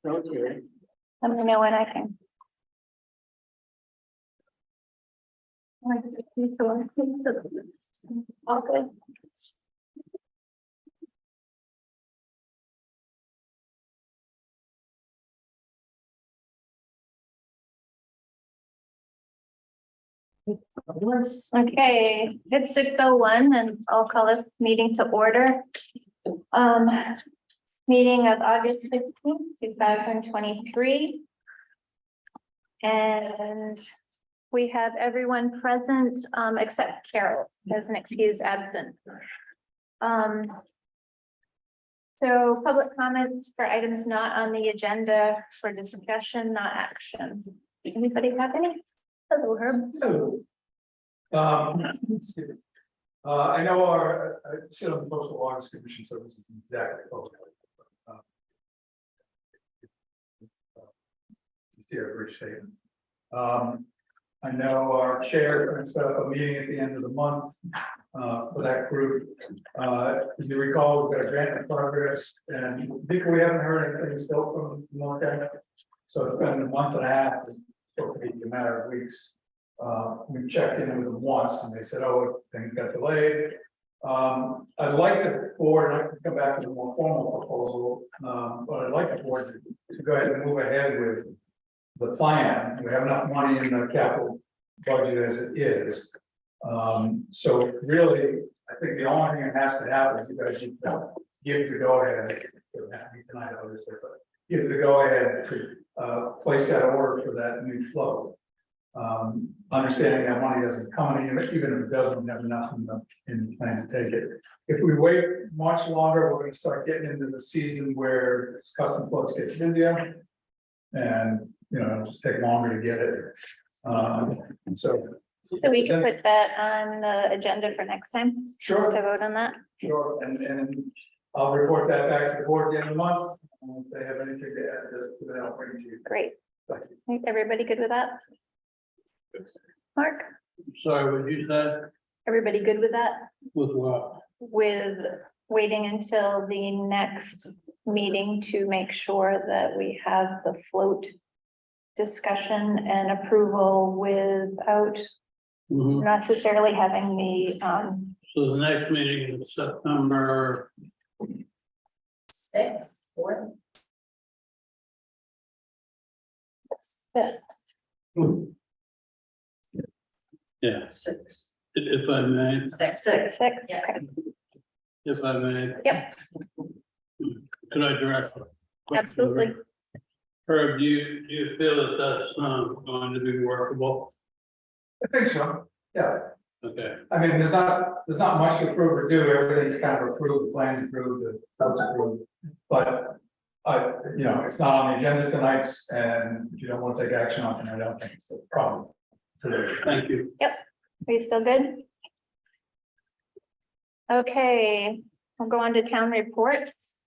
Okay. Let me know when I can. All good. Okay, it's 6:01 and I'll call this meeting to order. Meeting of August 15th, 2023. And we have everyone present, except Carol as an excused absent. So public comments for items not on the agenda for discussion, not action. Anybody have any? Hello, Herb. Hello. I know our, I sit on the Postal Waters Commission, so this is exactly. Here, a brief statement. I know our chair set up a meeting at the end of the month for that group. As you recall, we've got a grant in progress, and Vika, we haven't heard anything still from North. So it's been a month and a half, it's supposed to be a matter of weeks. We checked in with them once and they said, oh, things got delayed. I'd like the board, and I can come back with a more formal proposal, but I'd like the board to go ahead and move ahead with the plan. We have enough money in the capital budget as it is. So really, I think the only thing that has to happen is you guys need to give the go ahead. Tonight, obviously, but give the go ahead to place that order for that new float. Understanding that money doesn't come in, even if it doesn't have enough in the plan to take it. If we wait much longer, we're going to start getting into the season where custom floats get busier, and it'll just take longer to get it. So we can put that on the agenda for next time Sure, to vote on that. sure, and I'll report that back to the board at the end of the month. If they have anything to add, then I'll bring it to you. Great. Thank you. Everybody good with that? Mark, Sorry, what you said? everybody good with that? With what? With waiting until the next meeting to make sure that we have the float discussion and approval without necessarily having the, So the next meeting is September. 6th, 4th. Yeah, 6. if I may, 6. 6, Yeah. okay. if I may. Yep. Could I direct? a question? Absolutely. Herb, do you feel that that's going to be workable? I think so. Yeah. Okay, I mean, there's not much to approve or do. Everything's kind of approved, the plans approved, the votes approved. But it's not on the agenda tonight, and if you don't want to take action on it, I don't think it's a problem. Today. thank you. Are you still good? Okay, we'll go on to town reports.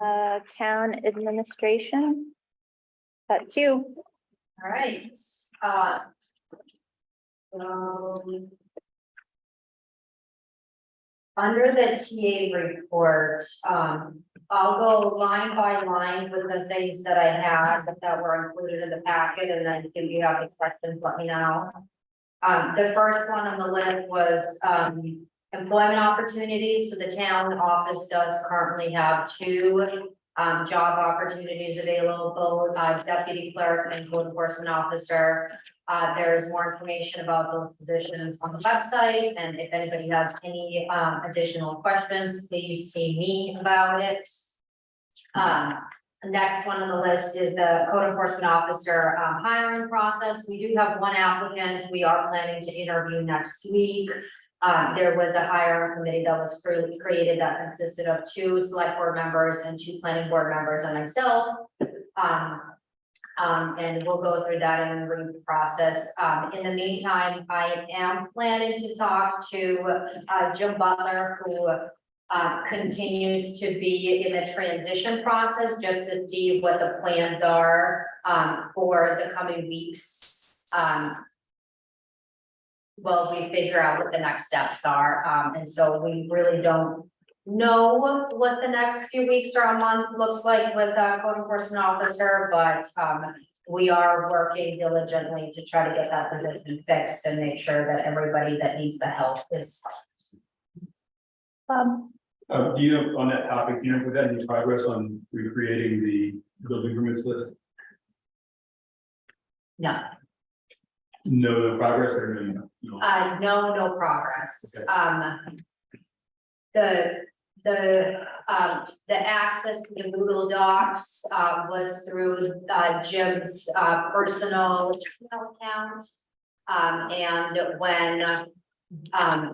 Town administration. That's you. All right. Under the TA report, I'll go line by line with the things that I had that were included in the packet, and then if you have any questions, let me know. The first one on the list was employment opportunities. So the town office does currently have 2 job opportunities available, deputy clerk and code enforcement officer. There's more information about those positions on the website, and if anybody has any additional questions, please see me about it. Next one on the list is the code enforcement officer hiring process. We do have 1 applicant. We are planning to interview next week. There was a hiring committee that was created that consisted of 2 select board members and 2 planning board members and myself. And we'll go through that and review the process. In the meantime, I am planning to talk to Jim Butler, who continues to be in the transition process, just to see what the plans are for the coming weeks. Well, we figure out what the next steps are. And so we really don't know what the next few weeks or a month looks like with code enforcement officer, but we are working diligently to try to get that position fixed and make sure that everybody that needs the help is. Bob, Do you know, on that topic, do you know if we've had any progress on recreating the building permits list? No, No progress or no? no progress. Okay. The access to the Google Docs was through Jim's personal email account. And when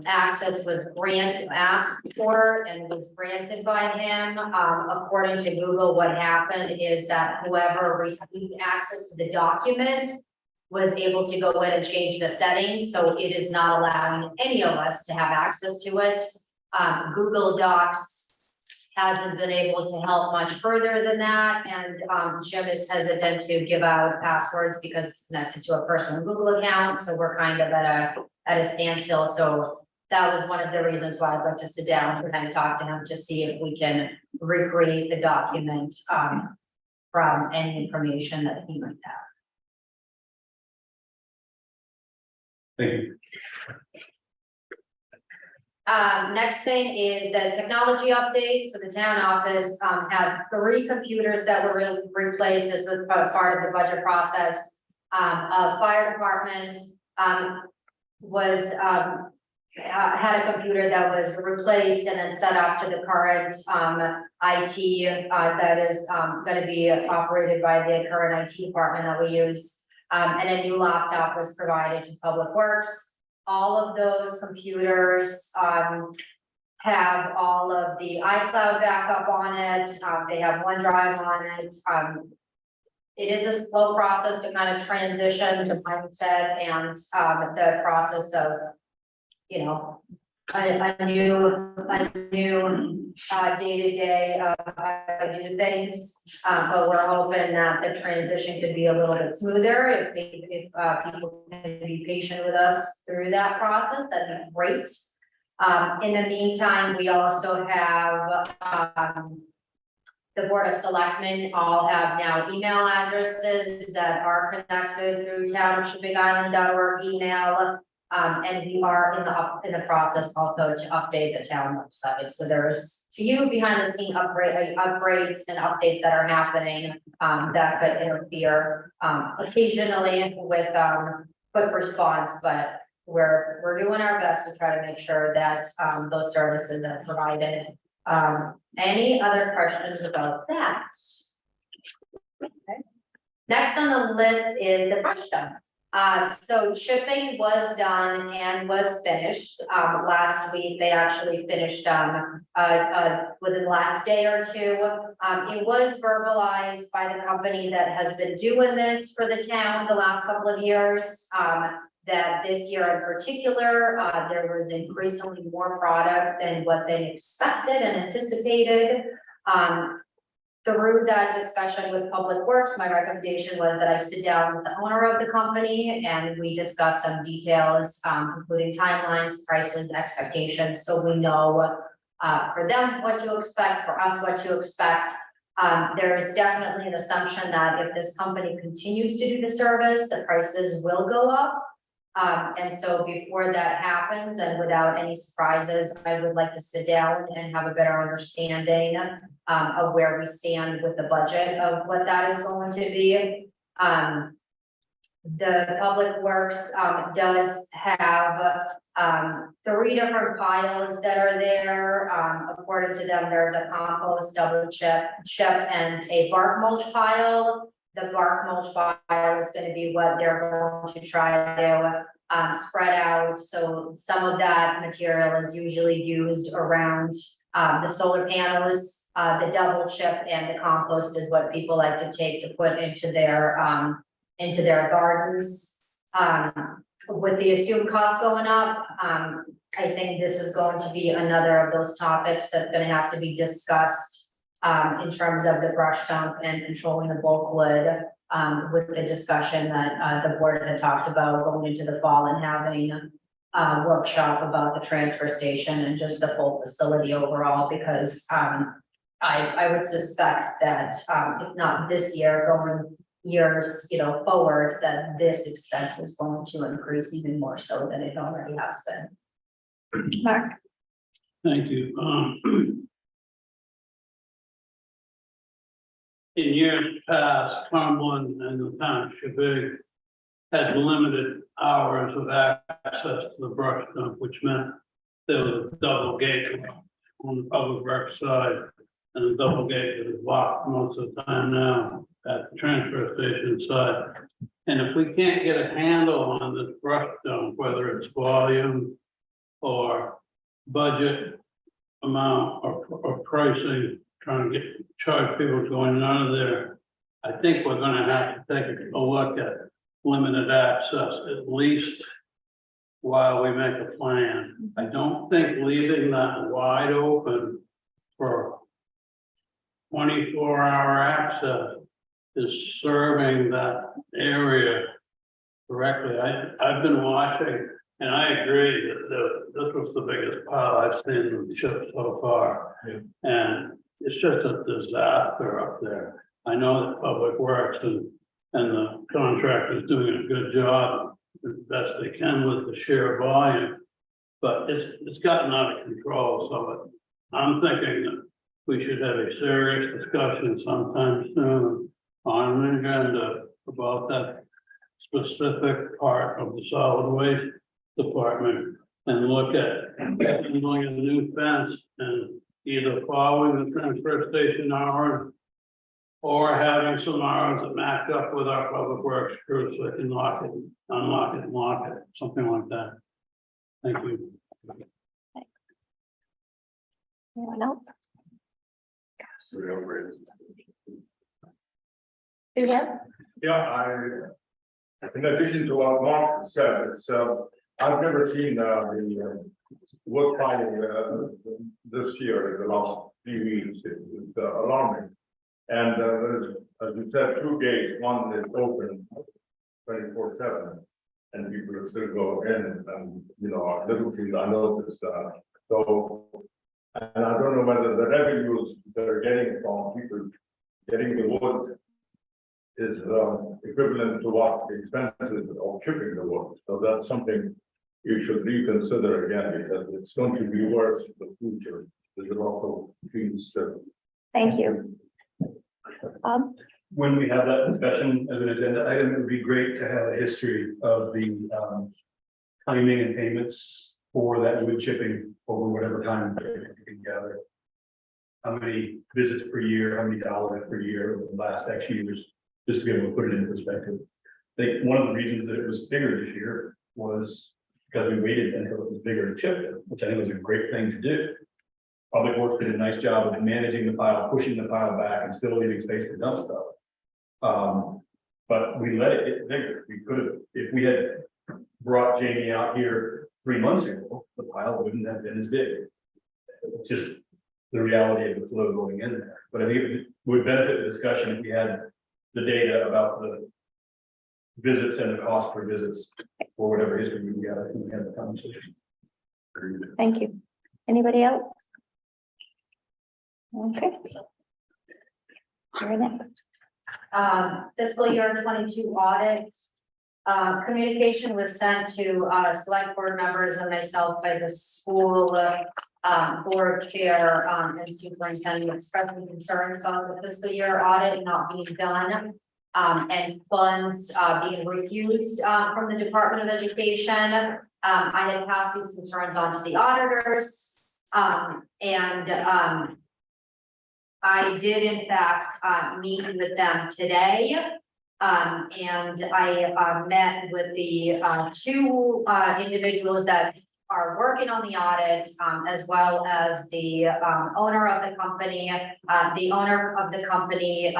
access was asked for and was granted by him, according to Google, what happened is that whoever received access to the document was able to go in and change the settings, so it is not allowing any of us to have access to it. Google Docs hasn't been able to help much further than that, and Jim is hesitant to give out passwords because it's connected to a personal Google account, so we're kind of at a standstill. So that was one of the reasons why I'd like to sit down and kind of talk to him to see if we can recreate the document from any information that he might have. Thank you. Next thing is the technology update. So the town office had 3 computers that were replaced. This was part of the budget process. Fire department was had a computer that was replaced and then set up to the current IT that is going to be operated by the current IT department that we use. And a new laptop was provided to Public Works. All of those computers have all of the iCloud backup on it. They have OneDrive on it. It is a slow process to kind of transition to mindset and the process of, you know, a new day-to-day of how to do things. But we're hoping that the transition could be a little bit smoother if people can be patient with us through that process. That'd be great. In the meantime, we also have the Board of Selectmen all have now email addresses that are connected through townshippingisland.org email. And we are in the process also to update the town website. So there's few behind the scene upgrades and updates that are happening that could interfere occasionally with quick response, but we're doing our best to try to make sure that those services are provided. Any other questions about that? Okay. Next on the list is the brush dump. So chipping was done and was finished last week. They actually finished within the last day or two. It was verbalized by the company that has been doing this for the town the last couple of years. That this year in particular, there was increasingly more product than what they expected and anticipated. Through that discussion with Public Works, my recommendation was that I sit down with the owner of the company and we discuss some details, including timelines, prices, expectations, so we know for them what to expect, for us what to expect. There is definitely an assumption that if this company continues to do the service, the prices will go up. And so before that happens and without any surprises, I would like to sit down and have a better understanding of where we stand with the budget of what that is going to be. The Public Works does have 3 different piles that are there. According to them, there's a compost, double chip, and a bark mulch pile. The bark mulch pile is going to be what they're going to try to spread out. So some of that material is usually used around the solar panels. The double chip and the compost is what people like to take to put into their gardens. With the assumed cost going up, I think this is going to be another of those topics that's going to have to be discussed in terms of the brush dump and controlling the bulk wood, with the discussion that the board had talked about going into the fall and having workshop about the transfer station and just the full facility overall, because, I would suspect that, if not this year, going years, forward, that this expense is going to increase even more so than it already has been. Mark, Thank you. In years past, Cumberland and the township had limited hours of access to the brush dump, which meant there was a double gate on the public works side, and the double gate is locked most of the time now at the transfer station side. And if we can't get a handle on this brush dump, whether it's volume or budget amount or pricing, trying to charge people going out of there, I think we're gonna have to take a look at limited access, at least while we make a plan. I don't think leaving that wide open for 24-hour access is serving that area correctly. I've been watching, and I agree that this was the biggest pile I've seen in the ship so far. Yeah. And it's just a disaster up there. I know that Public Works and the contractor is doing a good job, as best they can with the sheer volume. But it's gotten out of control, so I'm thinking that we should have a serious discussion sometime soon on an agenda about that specific part of the solid waste department, and look at doing a new fence and either following the transfer station hours or having some hours that match up with our public works crew so they can lock it, unlock it, and lock it, something like that. Thank you. anyone else? Yeah, in addition to what Mark said, I've never seen the work file this year, in the last few weeks. It's alarming. And there's, as you said, two gates. One is open 24/7, and people still go in, and little things I noticed. And I don't know whether the revenues they're getting from people getting the wood is equivalent to what the expenses of shipping the wood. So that's something you should reconsider again, because it's going to be worse in the future. There's a lot of things that. Thank you. When we have that discussion as an agenda item, it would be great to have a history of the timing and payments for that wood chipping over whatever time you can gather. How many visits per year, how many dollars per year over the last X years, just to be able to put it in perspective. I think one of the reasons that it was bigger this year was because we waited until it was bigger to chip it, which I think was a great thing to do. Public Works did a nice job of managing the pile, pushing the pile back, and still leaving space to dump stuff. But we let it get bigger. We could have, if we had brought Jamie out here 3 months ago, the pile wouldn't have been as big. It's just the reality of the flow going in there. But I think it would benefit the discussion if we had the data about the visits and the cost per visits, or whatever history we got. I think we had the conversation. Thank you. Anybody else? Okay. You're next. Fiscal year 22 audit. Communication was sent to select board members and myself by the school board chair and superintendent, expressing concerns about the fiscal year audit not being done, and funds being refused from the Department of Education. I had passed these concerns on to the auditors, and I did in fact meet with them today. And I met with the two individuals that are working on the audit, as well as the owner of the company. The owner of the company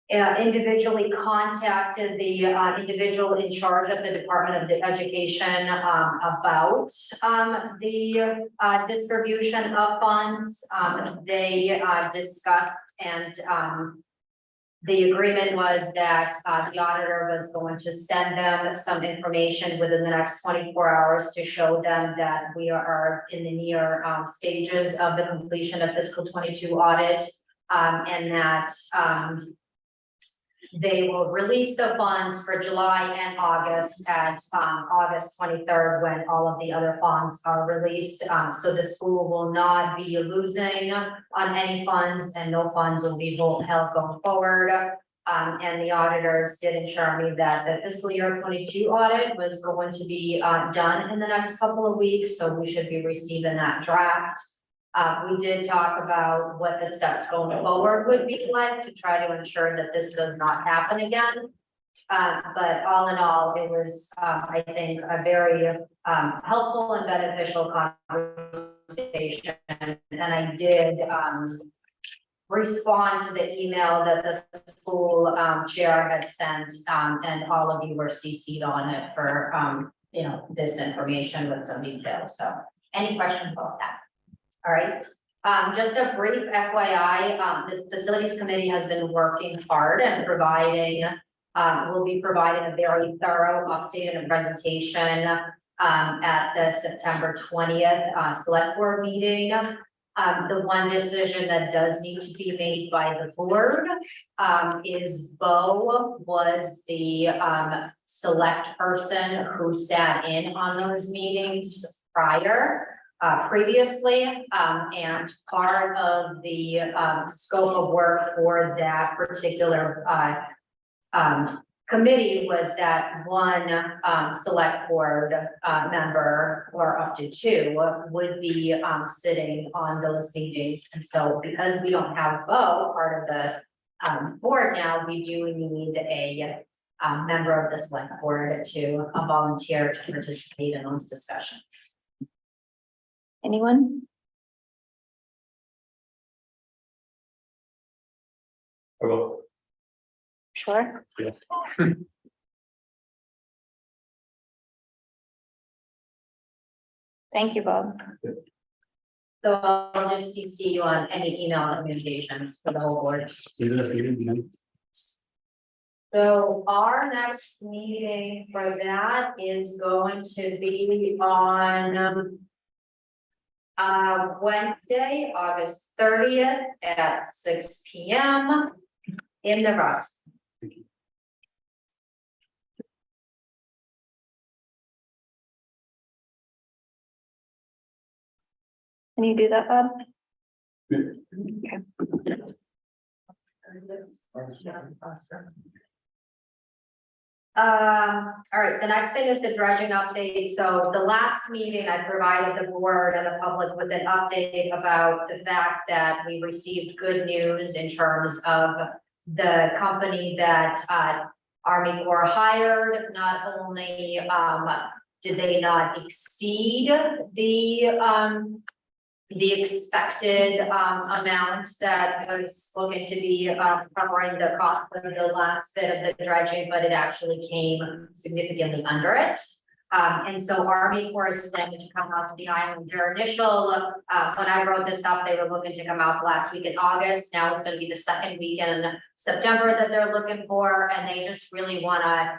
individually contacted the individual in charge of the Department of Education about the distribution of funds. They discussed and The agreement was that the auditor was going to send them some information within the next 24 hours to show them that we are in the near stages of the completion of fiscal 22 audit. And that they will release the funds for July and August at August 23rd, when all of the other funds are released. So the school will not be losing on any funds, and no funds will be held going forward. And the auditors did ensure me that the fiscal year 22 audit was going to be done in the next couple of weeks, so we should be receiving that draft. We did talk about what the steps going forward would be like to try to ensure that this does not happen again. But all in all, it was, I think, a very helpful and beneficial conversation. And I did respond to the email that the school chair had sent, and all of you were CC'd on it for this information with some details. So any questions about that? All right, just a brief FYI, this facilities committee has been working hard and providing, will be providing a very thorough update and presentation at the September 20th select board meeting. The one decision that does need to be made by the board is Bo was the select person who sat in on those meetings previously, and part of the scope of work for that particular committee was that one select board member, or up to two, would be sitting on those meetings. And so because we don't have Bo part of the board now, we do need a member of the select board to volunteer to participate in those discussions. Anyone? Well, Sure. yes. Thank you, Bob. So I'll just CC you on any email communications for the whole board. So our next meeting for that is going to be on Wednesday, August 30th at 6 p.m. in the Russ. Can you do that, Bob? All right, the next thing is the dredging update. So the last meeting, I provided the board and the public with an update about the fact that we received good news in terms of the company that Army Corps hired. Not only did they not exceed the expected amount that was looking to be covering the cost of the last bit of the dredging, but it actually came significantly under it. And so Army Corps is planning to come out to the island. Their initial, when I wrote this up, they were looking to come out last week in August. Now it's going to be the second week in September that they're looking for, and they just really want to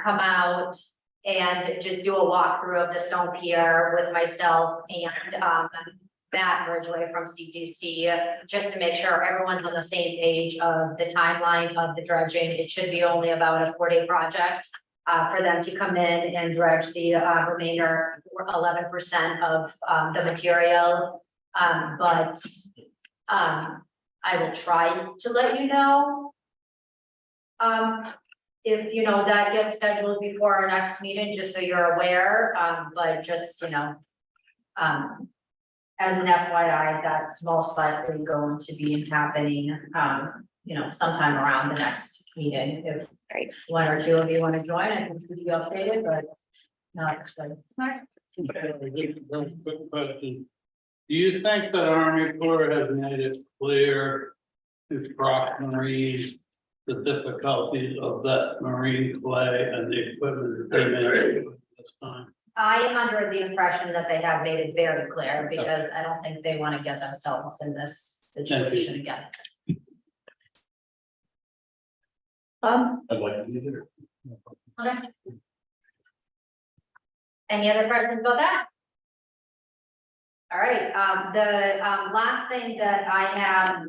come out and just do a walkthrough of the stone pier with myself and Matt Ridgway from C2C, just to make sure everyone's on the same page of the timeline of the dredging. It should be only about a 4-day project for them to come in and dredge the remainder 11% of the material. But I will try to let you know if that gets scheduled before our next meeting, just so you're aware. But just as an FYI, that's most likely going to be happening, sometime around the next meeting. If one or two of you want to join, I can keep you updated, but not. Quick question. Do you think that Army Corps has made it clear to Croc Marine the difficulties of that marine clay and the equipment that they made this time? I am under the impression that they have made it very clear, because I don't think they want to get themselves in this situation again. I'd like to be there. Okay. Any other questions about that? All right, the last thing that I have,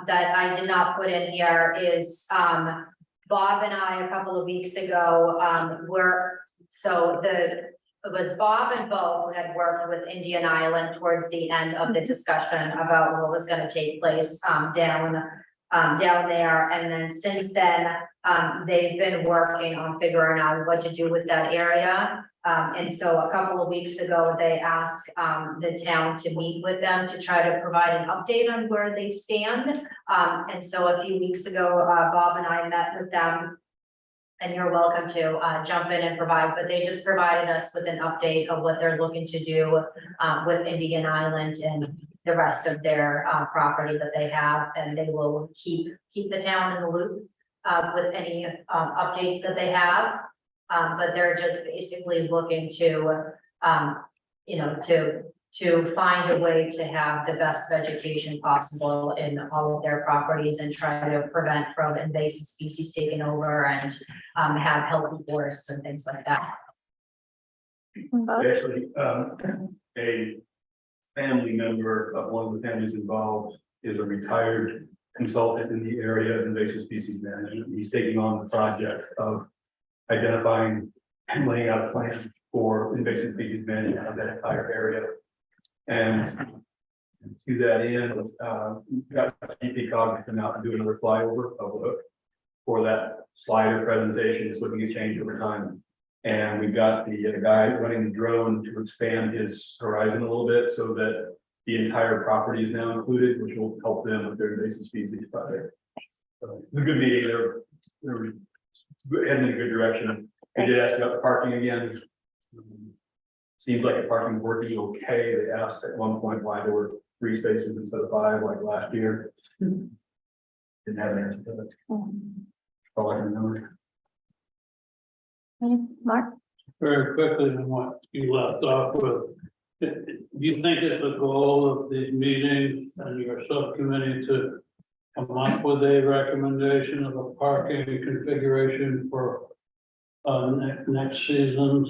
that I did not put in here is, Bob and I, a couple of weeks ago, it was Bob and Bo who had worked with Indian Island towards the end of the discussion about what was gonna take place, down there, and then since then, they've been working on figuring out what to do with that area. And so a couple of weeks ago, they asked the town to meet with them to try to provide an update on where they stand. And so a few weeks ago, Bob and I met with them. And you're welcome to jump in and provide, but they just provided us with an update of what they're looking to do with Indian Island and the rest of their property that they have, and they will keep the town in the loop with any updates that they have. But they're just basically looking to, you know, to find a way to have the best vegetation possible in all of their properties and try to prevent from invasive species taking over and have healthy forests and things like that. Actually, a family member of one of the families involved is a retired consultant in the area of invasive species management. He's taking on the project of identifying and laying out a plan for invasive species management of that entire area. And to that end, got GP Cog to come out and do another flyover of the hook for that slider presentation. Is looking to change over time. And we've got the guy running the drone to expand his horizon a little bit so that the entire property is now included, which will help them with their invasive species project. So it's a good meeting. They're heading in a good direction. They did ask about the parking again. Seems like the parking is working okay. They asked at one point why there were 3 spaces instead of 5 like last year. Didn't have an answer to that. All I can remember. Mark? Very quickly on what you left off with. Do you think it's the goal of these meetings and your subcommittee to come up with a recommendation of a parking configuration for next season's?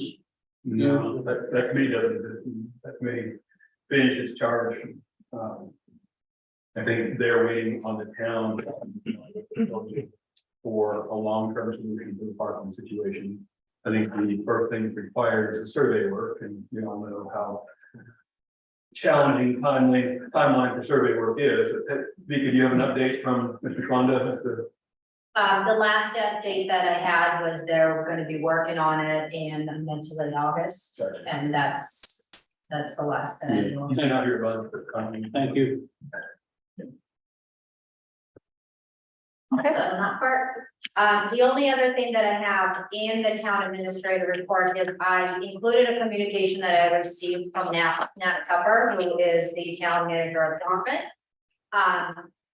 No, that committee doesn't, that committee finishes charge. I think they're waiting on the town for a long-term solution to the parking situation. I think the first thing required is a survey work, and you all know how challenging timeline for survey work is. Vika, do you have an update from Mr. Schwanda? The last update that I had was they're going to be working on it in mid to late August, and that's the last that I know. He's not here about it. Thank you. Okay. So on that part, the only other thing that I have in the town administrator report is I included a communication that I received from Nat Tupper, who is the town manager of Norfolk.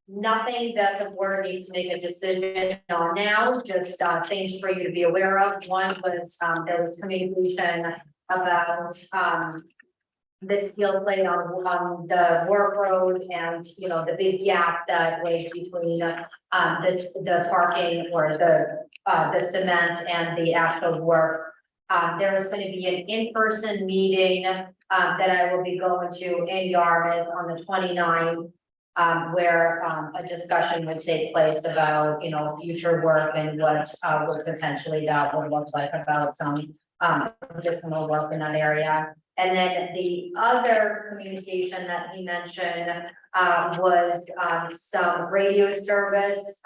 Nothing that the board needs to make a decision on now, just things for you to be aware of. One was there was communication about the steel plate on the work road, and you know the big gap that was between the parking or the cement and the actual work. There is going to be an in-person meeting that I will be going to in Yarmouth on the 29th. Where a discussion would take place about, you know, future work and what would potentially that would look like about some additional work in that area. And then the other communication that he mentioned was some radio service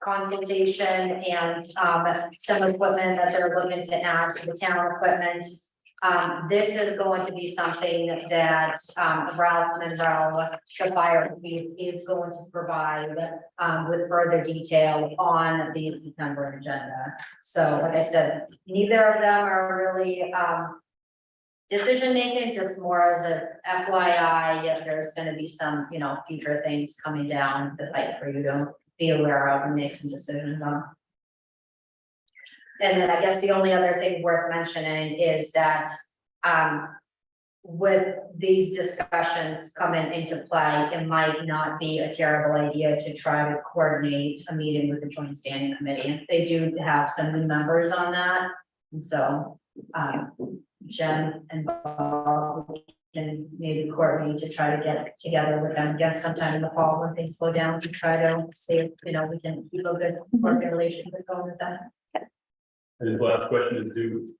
consultation and some equipment that they're looking to add to the town equipment. This is going to be something that Ralph Monroe, the fire chief, is going to provide with further detail on the September agenda. So like I said, neither of them are really decision making, just more as a FYI, if there's going to be some, you know, future things coming down the pipe for you to be aware of and make some decisions on. And then I guess the only other thing worth mentioning is that with these discussions coming into play, it might not be a terrible idea to try to coordinate a meeting with the joint standing committee. They do have some new members on that, and so, Jen and Bob can maybe coordinate to try to get together with them again sometime in the fall when things slow down, to try to see if, you know, we can keep a good working relationship going with them. And his last question is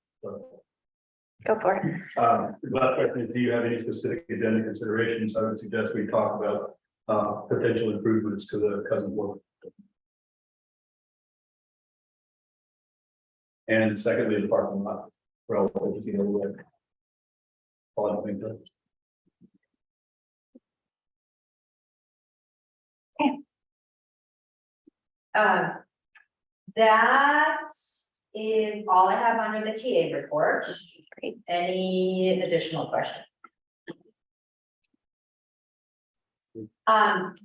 Go for it. his last question is, do you have any specific agenda considerations? I would suggest we talk about potential improvements to the cousin work. And secondly, the parking lot. Relative to the way. All I think that. That is all I have under the TA report. Great. Any additional questions?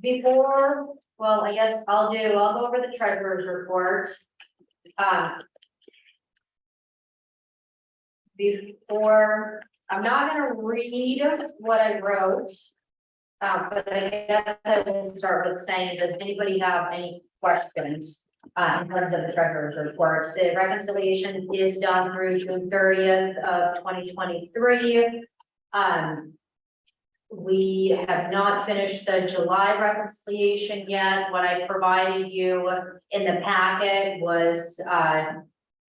Before, well, I guess I'll go over the treasurer's report. Before, I'm not gonna read what I wrote. But I guess I will start with saying, does anybody have any questions? In terms of the treasurer's report, the reconciliation is done through June 30th of 2023. We have not finished the July reconciliation yet. What I provided you in the packet was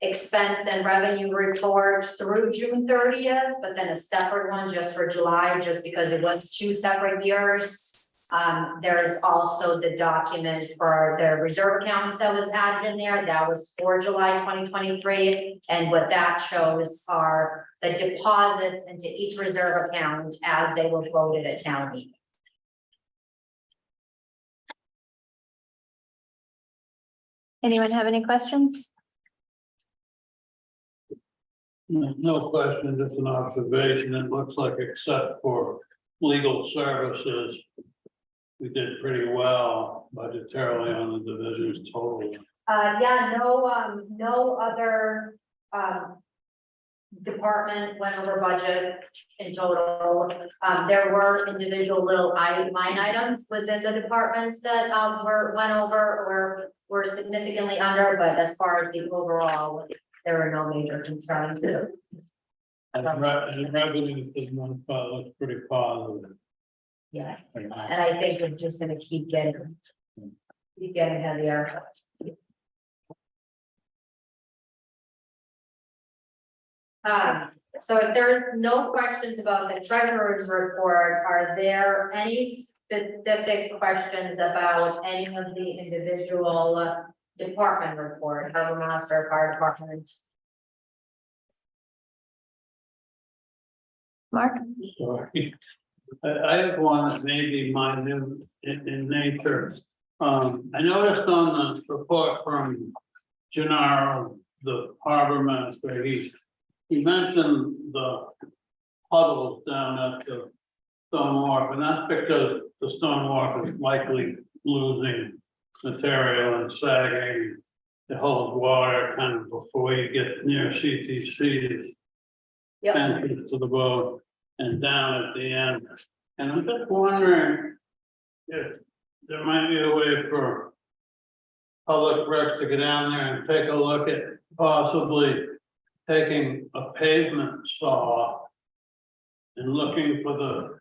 expense and revenue report through June 30th, but then a separate one just for July, just because it was 2 separate years. There's also the document for the reserve accounts that was added in there. That was for July 2023. And what that shows are the deposits into each reserve account as they were voted at town meeting. Anyone have any questions? No question, just an observation. It looks like, except for legal services, we did pretty well budgetarily on the divisions total. Yeah, no other, department went over budget in total. There were individual little line items within the departments that, went over or were significantly under, but as far as the overall, there were no major concerns. And revenue looks pretty positive. Yeah, and I think it's just gonna keep getting heavier. So if there's no questions about the treasurer's report, are there any specific questions about any of the individual department report, harbor master, fire department? Mark? Sorry. I have one that may be minute in nature. I noticed on the report from Gennaro, the harbor master, he mentioned the puddles down at the stone wharf, and that's because the stone wharf is likely losing material and sagging to hold water kind of before you get near CTC's Yep. entrance to the boat and down at the end. And I'm just wondering if there might be a way for public works to get down there and take a look at possibly taking a pavement saw and looking for the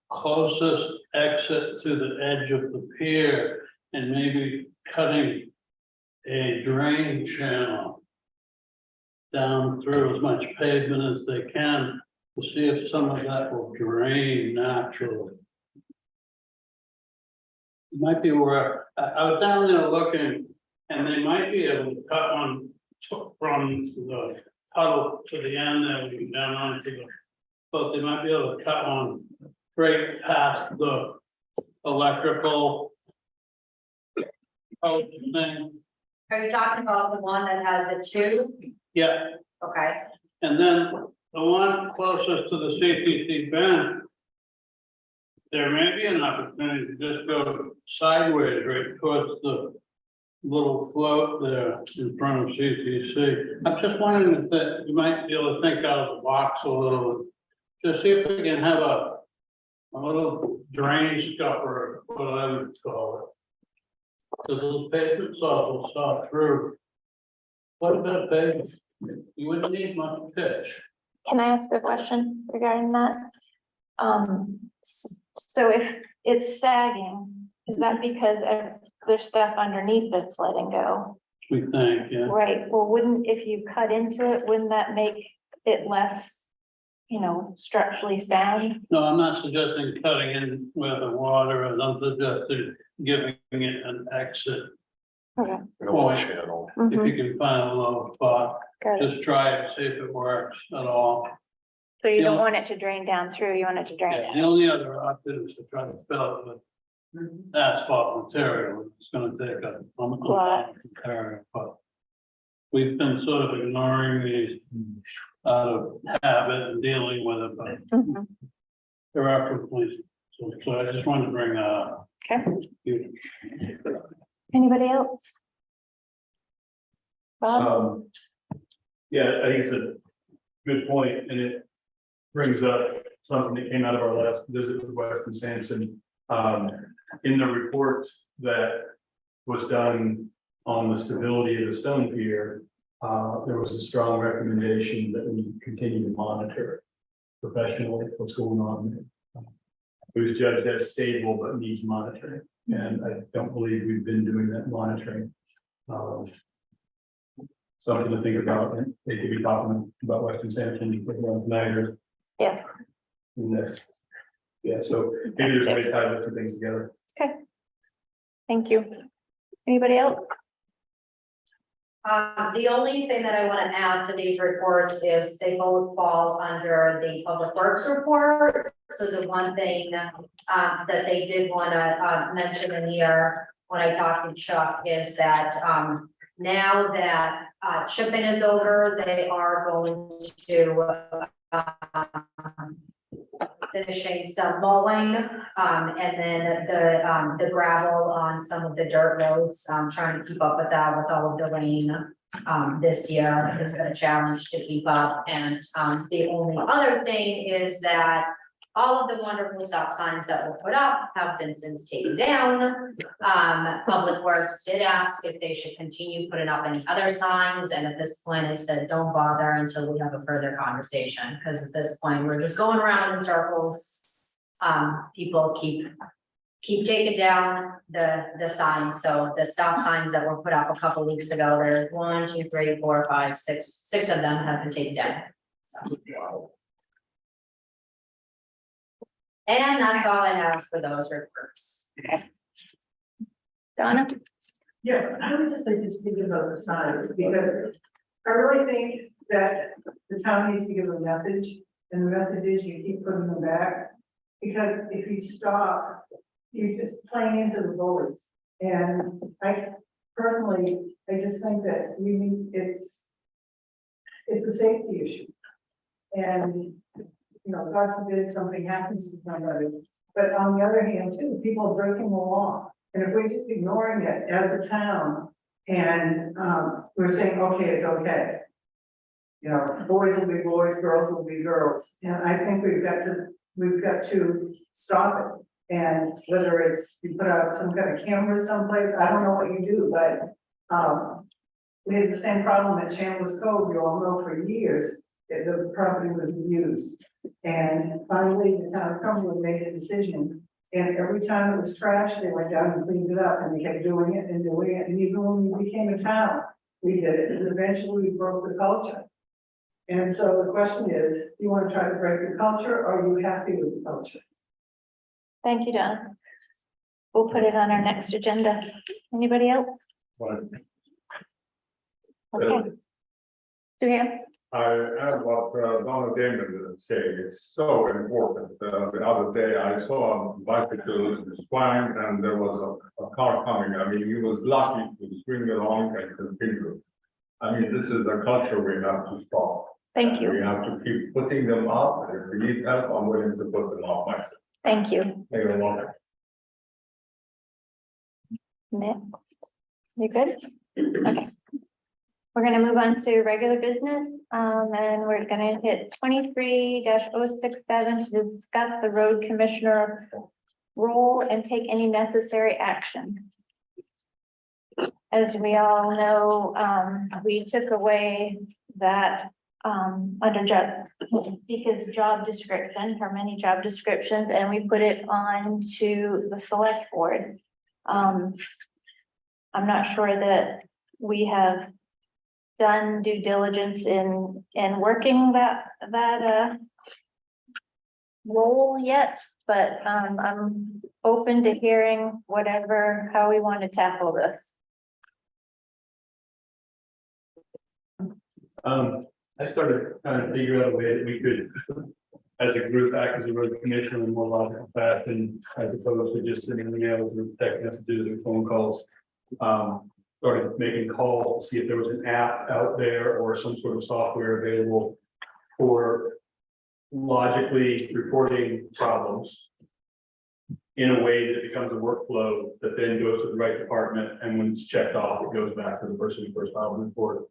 closest exit to the edge of the pier and maybe cutting a drain channel down through as much pavement as they can to see if some of that will drain naturally. It might be where, I was down there looking, and they might be able to cut one from the puddle to the end there, we down onto the, but they might be able to cut one straight past the electrical post thing. Are you talking about the one that has the two? Yeah, Okay, and then the one closest to the CTC bend, there may be an opportunity to just go sideways right towards the little float there in front of CTC. I'm just wondering if that you might be able to think out of the box a little, just see if we can have a little drain scupper, what I would call it. The little pavement saws will saw through. What about pavement? You wouldn't need much pitch. Can I ask a question regarding that? So if it's sagging, is that because there's stuff underneath that's letting go? We think, yeah. Right, well, wouldn't, if you cut into it, wouldn't that make it less, structurally sound? No, I'm not suggesting cutting in with the water, I'm suggesting giving it an exit. Okay. Point. channel. If Mhm, you can find a little spot, got it. just try it, see if it works at all. So you don't Yeah. want it to drain down through, you want it to drain Yeah, out? the only other option is to try to fill it with asphalt material, it's gonna take a Lot. area, but we've been sort of ignoring these out of habit and dealing with it, but Mhm, there are complaints. So I just wanted to bring that up. okay, You- anybody else? Bob? Yeah, I think it's a good point, and it brings up something that came out of our last visit with Weston Sampson. In the report that was done on the stability of the stone pier, there was a strong recommendation that we continue to monitor professionally what's going on there. It was judged as stable but needs monitoring, and I don't believe we've been doing that monitoring. Something to think about, and they could be talking about Weston Sampson tonight or Yeah, in this. Yeah, so maybe there's a way to tie the two things together. okay. Thank you. Anybody else? The only thing that I want to add to these reports is they both fall under the public works report. So the one thing that they did want to mention in here, when I talked to Chuck, is that now that shipping is over, they are going to finishing some mowing, and then the gravel on some of the dirt roads, trying to keep up with that with all of the rain. This year is a challenge to keep up, and the only other thing is that all of the wonderful stop signs that were put up have been since taken down. Public Works did ask if they should continue putting up any other signs, and at this point I said, don't bother until we have a further conversation, because at this point, we're just going around in circles. People keep taking down the signs, so the stop signs that were put up a couple weeks ago, there's 1, 2, 3, 4, 5, 6, 6 of them have been taken down. So. And that's all I have for those reports. Donna? Yeah, I would just like to speak about the signs, because I really think that the town needs to give a message, and the message is you keep putting them back. Because if you stop, you're just playing into the bullies. And I personally, I just think that it's a safety issue. And, God forbid something happens to somebody, but on the other hand too, people are breaking the law. And if we're just ignoring it as a town and we're saying, okay, it's okay. Boys will be boys, girls will be girls. And I think we've got to stop it. And whether it's you put out some kind of camera someplace, I don't know what you do, but we had the same problem at Chandler's Cove, you all know, for years. The property was abused. And finally, the town of Cumberland made a decision. And every time it was trashed, they went down and cleaned it up, and they kept doing it and doing it. And even when we became a town, we did it. And eventually we broke the culture. And so the question is, do you want to try to break the culture, or are you happy with the culture? Thank you, Donna. We'll put it on our next agenda. Anybody else? Okay. Sue, I add what Donna Damon is saying, it's so important. The other day I saw a bicycle swing and there was a car coming. I mean, he was lucky to swing along and continue. I mean, this is a culture we have to stop. thank We you. have to keep putting them up. If we need help, I'm willing to put them up myself. Thank you. They don't want it. Nick, you good? Okay. We're gonna move on to regular business, and we're gonna hit 23-067 to discuss the road commissioner role and take any necessary action. As we all know, we took away that, under because job description, her many job descriptions, and we put it on to the select board. I'm not sure that we have done due diligence in working that role yet, but, I'm open to hearing how we want to tackle this. I started trying to figure out a way that we could, as a group, act as a road commissioner in more logical fashion, as opposed to just sending emails or text messages or phone calls. Started making calls to see if there was an app out there or some sort of software available for logically reporting problems in a way that becomes a workflow that then goes to the right department, and when it's checked off, it goes back to the person who first filed the report.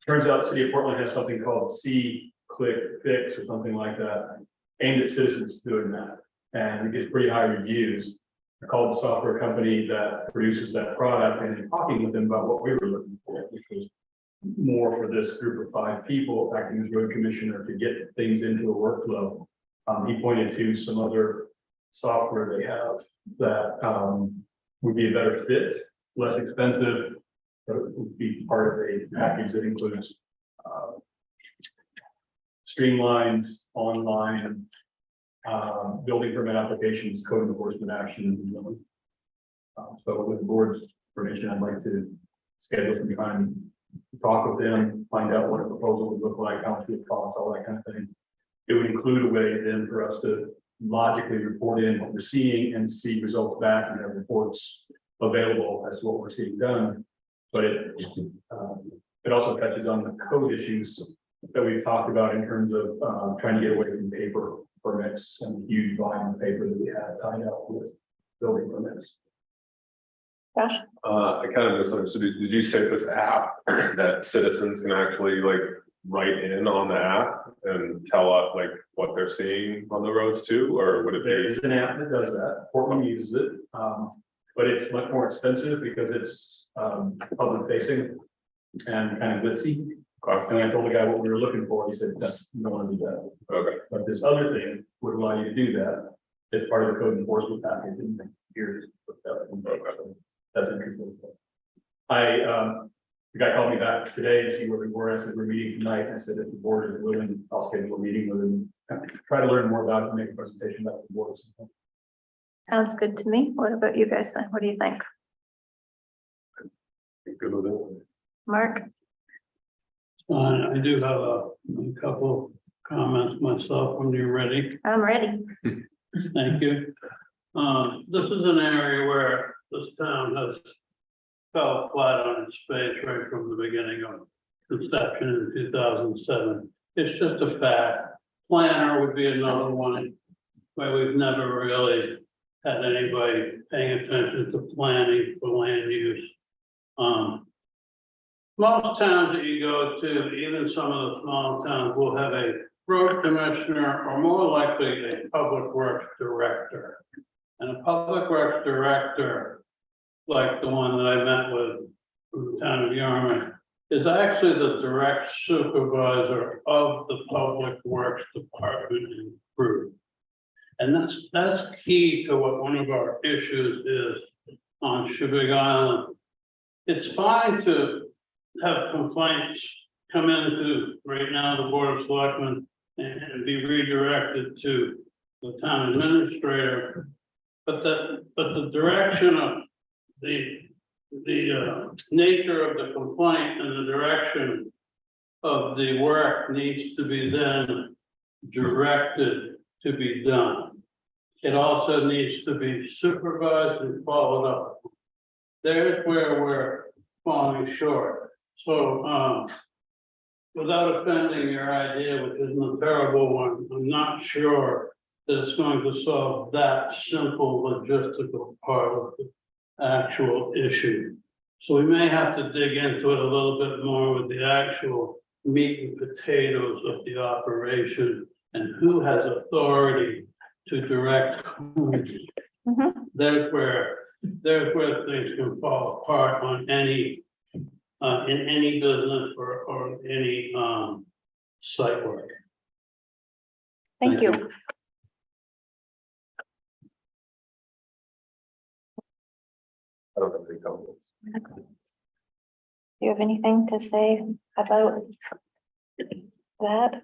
Turns out the city of Portland has something called C-Click Fix or something like that, aimed at citizens doing that, and it gets pretty high reviews. I called the software company that produces that product, and in talking with them about what we were looking for, which was more for this group of 5 people acting as road commissioner to get things into a workflow. He pointed to some other software they have that would be a better fit, less expensive, but it would be part of a package that includes streamlined online building permit applications, code enforcement actions. So with the board's permission, I'd like to schedule some time to talk with them, find out what a proposal would look like, how much it would cost, all that kind of thing. It would include a way then for us to logically report in what we're seeing and see results back and have reports available as to what we're seeing done. But it also touches on the code issues that we've talked about in terms of trying to get away from paper permits and huge volume of paper that we have tied up with building permits. Josh? I kind of misunderstood. Did you say this app that citizens can actually like write in on the app and tell us like what they're seeing on the roads too, or would it There be? is an app that does that. Portland uses it, but it's much more expensive because it's public facing and kind of glitzy. And I told the guy what we were looking for. He said, "That's you don't want to do that." Okay. But this other thing would allow you to do that as part of the code enforcement package. And here's that's interesting. The guy called me back today to see where we were. I said, "We're meeting tonight." And I said, "If the board is willing, I'll schedule a meeting with him, try to learn more about it and make a presentation about the board." Sounds good to me. What about you guys then? What do you think? Good with it. Mark? I do have a couple comments myself when you're ready. I'm ready. Thank you. This is an area where this town has fell flat on its face right from the beginning of conception in 2007. It's just a fact. Planner would be another one where we've never really had anybody paying attention to planning for land use. Most towns that you go to, even some of the small towns, will have a road commissioner or more likely a public works director. And a public works director, like the one that I met with from the town of Yarmouth, is actually the direct supervisor of the public works department and crew. And that's key to what one of our issues is on Shebig Island. It's fine to have complaints come into right now the Board of Selectmen and be redirected to the town administrator. But the direction of the nature of the complaint and the direction of the work needs to be then directed to be done. It also needs to be supervised and followed up. There's where we're falling short. So, without offending your idea, which isn't a terrible one, I'm not sure that it's going to solve that simple logistical part of the actual issue. So we may have to dig into it a little bit more with the actual meat and potatoes of the operation and who has authority to direct whom. Mhm. There's where things can fall apart on any, in any business or any, site work. Thank you. I don't have any comments. Do you have anything to say about that?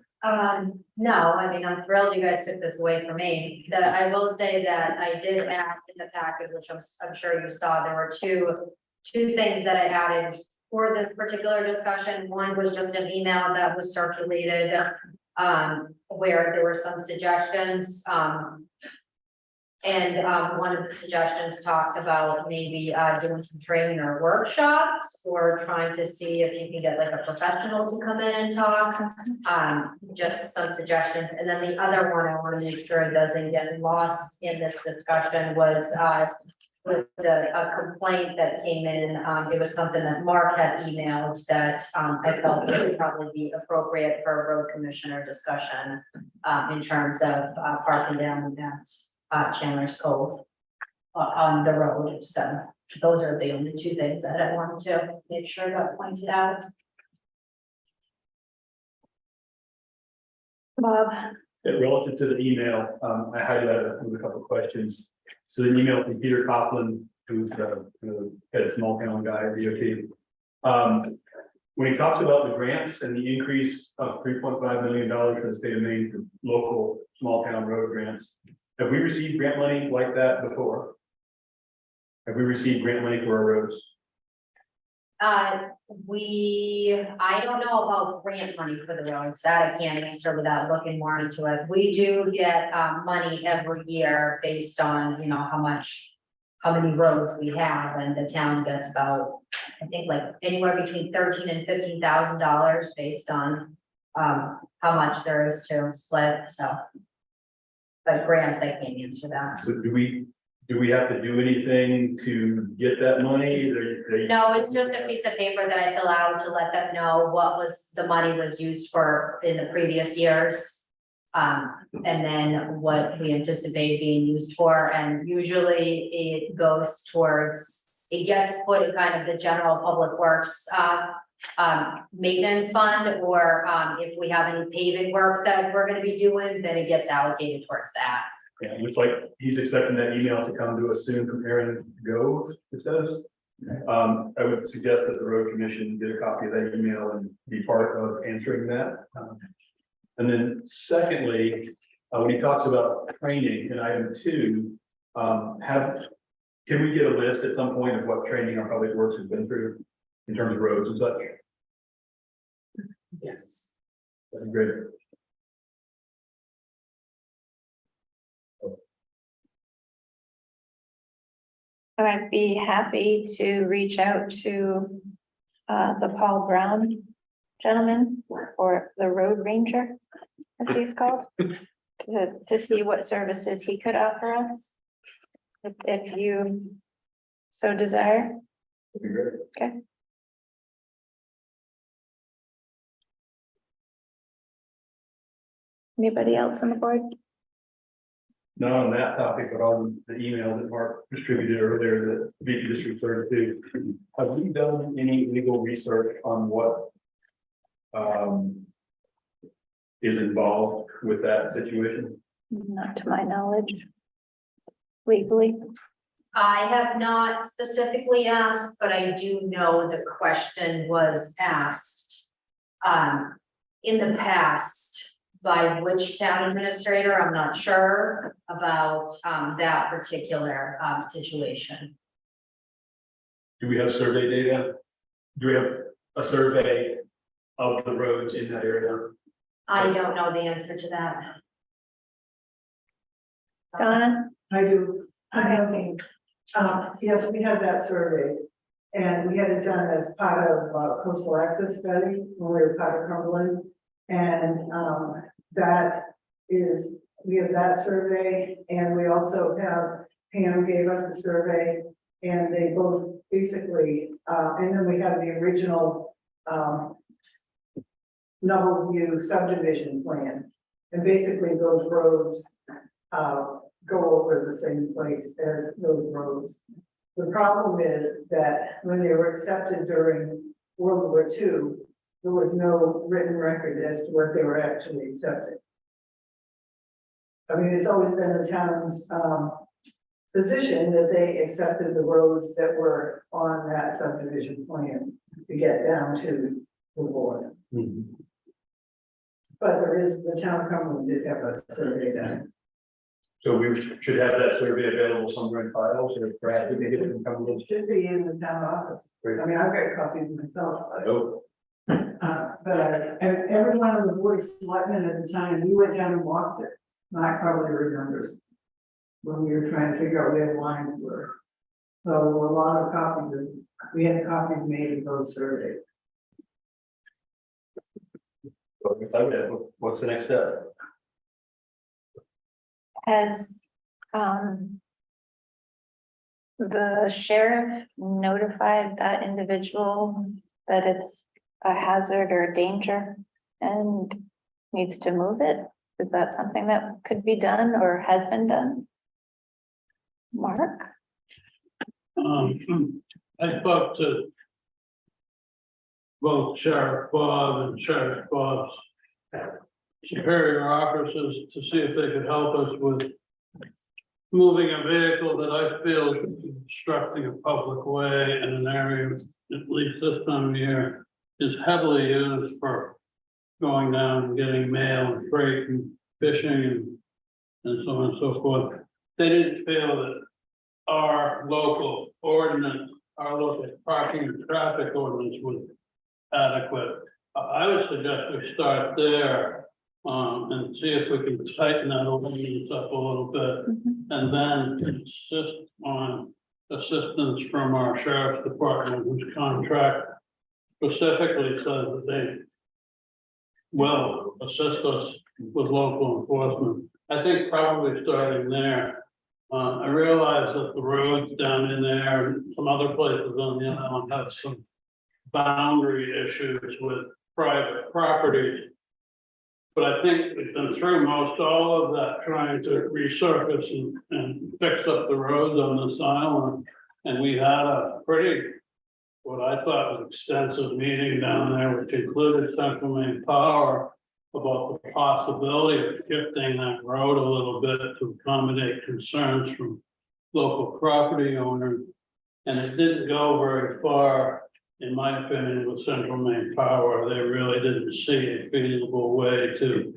No, I mean, I'm thrilled you guys took this away from me. I will say that I did add in the package, which I'm sure you saw, there were two things that I added for this particular discussion. One was just an email that was circulated, where there were some suggestions, and one of the suggestions talked about maybe doing some training or workshops, or trying to see if you can get like a professional to come in and talk. Just some suggestions. And then the other one I want to make sure it doesn't get lost in this discussion was with a complaint that came in. It was something that Mark had emailed that I felt would probably be appropriate for a road commissioner discussion in terms of parking down at Chandler's Cove on the road. So those are the only two things that I wanted to make sure got pointed out. Bob, Relative to the email, I highlighted with a couple of questions. So the email from Peter Coughlin, who's the head small town guy at DOT. When he talks about the grants and the increase of $3.5 million for the state of Maine for local small town road grants, have we received grant money like that before? Have we received grant money for our roads? I don't know about grant money for the roads, that I can't answer without looking more into it. We do get money every year based on, you know, how many roads we have, and the town gets about, I think, like anywhere between $13,000 and $15,000 based on how much there is to split, so. But grants, I can't answer that. So do we have to do anything to get that money? No, it's just a piece of paper that I fill out to let them know what the money was used for in the previous years. And then what we anticipate being used for, and usually it goes towards, it gets put in kind of the general public works maintenance fund, or if we have any paving work that we're gonna be doing, then it gets allocated towards that. Yeah, it looks like he's expecting that email to come to us soon from Aaron Gove, it says. I would suggest that the road commission get a copy of that email and be part of answering that. And then secondly, when he talks about training in item 2, can we get a list at some point of what training our public works has been through in terms of roads and such? Yes. That'd be great. I'd be happy to reach out to the Paul Brown gentleman, or the road ranger, as he's called, to see what services he could offer us, if you so desire. That'd be great. Okay. Anybody else on the board? Not on that topic, but on the email that Mark distributed earlier that Vicky just referred to. Have we done any legal research on what is involved with that situation? Not to my knowledge. Legally. I have not specifically asked, but I do know the question was asked in the past by which town administrator, I'm not sure about that particular situation. Do we have survey data? Do we have a survey of the roads in that area? I don't know the answer to that. Donna? I do, I'm looking, yes, we had that survey. And we had it done as part of coastal access study when we were part of Cumberland. And that is, we have that survey, and we also have, Pam gave us a survey, and they both basically, and then we have the original, Novel View subdivision plan. And basically those roads, go over the same place as those roads. The problem is that when they were accepted during World War II, there was no written record as to what they were actually accepting. I mean, it's always been the town's, position that they accepted the roads that were on that subdivision plan to get down to the border. But there is, the town of Cumberland did have a survey done. So we should have that survey available somewhere in files, or perhaps we can get it from Cumberland. It should be in the town office. I mean, I've got copies myself, but, Oh, and every one of the board of selectmen at the time, we went down and walked it. Mike probably remembers when we were trying to figure out where the lines were. So there were a lot of copies of, we had copies made of those surveys. what's the next step? Has, the sheriff notified that individual that it's a hazard or a danger and needs to move it? Is that something that could be done or has been done? Mark? I spoke to both Sheriff Bob and Sheriff Bob's superior officers to see if they could help us with moving a vehicle that I feel is obstructing a public way in an area, at least this time of year, is heavily used for going down and getting mail and freight and fishing and so on and so forth. They didn't feel that our local ordinance, our local parking and traffic ordinance was adequate. I would suggest we start there, and see if we can tighten that ordinance up a little bit. And then insist on assistance from our sheriff's department, whose contract specifically says that they will assist us with local enforcement. I think probably starting there. I realize that the roads down in there and some other places on the island have some boundary issues with private properties. But I think we've been through most all of that, trying to resurface and fix up the roads on this island. And we had a pretty, what I thought was extensive meeting down there, which included Central Maine Power, about the possibility of shifting that road a little bit to accommodate concerns from local property owners. And it didn't go very far, in my opinion, with Central Maine Power. They really didn't see a feasible way to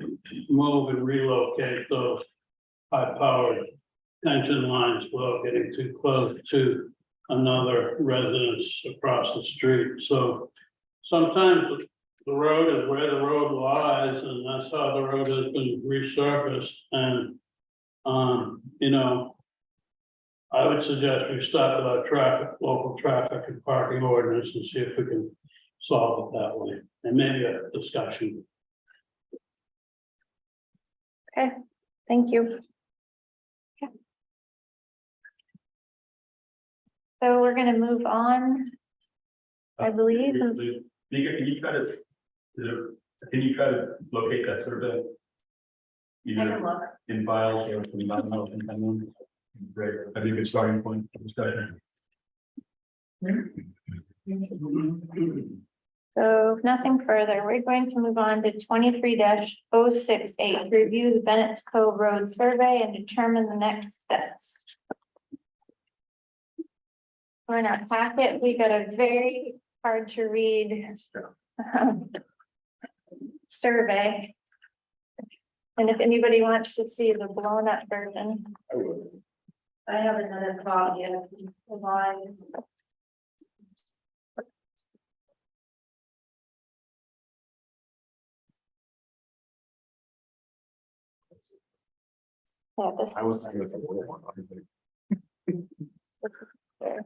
move and relocate those high-powered tension lines without getting too close to another residence across the street. So sometimes the road is where the road lies, and that's how the road has been resurfaced. And, you know, I would suggest we start with our traffic, local traffic and parking ordinance, and see if we can solve it that way, and maybe a discussion. Okay, thank you. Okay. So we're gonna move on, I believe. Can you try to locate that survey? I can look. In files or from someone? Great, I think it's starting point for discussion. So if nothing further, we're going to move on to 23-068, review the Bennett's Cove Road survey and determine the next steps. For in our packet, we got a very hard to read survey. And if anybody wants to see the blown up version. I have another copy of the line. Yeah, this I was thinking of the other one. there.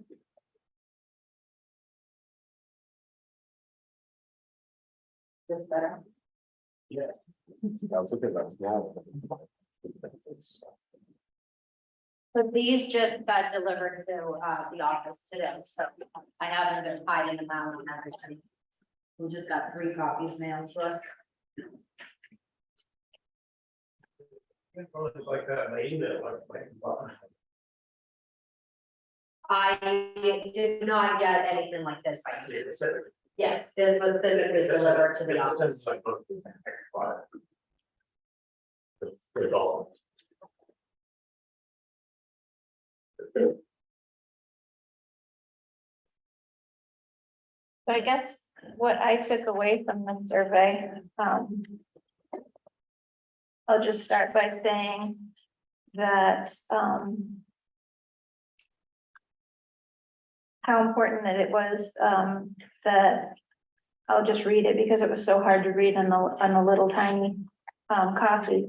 This better. Yeah. I was looking at that small. So these just got delivered to the office today, so I haven't been hiding them out and everything. We just got 3 copies mailed to us. Like that, my email, like. I did not get anything like this by you. Yes, this was physically delivered to the office. So I guess what I took away from the survey, I'll just start by saying that, how important that it was, that I'll just read it because it was so hard to read on a little tiny, copy.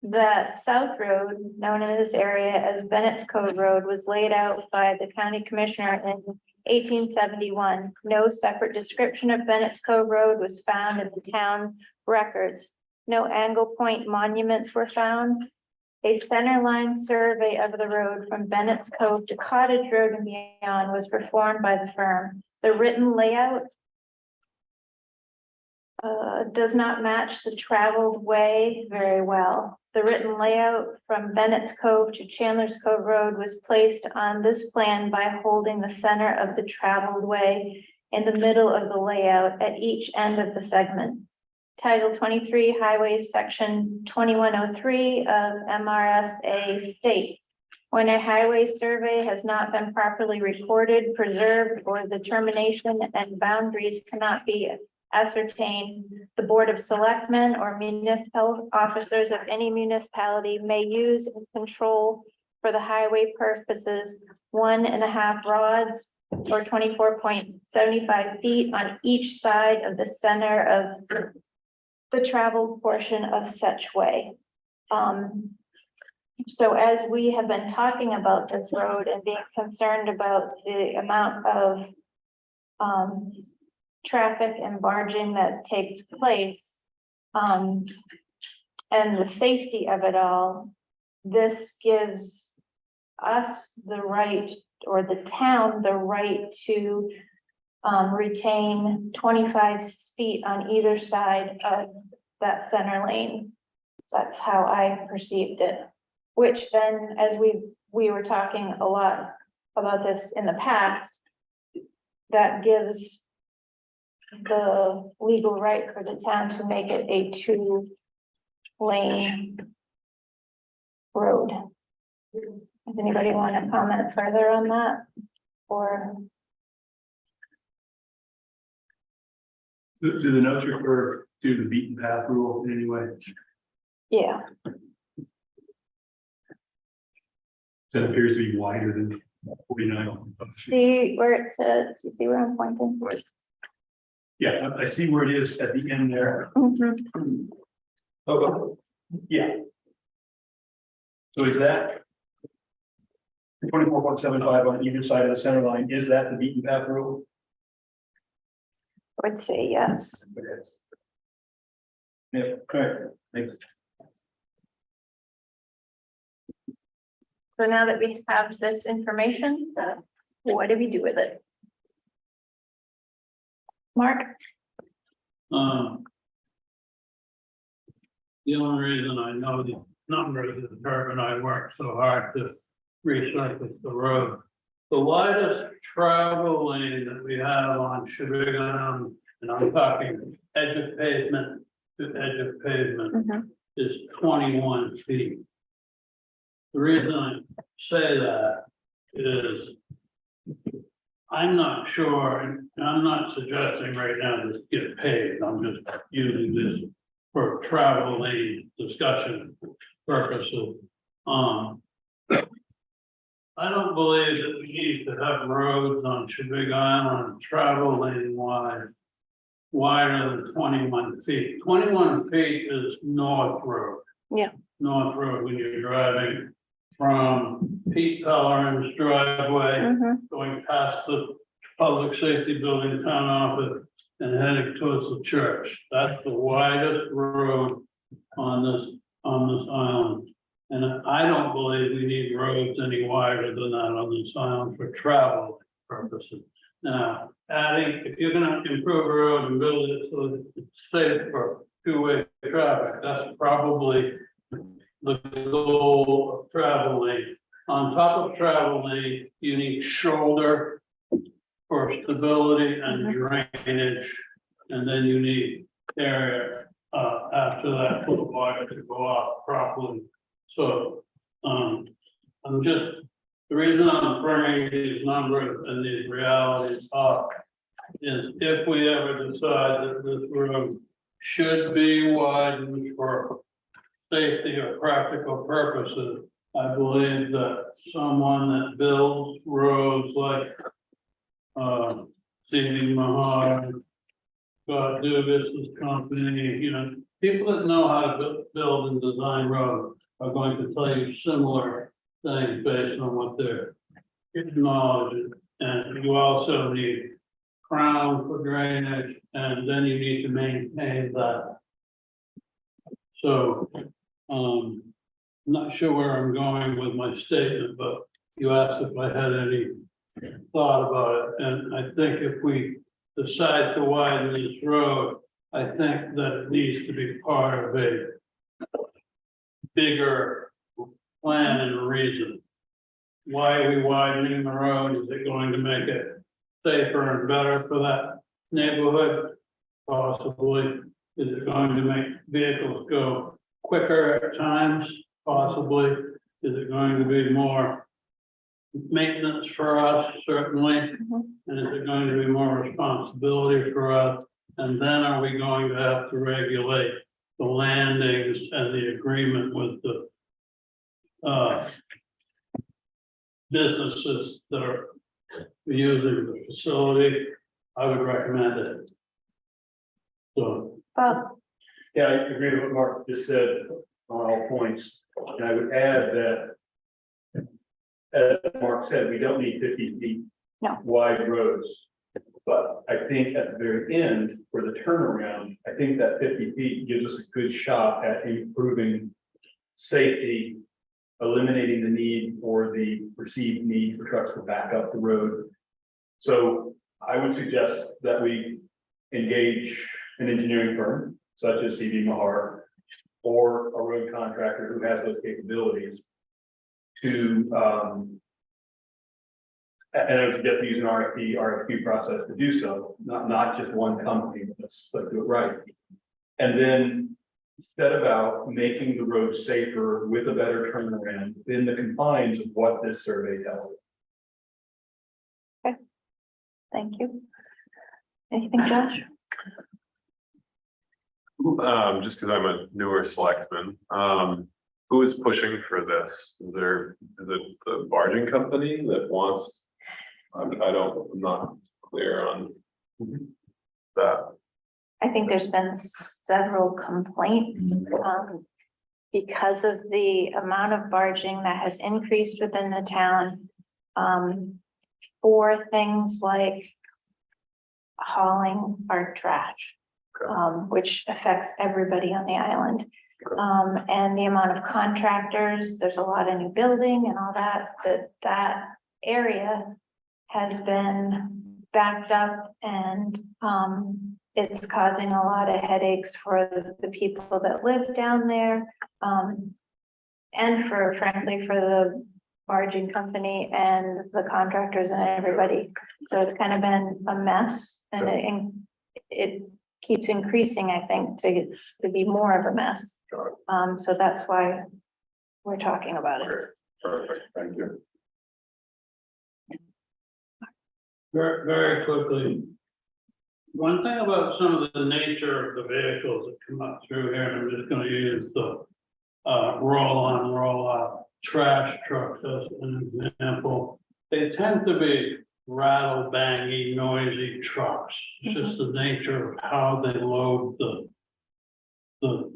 That South Road, known in this area as Bennett's Cove Road, was laid out by the county commissioner in 1871. No separate description of Bennett's Cove Road was found in the town records. No angle point monuments were found. A center line survey of the road from Bennett's Cove to Cottage Road and beyond was performed by the firm. The written layout does not match the traveled way very well. The written layout from Bennett's Cove to Chandler's Cove Road was placed on this plan by holding the center of the traveled way in the middle of the layout at each end of the segment. Title 23 Highways Section 2103 of MRSA states, when a highway survey has not been properly recorded, preserved, or the termination and boundaries cannot be ascertained, the Board of Selectmen or municipal officers of any municipality may use and control for the highway purposes 1.5 rods or 24.75 feet on each side of the center of the traveled portion of such way. So as we have been talking about this road and being concerned about the amount of traffic and barging that takes place, and the safety of it all, this gives us the right, or the town, the right to retain 25 feet on either side of that center lane. That's how I perceived it, which then, as we were talking a lot about this in the past, that gives the legal right for the town to make it a 2-lane road. Does anybody want to comment further on that? Or Do the notes refer to the beaten path rule in any way? yeah, That appears to be wider than 49. see where it says, you see where I'm pointing? Yeah, I see where it is at the end there. Mhm. Oh, yeah. So is that 24.75 on either side of the center line? Is that the beaten path rule? I would say yes. Yeah, correct. Thanks. So now that we have this information, what do we do with it? Mark? The only reason I know the numbers is Herb and I worked so hard to resurface the road. The widest travel lane that we have on Sheboygan, and I'm talking edge of pavement to edge of pavement, Mhm. is 21 feet. The reason I say that is I'm not sure, and I'm not suggesting right now this get paved, I'm just using this for travel lane discussion purposes. I don't believe that we need to have roads on Sheboygan Island travel lane wider than 21 feet. 21 feet is North Road. Yeah. North Road when you're driving from Pete Pellerin's driveway, Mhm. going past the public safety building, town office, and heading towards the church. That's the widest road on this island. And I don't believe we need roads any wider than that on this island for travel purposes. Now, adding, if you're gonna improve a road and build it so that it's safe for two-way traffic, that's probably the goal of travel lane. On top of travel lane, you need shoulder for stability and drainage. And then you need area, after that for the water to go off properly. So, I'm just, the reason I'm bringing these numbers and these realities up is if we ever decide that this road should be widened for safety or practical purposes, I believe that someone that builds roads like C.D. Mahar, God Dugas's company, you know, people that know how to build and design roads are going to tell you similar things based on what their knowledge is. And you also need crown for drainage, and then you need to maintain that. So, I'm not sure where I'm going with my statement, but you asked if I had any thought about it, and I think if we decide to widen this road, I think that it needs to be part of a bigger plan and reason. Why are we widening the road? Is it going to make it safer and better for that neighborhood? Possibly. Is it going to make vehicles go quicker at times? Possibly. Is it going to be more maintenance for us? Certainly. And is it going to be more responsibility for us? And then are we going to have to regulate the landings and the agreement with the businesses that are using the facility? I would recommend it. So, Well, Yeah, I agree with what Mark just said on all points, and I would add that. As Mark said, we don't need 50 feet No. wide roads. But I think at the very end, for the turnaround, I think that 50 feet gives us a good shot at improving safety, eliminating the need or the perceived need for trucks to back up the road. So I would suggest that we engage an engineering firm such as C.D. Mahar or a road contractor who has those capabilities to, and I would suggest to use an RFQ process to do so, not just one company, but let's do it right. And then set about making the road safer with a better turnaround within the confines of what this survey tells us. thank you. Anything, Josh? Just because I'm a newer selectman, who is pushing for this? Is it the barging company that wants? I'm not clear on that. I think there's been several complaints, because of the amount of barging that has increased within the town. For things like hauling our trash, which affects everybody on the island. And the amount of contractors, there's a lot of new building and all that, that area has been backed up, and it's causing a lot of headaches for the people that live down there. And frankly, for the barging company and the contractors and everybody. So it's kind of been a mess, and it keeps increasing, I think, to be more of a mess. So that's why we're talking about it. Perfect, thank you. very, very quickly. One thing about some of the nature of the vehicles that come up through here, and I'm just gonna use the roll on, roll off trash trucks as an example. They tend to be rattle bangy, noisy trucks. It's just the nature of how they load the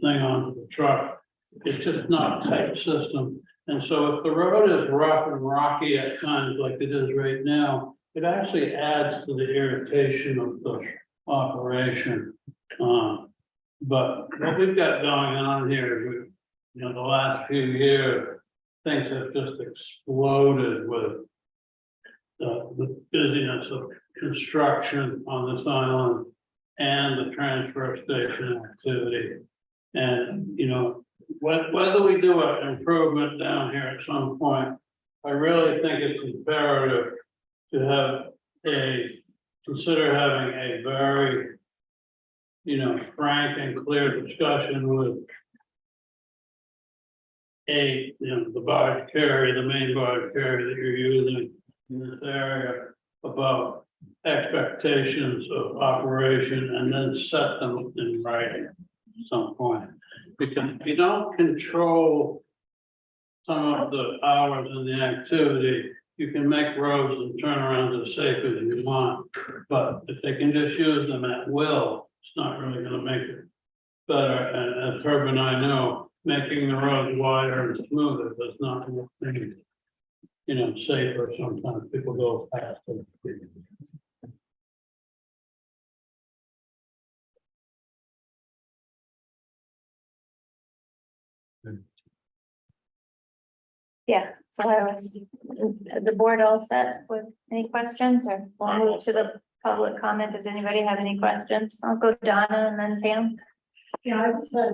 thing onto the truck. It's just not a tight system. And so if the road is rough and rocky at times like it is right now, it actually adds to the irritation of the operation. But what we've got going on here is you know, the last few years, things have just exploded with the busyness of construction on this island and the transfer station activity. And, you know, whether we do an improvement down here at some point, I really think it's imperative to have consider having a very, you know, frank and clear discussion with you know, the barge carrier, the main barge carrier that you're using in this area about expectations of operation and then set them in writing at some point. Because if you don't control some of the hours and the activity, you can make roads and turnarounds as safe as you want. But if they can just use them at will, it's not really gonna make it better. And as Herb and I know, making the roads wider and smoother does not make things, you know, safer. Sometimes people go faster. Yeah, so I was, the board all set with any questions, or we'll move to the public comment. Does anybody have any questions? I'll go Donna and then Pam. Yeah, I just had,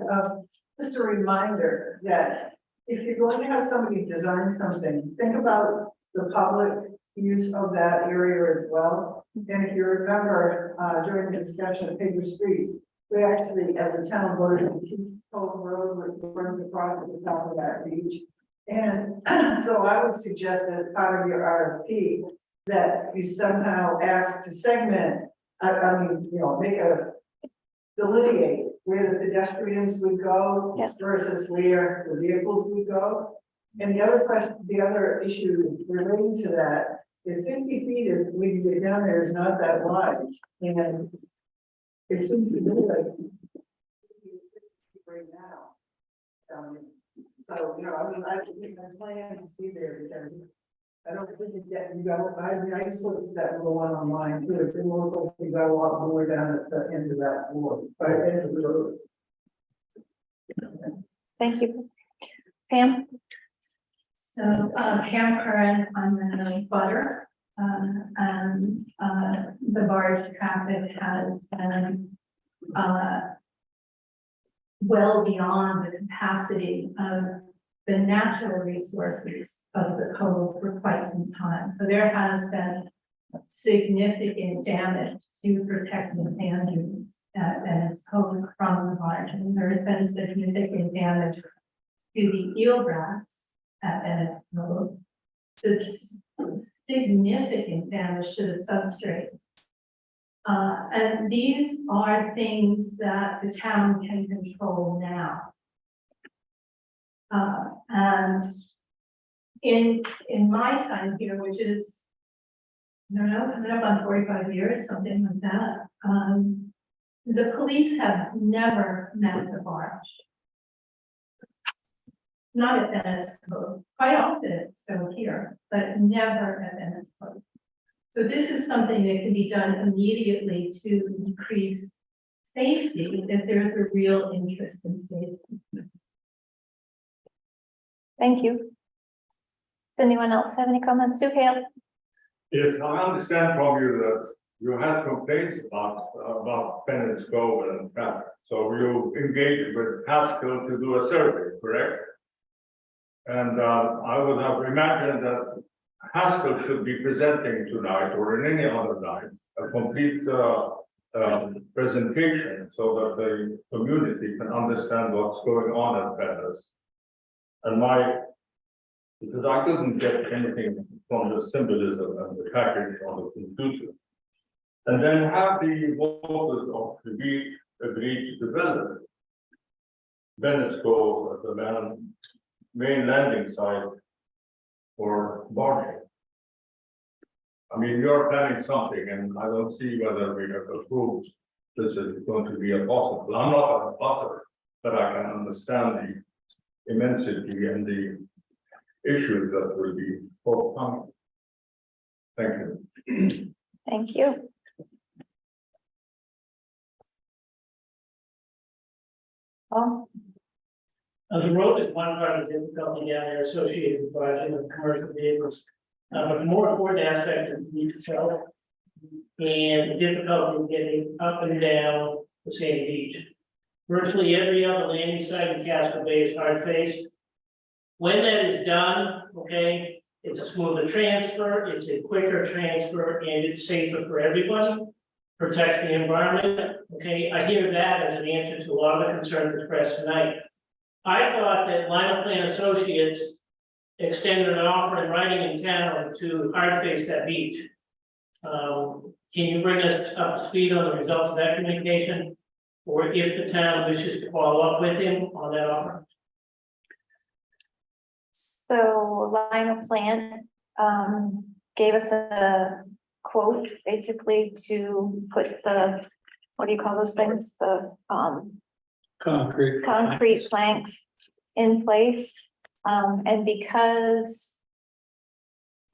just a reminder that if you're going to have somebody design something, think about the public use of that area as well. And if you remember, during the discussion of paper streets, we actually, as a town, voted to keep Cove Road, which runs across at the top of that beach. And so I would suggest as part of your RFP that you somehow ask to segment, I mean, you know, delineate where the pedestrians would go Yeah. versus where the vehicles would go. And the other question, the other issue relating to that is 50 feet is, when you get down there, is not that wide. And it seems to me like right now. So, you know, I mean, I plan to see there because I don't think you get, you go, I mean, I just looked at that little one online too. It didn't look like you got a lot more down at the end of that floor, by the end of the road. Thank you. Pam? So, Pam Curran, I'm the butter, and, the barge traffic has been, well beyond the capacity of the natural resources of the cove for quite some time. So there has been significant damage to protecting sand dunes and its cove from the barge. And there has been significant damage to the eelgrass and its cove. So it's significant damage to the substrate. And these are things that the town can control now. And in my time here, which is, I don't know, coming up on 45 years, something like that, the police have never met the barge. Not at Venice Cove. Quite often it's still here, but never at Venice Cove. So this is something that can be done immediately to increase safety if there's a real interest in safety. Thank you. Does anyone else have any comments? Sue Hale? Yes, I understand from you that you had complaints about Bennett's Cove and that. So you engaged with Haskell to do a survey, correct? And I would have imagined that Haskell should be presenting tonight or in any other night a complete presentation so that the community can understand what's going on at Bennett's. And because I couldn't get anything from the symbolism and the package on the computer. And then have the voters of the beach agree to develop Bennett's Cove as the main landing site for barging. I mean, you're planning something and I don't see whether we have approved this is going to be a possible. I'm not a butter, but I can understand the immensity and the issues that will be forthcoming. Thank you. Thank you. Oh, The road is one part of the difficulty down there associated with barging of commercial vehicles. But the more important aspect is the beach itself. And the difficulty in getting up and down the same beach. Virtually every other landing site in Casco Bay is hard faced. When that is done, okay, it's a smoother transfer, it's a quicker transfer, and it's safer for everybody. Protects the environment, okay, I hear that as an answer to a lot of the concerns expressed tonight. I thought that Lionel Plan Associates extended an offer in writing in town to hard face that beach. Can you bring us up to speed on the results of that communication? Or if the town wishes to follow up with him on that offer? So Lionel Plant, gave us a quote, basically to put the, what do you call those things? The, Concrete. concrete planks in place. And because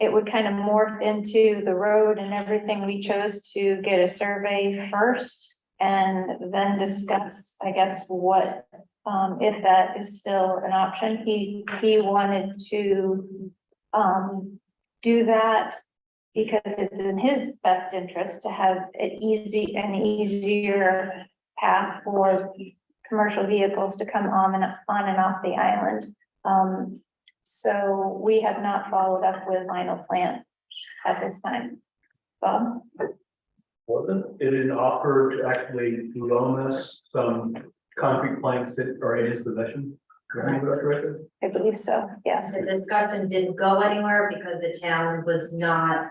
it would kind of morph into the road and everything, we chose to get a survey first and then discuss, I guess, what, if that is still an option. He wanted to, do that because it's in his best interest to have an easier path for commercial vehicles to come on and off the island. So we have not followed up with Lionel Plant at this time. Bob? Wasn't it an offer to actually loan us some concrete planks that are in his possession? Remember that correctly? I believe so, yes. The discussion didn't go anywhere because the town was not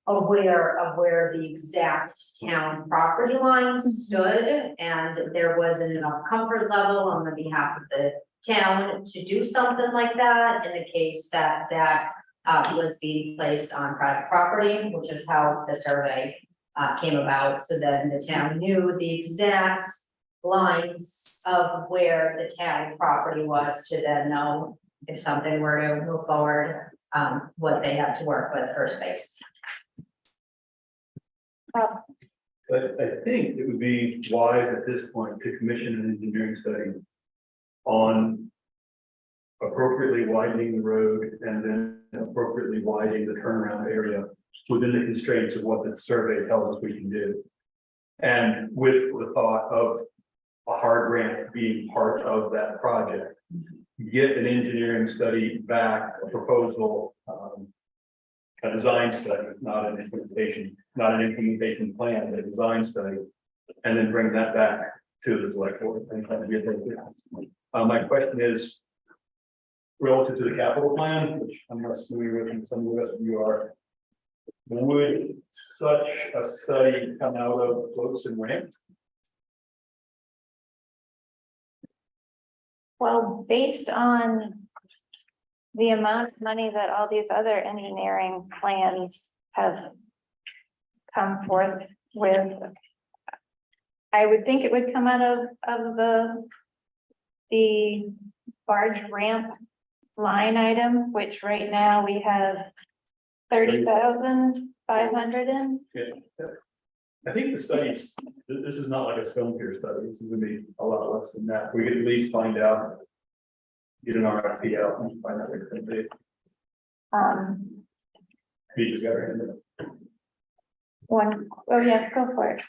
aware of where the exact town property lines stood, and there wasn't enough comfort level on the behalf of the town to do something like that in the case that was being placed on private property, which is how the survey came about. So then the town knew the exact lines of where the town property was to then know if something were to move forward, what they have to work with for space. But I think it would be wise at this point to commission an engineering study on appropriately widening the road and then appropriately widening the turnaround area within the constraints of what the survey tells us we can do. And with the thought of a hard ramp being part of that project, get an engineering study back, a proposal, a design study, not an implementation plan, but a design study, and then bring that back to the select board. And try to get that. My question is, relative to the capital plan, which I'm not familiar with, and some of the rest of you are, would such a study come out of floats and ramps? Well, based on the amount of money that all these other engineering plans have come forth with, I would think it would come out of the barge ramp line item, which right now we have 30,500 in. Yeah. I think the studies, this is not like a stone pier study, this is gonna be a lot less than that. We could at least find out, get an RFP out and find out what it's gonna be. You just got her in there. Oh yeah, go for it.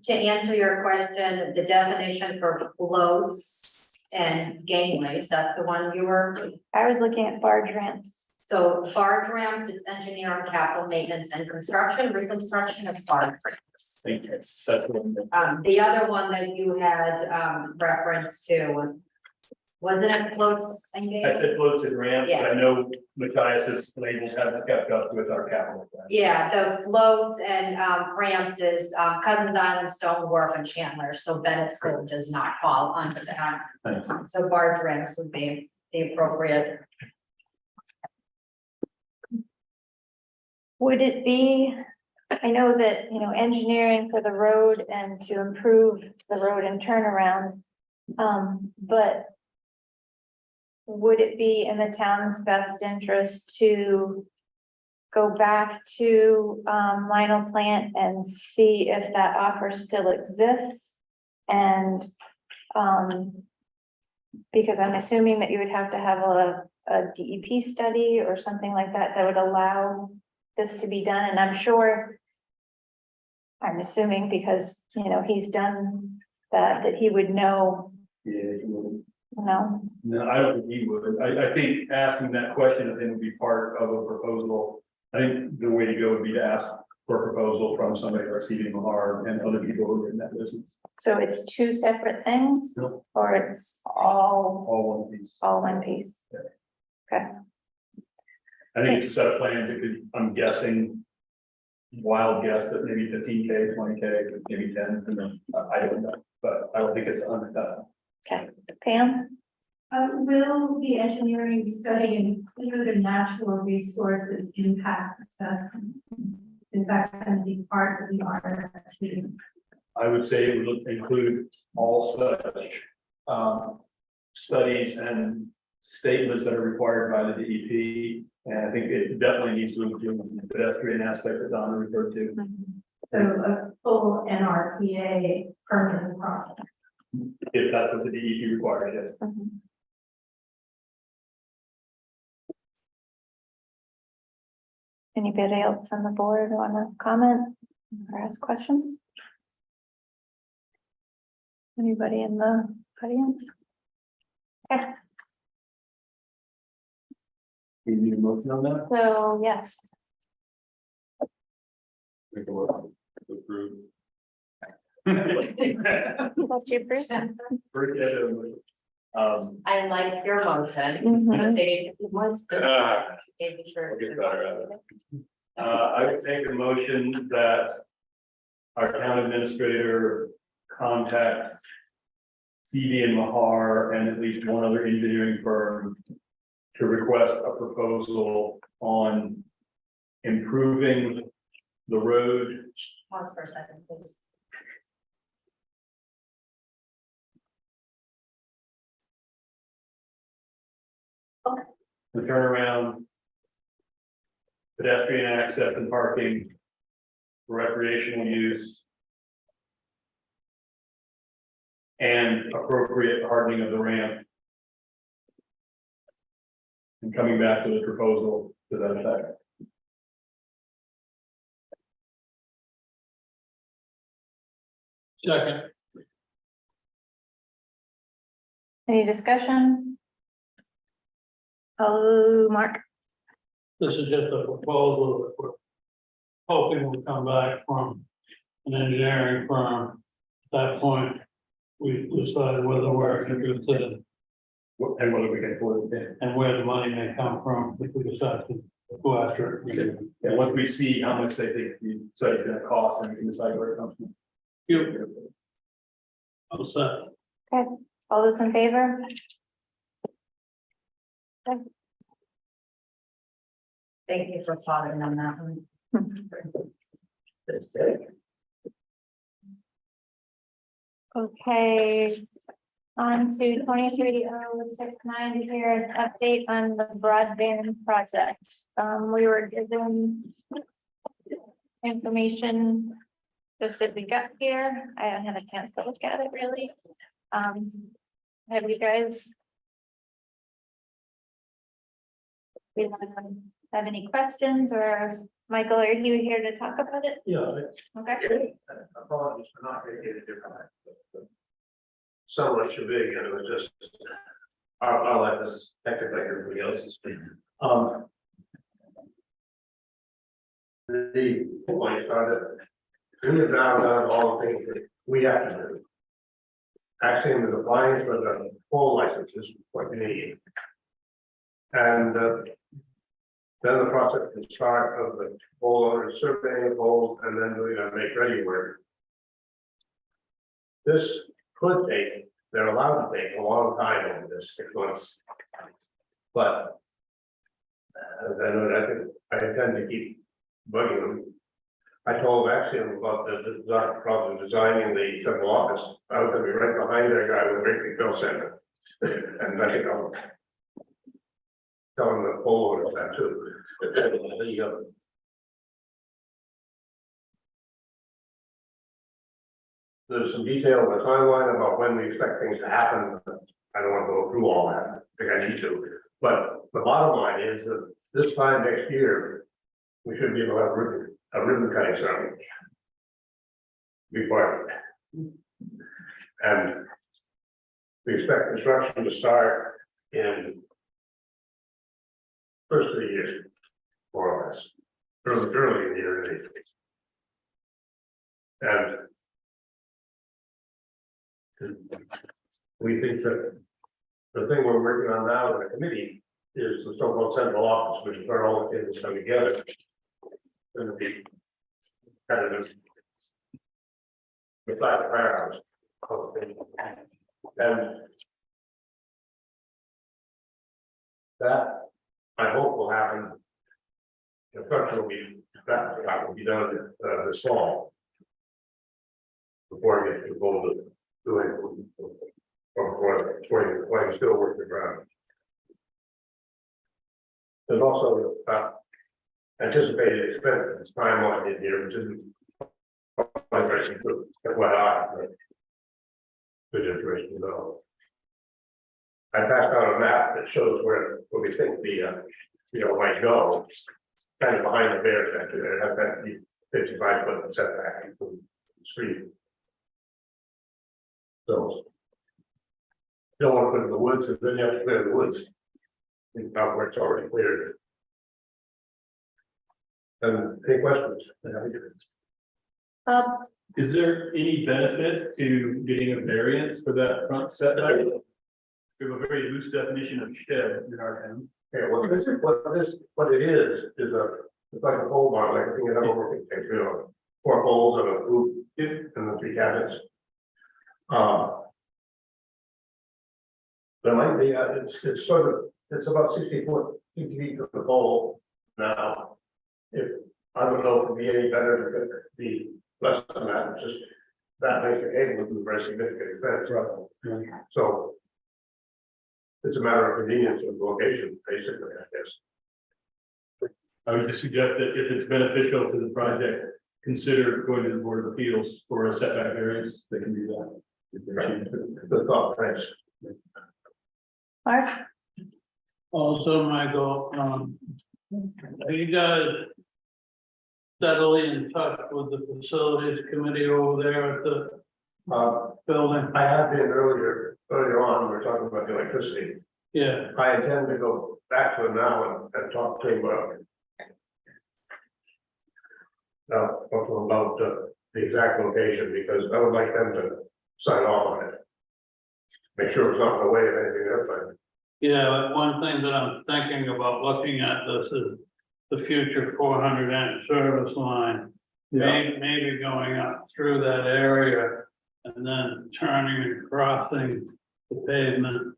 To answer your question, the definition for floats and gangways, that's the one you were. I was looking at barge ramps. So barge ramps, it's engineering, capital maintenance and construction, reconstruction of barge ramps. I think that's what The other one that you had reference to, wasn't it floats and I gateways? said floats and ramps, but Yeah. I know Matthias's labels haven't kept up with our capital plan. Yeah, the floats and ramps is Cousins Island, Stone Wharf and Chandler, so Bennett School does not fall under that. Thanks. So barge ramps would be the appropriate. Would it be, I know that, engineering for the road and to improve the road and turnaround, but would it be in the town's best interest to go back to Lionel Plant and see if that offer still exists? And Because I'm assuming that you would have to have a DEP study or something like that, that would allow this to be done, and I'm sure. I'm assuming because, you know, he's done that he would know, Yeah. you know, No, I don't think he would. I think asking that question, I think would be part of a proposal. I think the way to go would be to ask for a proposal from somebody like CD Mahar and other people who are in that business, so it's two separate things, No. or it's all all one piece. one piece? Okay, I think it's a set of plans. It could, I'm guessing. Wild guess, but maybe 15K, 20K, maybe 10, you know, I don't know, but I don't think it's 100,000. okay, Pam? Will the engineering study include a natural resources impact assessment? Is that going to be part of the RFP? I would say it would include all such studies and statements that are required by the DEP. And I think it definitely needs to include the pedestrian aspect that Donna referred to. So a full NRPA permitting process. If that's what the DEP requires, yes. Mhm. Anybody else on the board want to comment or ask questions? Anybody in the audience? Okay, We need a motion on that? so yes, Make a motion to approve. what you approve? I like your motion. Mhm. They once. Making sure. I'll get better at it. I would make a motion that our town administrator contact CD and Mahar and at least one other engineering firm to request a proposal on improving the road. Pause for a second, please. The turnaround, pedestrian access and parking, recreational use, and appropriate hardening of the ramp. And coming back to the proposal to that effect. Second, Any discussion? Oh, Mark, this is just a proposal that we're hoping will come back from an engineering firm. At that point, we decide whether we're interested in And whether we can afford it. and where the money may come from if we decide to go after it. And once we see how much they think the site's gonna cost, and we can decide where it comes from. You. I'll say. all those in favor? Thank you for pausing on that one. Okay. On to 23-069 here, an update on the broadband project. We were given information just as we got here. I haven't had a chance to look at it really. Have you guys? Have any questions, or Michael, are you here to talk about it? Yeah. Okay. Apologies for not making it different. So much too big, and it was just, I'll let this technically everybody else speak. The points are that in the down all the things that we have to do. Actually, in the applying for the full licenses, what you need. And then the process can start of the whole owner surveying the poles and then doing a make ready work. This could take, they're allowed to take a long time over this 6 months. But then I intend to keep bugging them. I told actually about the problem designing the central office. I was gonna be right behind that guy with Rick Bill Center. And then tell him the pole is that too. There you go. There's some detail in the timeline about when we expect things to happen. I don't want to go through all that, I think I need to, but the bottom line is that this time next year, we should be able to have a ribbon cutting ceremony. Before. And we expect construction to start in first of the year, more or less, early in the year. And we think that the thing we're working on now in the committee is the so-called central office, which is where all the things come together. Going to be kind of the flat firehouse. And that, I hope will happen. Construction will be, that will be done this fall. Before we get to go to doing, or before you still work the ground. There's also anticipated expense timeline in here, which isn't very good, good information though. I passed out a map that shows where we think the might go, kind of behind the bear factory there, it has that 55-foot setback from the street. So don't want to put it in the woods, and then you have to clear the woods. About where it's already cleared. And any questions? Is there any benefit to getting a variance for that front setback? We have a very loose definition of shed in our town. Okay, well, what it is it's like a pole barn, like a thing that over, you know, 4 poles and a roof and the 3 cabinets. There might be, it's sort of, it's about 60 feet from the pole now. If, I don't know if it'd be any better to be less than that, just that makes the cable would be very significant expense. So it's a matter of convenience and location, basically, I guess. I would just suggest that if it's beneficial to the project, consider going to the Board of Appeals for a setback variance, they can do that. Good thought, thanks. Mark? Also, Michael, are you guys steadily in touch with the facilities committee over there at the building? I have been earlier on, we were talking about the electricity. Yeah, I intend to go back to them now and talk to them about the exact location, because I would like them to sign off on it. Make sure it's not in the way of anything they're planning. yeah, one thing that I'm thinking about looking at this is the future 400 amp service line. Maybe going up through that area and then turning and crossing the pavement,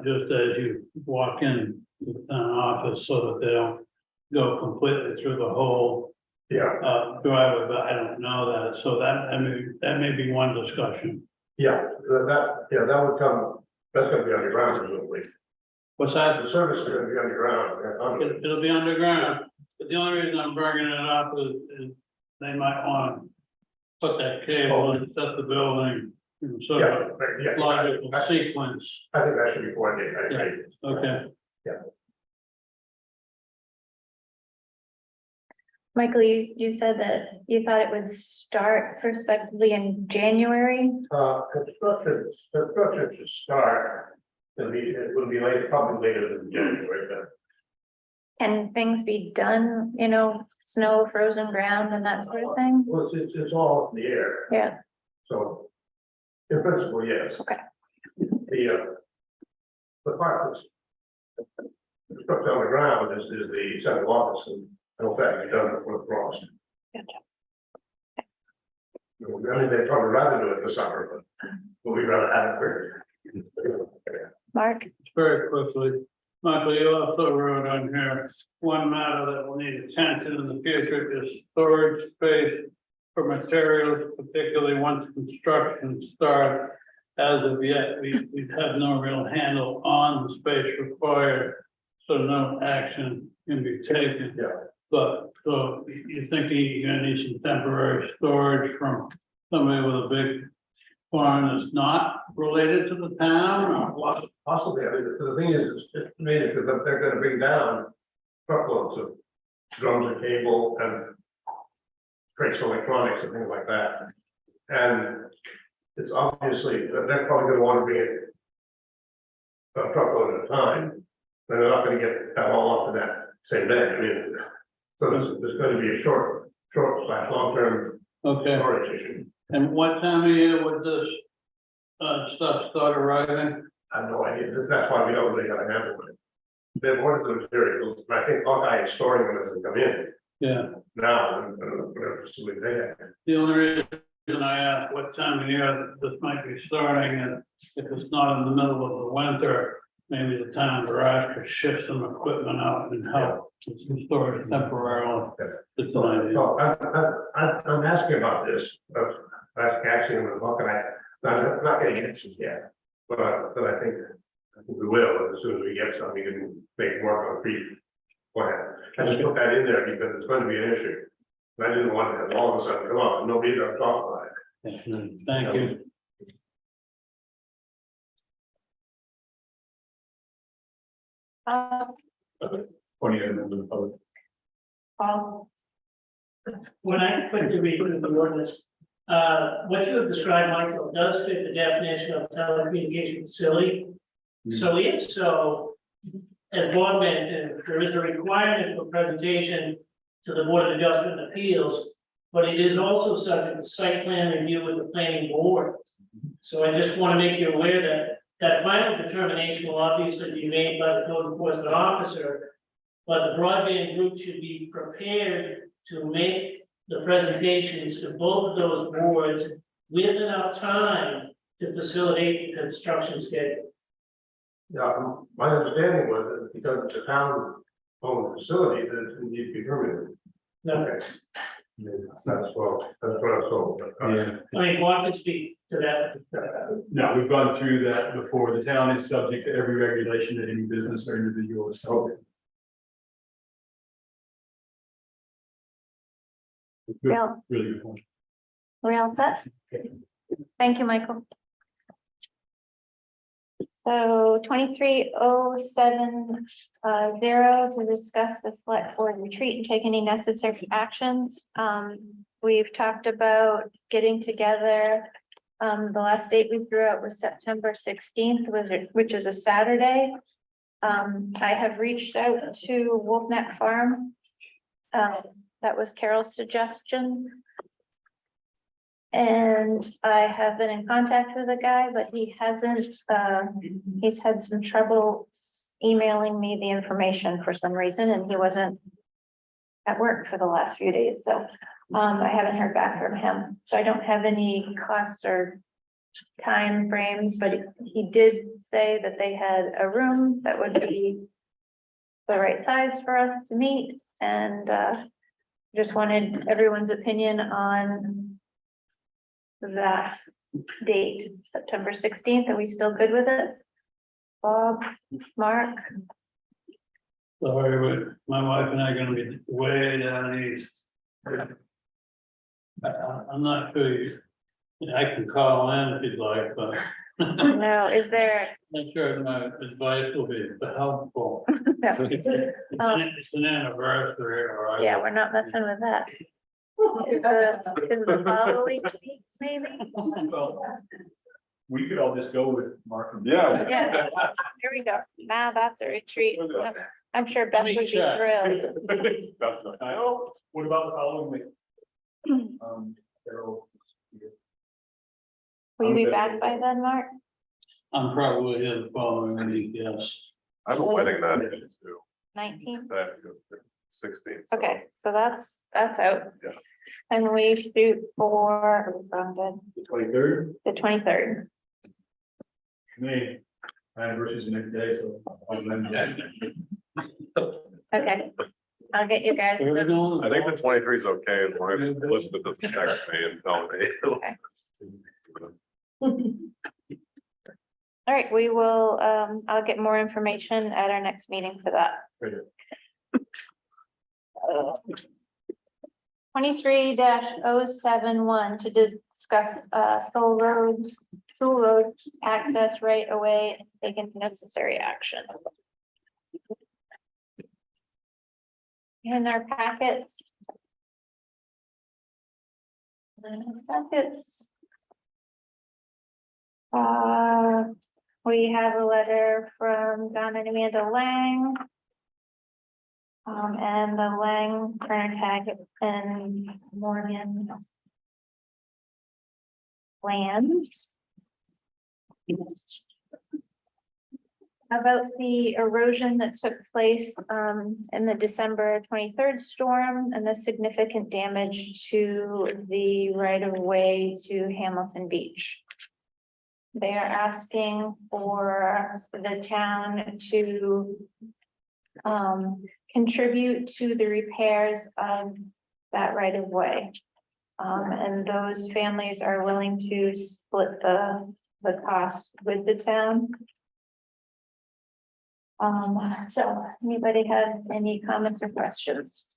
just as you walk in the town office, so that they don't go completely through the whole driveway, but I don't know that, so that may be one discussion. That would come, that's gonna be underground presumably. What's that? The service is gonna be underground. It'll be underground, but the only reason I'm bringing it up is they might want to put that cable and set the building in sort of logical sequence. I think that should be coordinated. Okay. Michael, you said that you thought it would start prospectively in January. Construction should start. It will be later, probably later than January, but Can things be done, snow, frozen ground and that sort of thing? well, it's all in the air. Yeah, So, in principle, yes. Okay. The part that's constructed on the ground is the central office, and I don't think it's done before the frost. Gotcha. I mean, they'd probably rather do it in the summer, but we'd rather have it quicker. Mark? Very quickly, Michael, you also wrote on here, one matter that will need attention in the future is storage space for materials, particularly once construction starts. As of yet, we have no real handle on the space required, so no action can be taken. But, so you're thinking you're gonna need some temporary storage from somebody with a big farm is not related to the town or what? Possibly, I mean, the thing is, I mean, if they're gonna bring down truckloads of drums and cable and crates of electronics and things like that. And it's obviously, they're probably gonna wanna bring it a truckload at a time, and they're not gonna get that all off in that same day, I mean, so there's gonna be a short / long-term Okay, storage issue. and what time of year would this stuff start arriving? I have no idea, that's why we don't really gotta handle it. They've ordered the materials, but I think Hawkeye is storing them as they come in Yeah, now, and whatever facility they have. the only reason I asked what time of year this might be starting, and if it's not in the middle of the winter, maybe the town garage could shift some equipment out and help with some storage temporarily. Just an idea. So I'm asking about this, I'm asking them, Hawkeye, not getting answers yet, but I think we will, as soon as we get something, we can make more concrete plan. I just put that in there because it's going to be an issue. And I didn't want to have all of a sudden, come on, nobody's gonna talk about it. Thank you. Twenty members of the public. Paul, When I quickly read through the ordinance, what you have described, Michael, does fit the definition of telecommunication facility. So if so, as Bob mentioned, there is a requirement for presentation to the Board of Adjustment and Appeals, but it is also subject to site plan review with the planning board. So I just want to make you aware that that final determination will obviously be made by the code enforcement officer, but the broadband group should be prepared to make the presentations to both of those boards with enough time to facilitate the construction schedule. Yeah, my understanding was that because it's a town-owned facility, that it needs to be permitted. No, That's what I was told. Yeah, I mean, Bob can speak to that. no, we've gone through that before. The town is subject to every regulation that any business or individual is subject. Good, Yeah. really good point. we all set? Thank you, Michael. So 2307 to discuss the select board retreat and take any necessary actions. We've talked about getting together. The last date we threw out was September 16th, which is a Saturday. I have reached out to Wolf Neck Farm. That was Carol's suggestion. And I have been in contact with the guy, but he hasn't, he's had some trouble emailing me the information for some reason, and he wasn't at work for the last few days, so I haven't heard back from him. So I don't have any costs or time frames, but he did say that they had a room that would be the right size for us to meet, and just wanted everyone's opinion on that date, September 16th. Are we still good with it? Bob, Mark, Sorry, but my wife and I are gonna be way down east. I'm not sure I can call in if you'd like, but no, is there? I'm sure my advice will be helpful. No. It's an anniversary, or I. Yeah, we're not messing with that. Is the following week, maybe? We could all just go with Mark. Yeah. Yeah, here we go. Now that's a retreat. I'm sure Beth would be check. thrilled. What about the following week? Carol. Will you be back by then, Mark? I'm probably here the following week, yes. I have a wedding that day too. 19th? I have to go to 16th. Okay, so that's out. Yeah. And we shoot for, I'm good, 23rd, the 23rd. May, my anniversary is the next day, so. Okay, I'll get you guys. Where are we going? I think the 23 is okay, as long as Elizabeth doesn't text me and tell me. All right, we will, I'll get more information at our next meeting for that. Great. 23-071 to discuss toll road access right away and taking necessary action. In our packets. We have a letter from John and Amanda Lang. And the Lang, Turner Tag and Morgan. Lands. About the erosion that took place in the December 23rd storm and the significant damage to the right of way to Hamilton Beach. They are asking for the town to contribute to the repairs of that right of way. And those families are willing to split the cost with the town. So anybody have any comments or questions?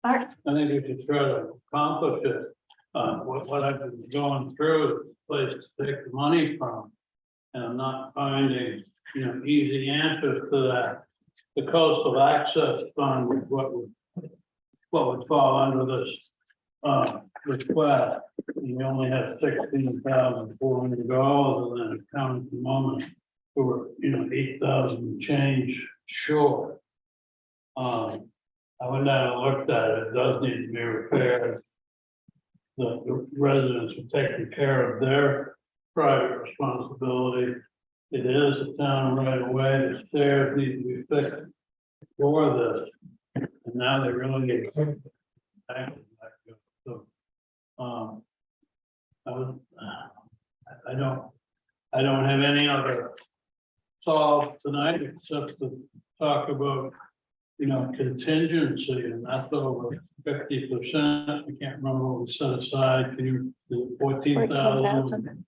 Art? I think if you try to accomplish it, what I've been going through is a place to take the money from. And I'm not finding, easy answers to that. The coastal access fund is what would fall under this request. You only have $16,400 and then account at the moment for, 8,000 change short. I went down and looked at it, it does need to be repaired. The residents are taking care of their private responsibility. It is a town right away, the stairs need to be fixed for this. And now they really need to. So, I don't have any other solve tonight except to talk about, contingency, and that's over 50%. I can't remember what we set aside. Can you, 14,000?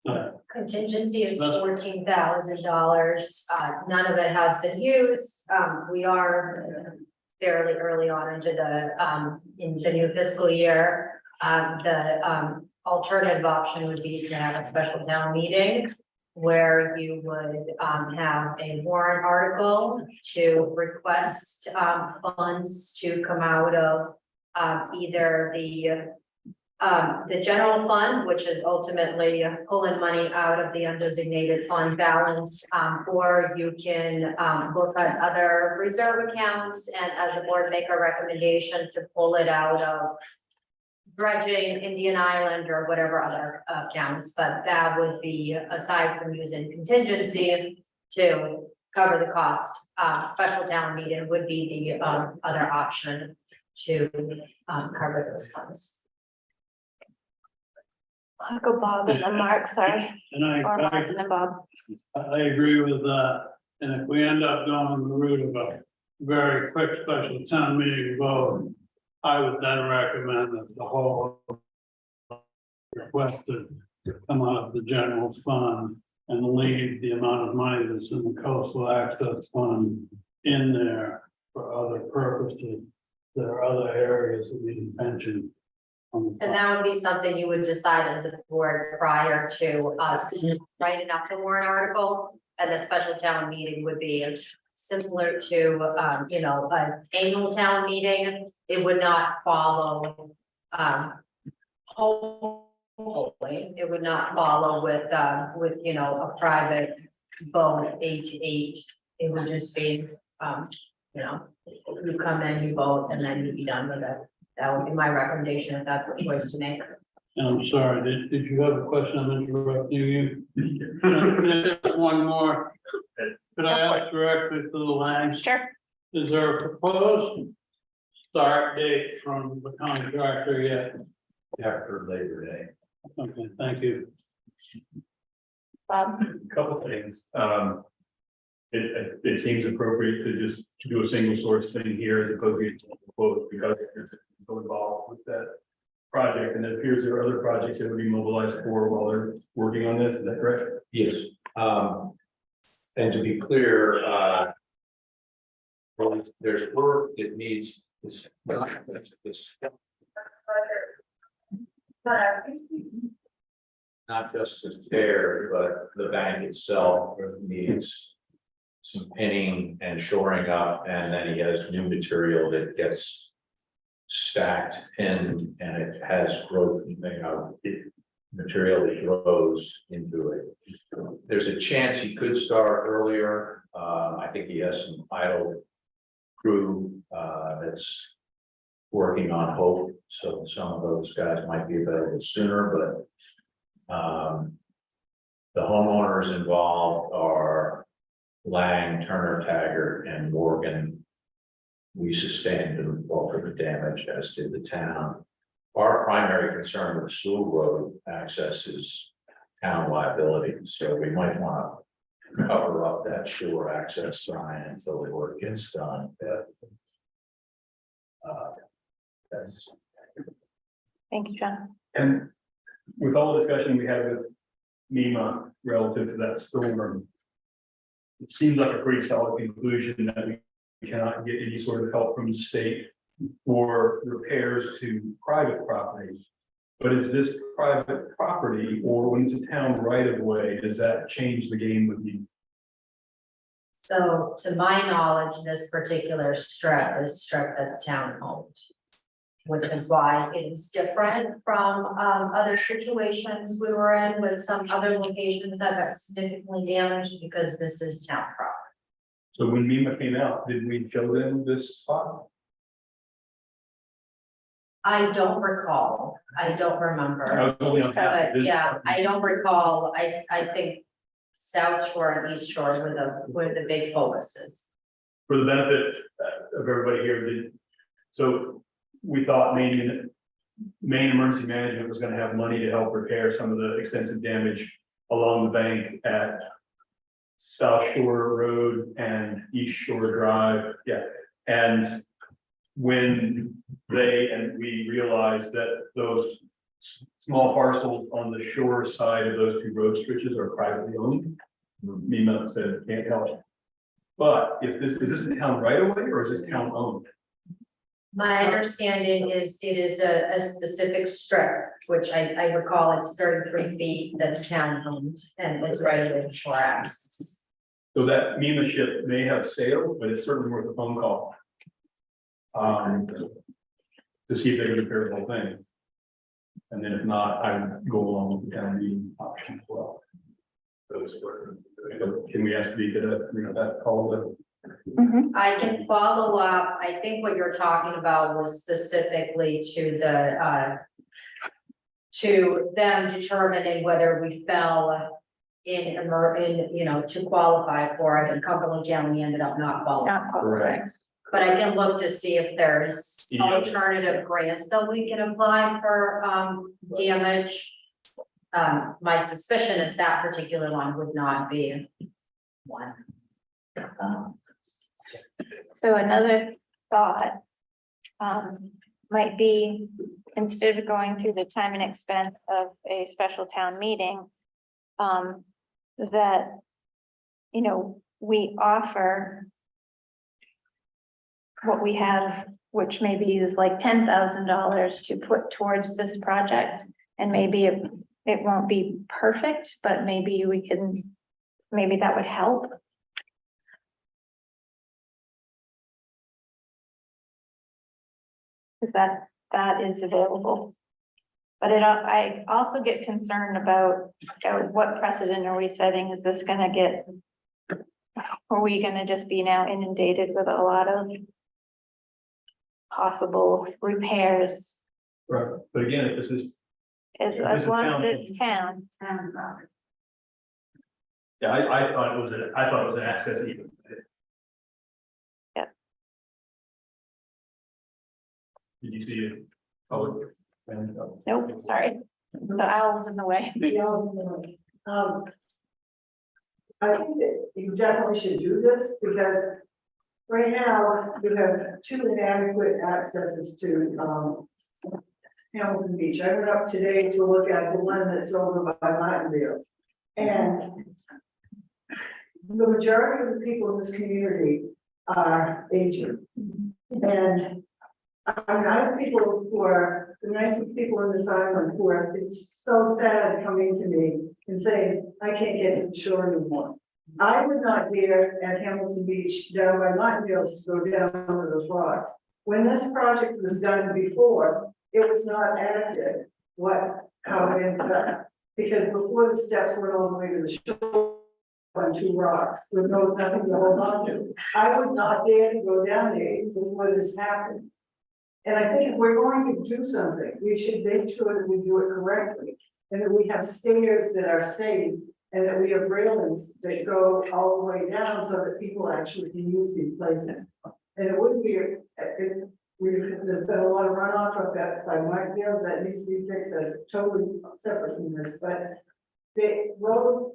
Yeah. Contingency is That's- $14,000. None of it has been used. We are fairly early on into the new fiscal year. The alternative option would be to have a special town meeting where you would have a warrant article to request funds to come out of either the general fund, which is ultimately pulling money out of the undesignated fund balance, or you can look at other reserve accounts and as a board make a recommendation to pull it out of dredging, Indian Island, or whatever other accounts, but that would be aside from using contingency to cover the cost. Special town meeting would be the other option to cover those funds. I'll go Bob and then Mark, sorry, And or Mark and then Bob. I agree with that, and if we end up going the route of a very quick special town meeting vote, I would then recommend that the whole requested come out of the general fund and leave the amount of money that's in the coastal access fund in there for other purposes. There are other areas that need attention. And that would be something you would decide as a board prior to us writing up the warrant article. And the special town meeting would be similar to, an annual town meeting. It would not follow, hopefully, it would not follow with, a private vote 8-8. It would just be, you come in, you vote, and then you'd be done with it. That would be my recommendation if that's the choice to make. And I'm sorry, did you have a question? I'm interrupting you. One more. Could I ask directly to the Langs? Sure. Is there a proposed start date from the contractor yet? After Labor Day. Okay, thank you. Bob, Couple things. It seems appropriate to just do a single source thing here as opposed to both because there's so involved with that project, and it appears there are other projects that would be mobilized for while they're working on this, is that correct? Yes, and to be clear, well, there's work that needs, this, not just the stair, but the bank itself needs some pinning and shoring up, and then he has new material that gets stacked, pinned, and it has growth, material that grows into it. There's a chance he could start earlier. I think he has some idle crew that's working on hope, so some of those guys might be available sooner, but the homeowners involved are Lang, Turner, Taggart, and Morgan. We sustained the bulk of the damage, as did the town. Our primary concern with the Sewell Road access is town liability, so we might want to cover up that shore access sign until the work gets done. That's Thank you, John. And with all the discussion we had with MEMA relative to that storm, it seems like a pretty solid conclusion that we cannot get any sort of help from the state for repairs to private property. But is this private property, or when it's a town right of way, does that change the game with you? So to my knowledge, this particular strip that's town owned. Which is why it is different from other situations we were in with some other locations that got significantly damaged, because this is town property. So when MEMA came out, did we show them this spot? I don't recall, I don't remember, I was only on half of but this yeah, part. I don't recall, I think South Shore and East Shore were the big focuses. For the benefit of everybody here, so we thought Maine Emergency Management was gonna have money to help repair some of the extensive damage along the bank at South Shore Road and East Shore Drive, yeah. And when we realized that those small parcels on the shore side of those two road stretches are privately owned, MEMA said, can't help. But if is this a town right away, or is this town owned? My understanding is it is a specific strip, which I recall it's 33 feet, that's town owned, and it's right in shore access. So that MEMA ship may have sailed, but it's certainly worth a phone call. To see if they can repair the whole thing. And then if not, I would go along with the town meeting option as well. Can we ask Vika to, that call with? I can follow up. I think what you're talking about was specifically to the to them determining whether we fell in, to qualify for it, and Cumberland County ended up not qualifying. Not qualified. But I can look to see if there's Yeah. alternative grants that we can apply for damage. My suspicion is that particular one would not be one. So another thought might be, instead of going through the time and expense of a special town meeting, that, we offer what we have, which maybe is like $10,000 to put towards this project. And maybe it won't be perfect, but maybe maybe that would help. Because that is available. But I also get concerned about what precedent are we setting? Is this gonna are we gonna just be now inundated with a lot of possible repairs? Right, but again, if this is, As This is long as town. it's town. yeah, I thought it was an access even. Yeah. Did you see it? Public? Nope, sorry. The owl was in the way. I think that you definitely should do this, because right now you have two inadequate accesses to, Hamilton Beach. I went up today to look at the one that's over by Martinville. And the majority of the people in this community are aging. And I mean, I have people who are the nicest people in this island who are, it's so sad coming to me and saying, I can't get to the shore anymore. I would not dare at Hamilton Beach down by Martinville to go down to those rocks. When this project was done before, it was not adequate, how it ended up. Because before the steps went all the way to the shore on 2 rocks with nothing to hold on to. I would not dare to go down there even before this happened. And I think if we're going to do something, we should make sure that we do it correctly. And that we have stairs that are safe and that we have railings that go all the way down so that people actually can use these places. And it wouldn't be, there's been a lot of runoff of that by Mike Fields that needs to be fixed. That's totally separate from this, but the road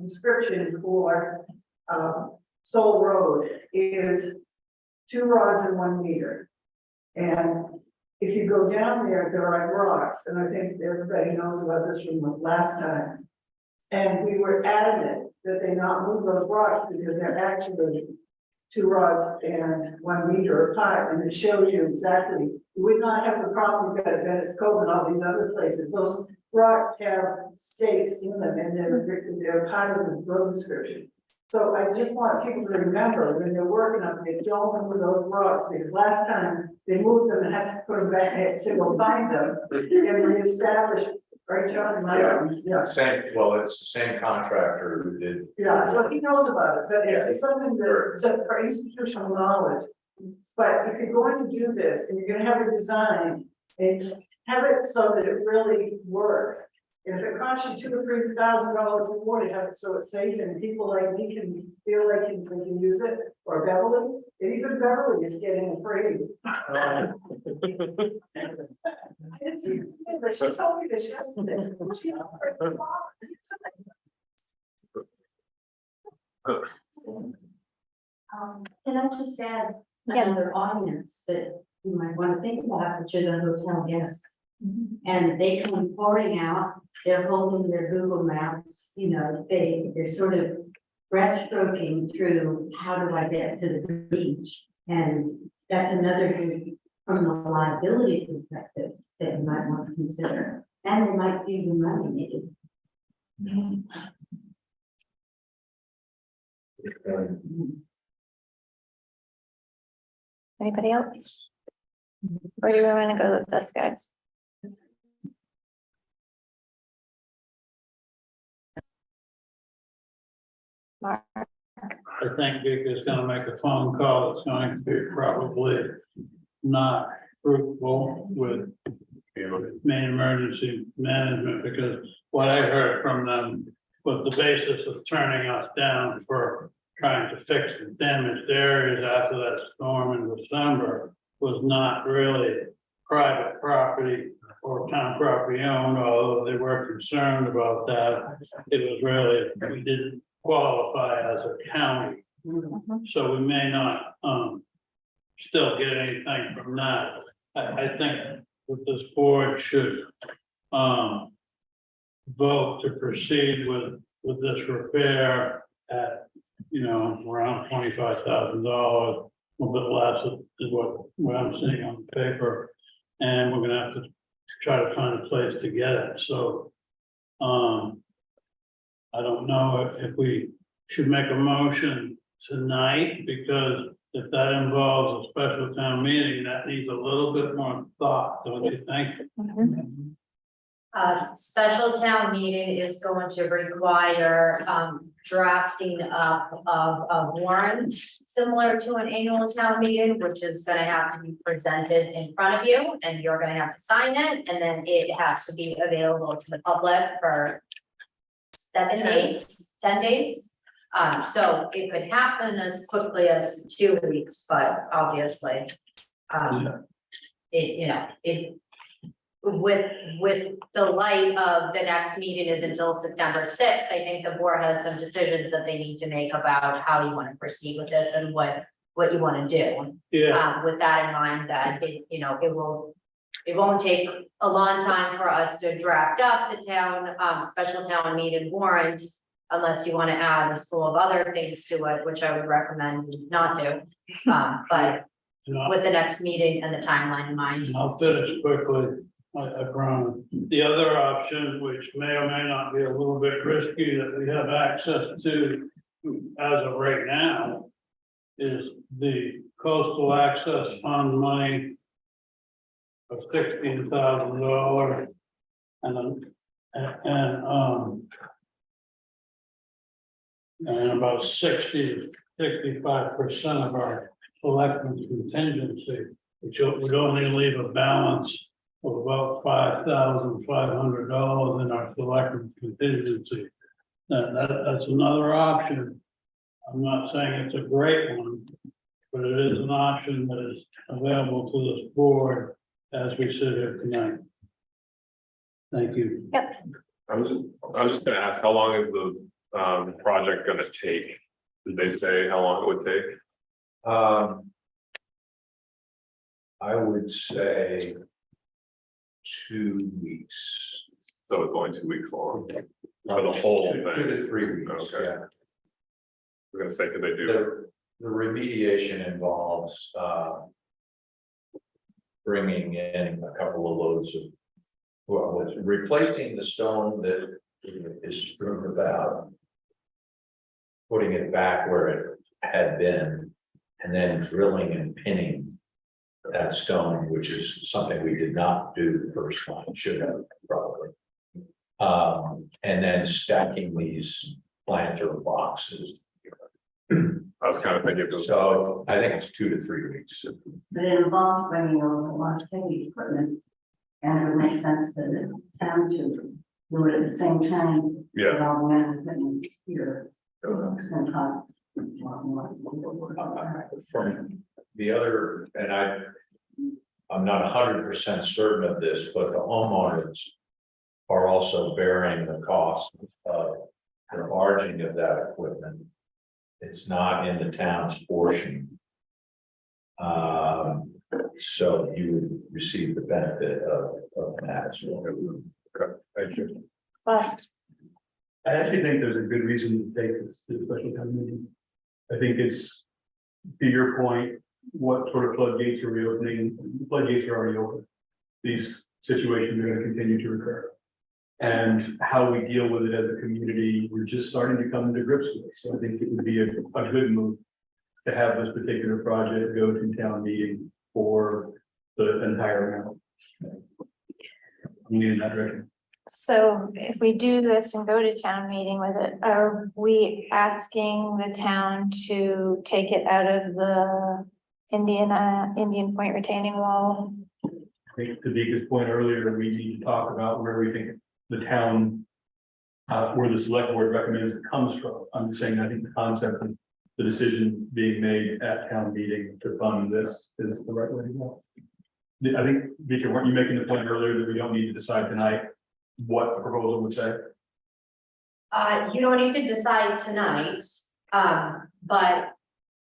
description for Soul Road is 2 rods and 1 meter. And if you go down there, there are rocks, and I think everybody knows about this from the last time. And we were adamant that they not move those rocks because they're actually 2 rods and 1 meter apart, and it shows you exactly. You would not have the problem you've got at Venice Cove and all these other places. Those rocks have stakes in them, and they're part of the road description. So I just want people to remember when they're working up there, don't move those rocks, because last time they moved them and had to put them back to go find them and reestablish. Right, John? Yeah. Same, well, it's the same contractor who did. Yeah, so he knows about it, but it's something that just for institutional knowledge. But if you're going to do this and you're gonna have a design and have it so that it really works. And if it costs you $2,000 or $3,000 more to have it so it's safe and people like me can feel like they can use it, or Beverly, and even Beverly is getting afraid. She told me this yesterday. She Can I just add Yes. another audience that you might want to think about, which are the hotel guests? And they come pouring out, they're holding their Google Maps, you know, they're sort of breaststroking through how do I get to the beach? And that's another thing from the liability perspective that you might want to consider. And there might be even money needed. Anybody else? Where do we want to go with this, guys? Mark, I think Vic is gonna make a phone call. It's going to be probably not fruitful with main emergency management, because what I heard from them was the basis of turning us down for trying to fix the damaged areas after that storm in December was not really private property or town property owned, although they were concerned about that. It was really, we didn't qualify as a county, so we may not still get anything from that. I think that this board should vote to proceed with this repair at, you know, around $25,000, a little bit less is what I'm seeing on the paper. And we're gonna have to try to find a place to get it, so I don't know if we should make a motion tonight, because if that involves a special town meeting, that needs a little bit more thought, don't you think? Special town meeting is going to require drafting up of a warrant similar to an annual town meeting, which is gonna have to be presented in front of you, and you're gonna have to sign it, and then it has to be available to the public for 7 days, 10 days. So it could happen as quickly as 2 weeks, but obviously, with the light of the next meeting is until September 6th, I think the board has some decisions that they need to make about how you want to proceed with this and what you want to do. Yeah, With that in mind, that it it won't take a long time for us to draft up the town, special town meeting warrant. Unless you want to add a slew of other things to it, which I would recommend not do. But with the next meeting and the timeline in mind. I'll finish quickly, I promise. The other option, which may or may not be a little bit risky, that we have access to as of right now, is the coastal access fund money of $16,000 and about 65% of our selectmen's contingency, which would only leave a balance of about $5,500 in our selectmen's contingency. That's another option. I'm not saying it's a great one, but it is an option that is available to this board as we sit here tonight. Thank you. Yep. I was just gonna ask, how long is the project gonna take? Did they say how long it would take? I would say 2 weeks. So it's only 2 weeks long for the whole thing? 2 to 3 weeks, Okay. yeah. We're gonna say, could they do The remediation involves, bringing in a couple of loads of, well, it's replacing the stone that is strewn about, putting it back where it had been, and then drilling and pinning that stone, which is something we did not do the first time, should have probably. And then stacking these planter boxes. I was kind of thinking it was. So I think it's 2 to 3 weeks. But it involves bringing over a lot of heavy equipment. And it would make sense for the town to do it at the same time. Yeah. with all the management here. It's gonna cost a lot more. From the other, and I'm not 100% certain of this, but the homeowners are also bearing the cost of the barging of that equipment. It's not in the town's portion. So you would receive the benefit of that as well. Okay, thank you. But I actually think there's a good reason to take this to the special town meeting. I think it's, to your point, what sort of floodgates are reopening? The floodgates are already open. These situations are going to continue to recur. And how we deal with it as a community, we're just starting to come to grips with it. So I think it would be a good move to have this particular project go to town meeting for the entire amount. In that direction. so if we do this and go to town meeting with it, are we asking the town to take it out of the Indian Point retaining wall? I think to Vika's point earlier, we need to talk about where we think the town, where the select board recommends it comes from. I'm just saying, I think the concept of the decision being made at town meeting to fund this is the right way to go. I think, Vika, weren't you making the point earlier that we don't need to decide tonight what the proposal would say? You don't need to decide tonight, but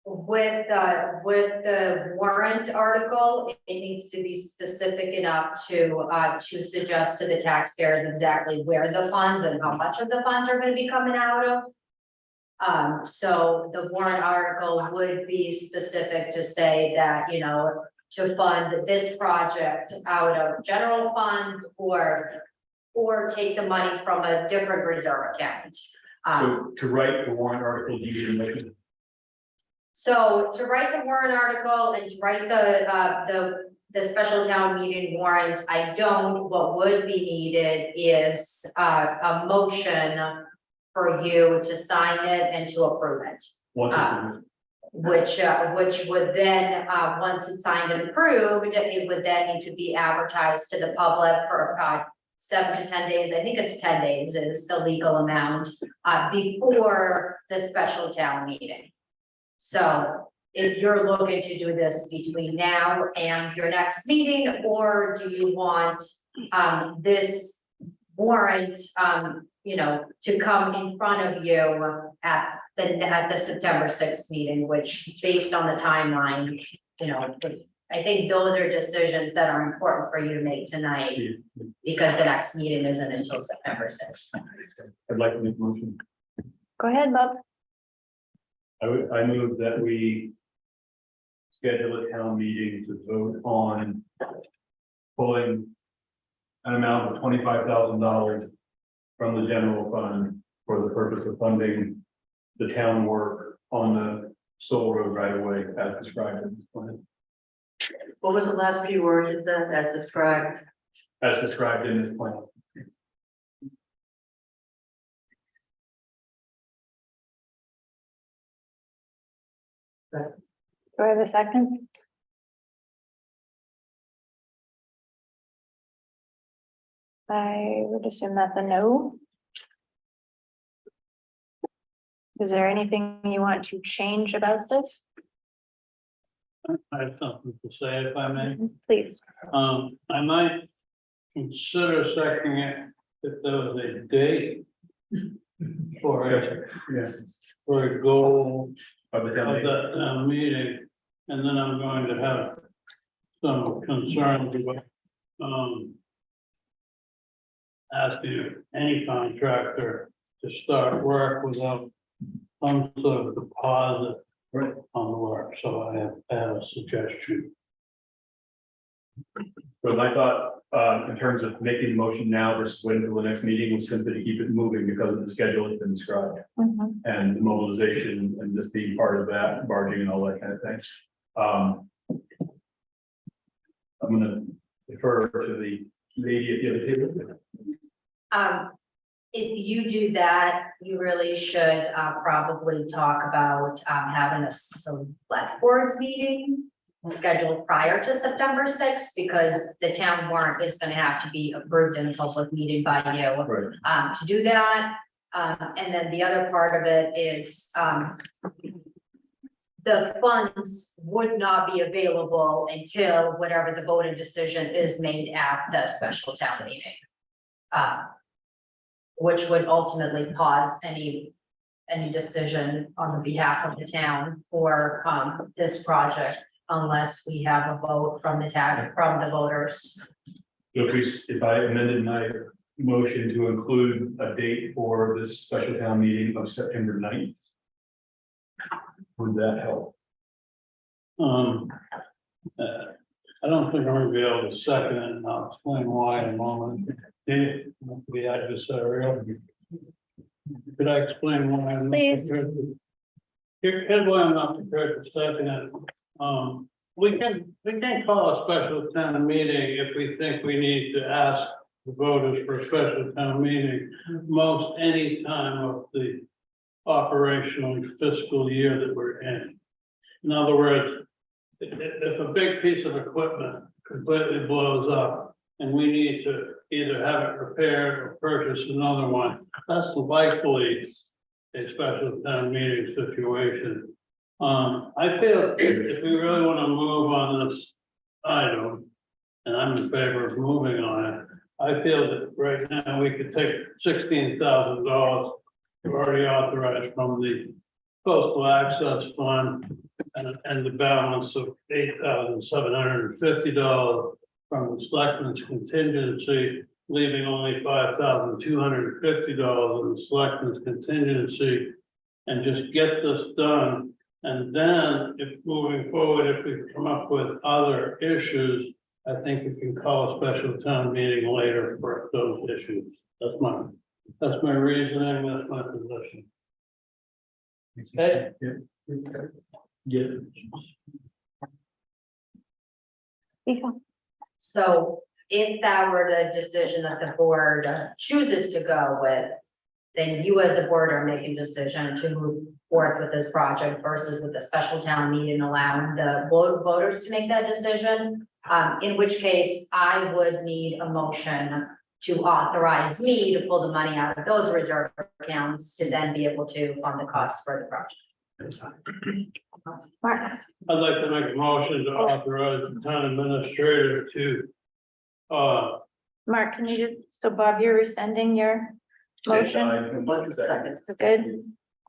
with the warrant article, it needs to be specific enough to suggest to the taxpayers exactly where the funds and how much of the funds are gonna be coming out of. So the warrant article would be specific to say that, you know, to fund this project out of general fund or take the money from a different reserve account. So to write the warrant article, do you need a motion? So to write the warrant article and to write the special town meeting warrant, I don't, what would be needed is a motion for you to sign it and to approve it. Once it's approved. Which would then, once it's signed and approved, it would then need to be advertised to the public for 7 to 10 days. I think it's 10 days is the legal amount, before the special town meeting. So if you're looking to do this between now and your next meeting, or do you want this warrant, you know, to come in front of you at the September 6th meeting, which based on the timeline, you know, I think those are decisions that are important for you to make tonight, because the next meeting isn't until September 6th. I'd like to make a motion. Go ahead, Bob. I move that we schedule a town meeting to vote on pulling an amount of $25,000 from the general fund for the purpose of funding the town work on the Soul Road right away as described in this plan. What was the last few words of that as described? As described in this plan. Do I have a second? I would assume that's a no. Is there anything you want to change about this? I have something to say if I may. Please. I might consider seconding it if there was a date for it, Yes. for a goal Of the of town meeting. that meeting. And then I'm going to have some concerns about, asking any contractor to start work without some sort of deposit Right. on the work, so I have a suggestion. But my thought, in terms of making the motion now versus waiting until the next meeting was simply to keep it moving because of the schedule that's been described. Mhm. And the mobilization and just being part of that, barging and all that kind of thing. I'm gonna defer to the lady at the other table. If you do that, you really should probably talk about having a select boards meeting scheduled prior to September 6th, because the town warrant is gonna have to be approved in a public meeting by you Right. to do that. And then the other part of it is the funds would not be available until whatever the voting decision is made at the special town meeting. Which would ultimately pause any decision on the behalf of the town for this project, unless we have a vote from the voters. If I amended my motion to include a date for this special town meeting of September 9th. Would that help? I don't think I'm gonna be able to second it, and I'll explain why in a moment. Not to be adversarial. Could I explain why I'm not Please. prepared to? Here's why I'm not prepared to second it. We can call a special town meeting if we think we need to ask the voters for a special town meeting. Most any time of the operational fiscal year that we're in. In other words, if a big piece of equipment completely blows up and we need to either have it repaired or purchase another one, that's likely a special town meeting situation. I feel if we really want to move on this item, and I'm in favor of moving on it, I feel that right now we could take $16,000 we've already authorized from the Coastal Access Fund and the balance of $8,750 from the Selectmen's contingency, leaving only $5,250 in the Selectmen's contingency, and just get this done. And then if moving forward, if we come up with other issues, I think we can call a special town meeting later for those issues. That's my reasoning, that's my position. Okay. Yeah. So if that were the decision that the board chooses to go with, then you as a board are making a decision to move forward with this project versus with the special town meeting allowing the voters to make that decision. In which case I would need a motion to authorize me to pull the money out of those reserve accounts to then be able to fund the costs for the project. Mark, I'd like to make a motion to authorize the town administrator to, Mark, can you just, so Bob, you're rescinding your motion? It's good.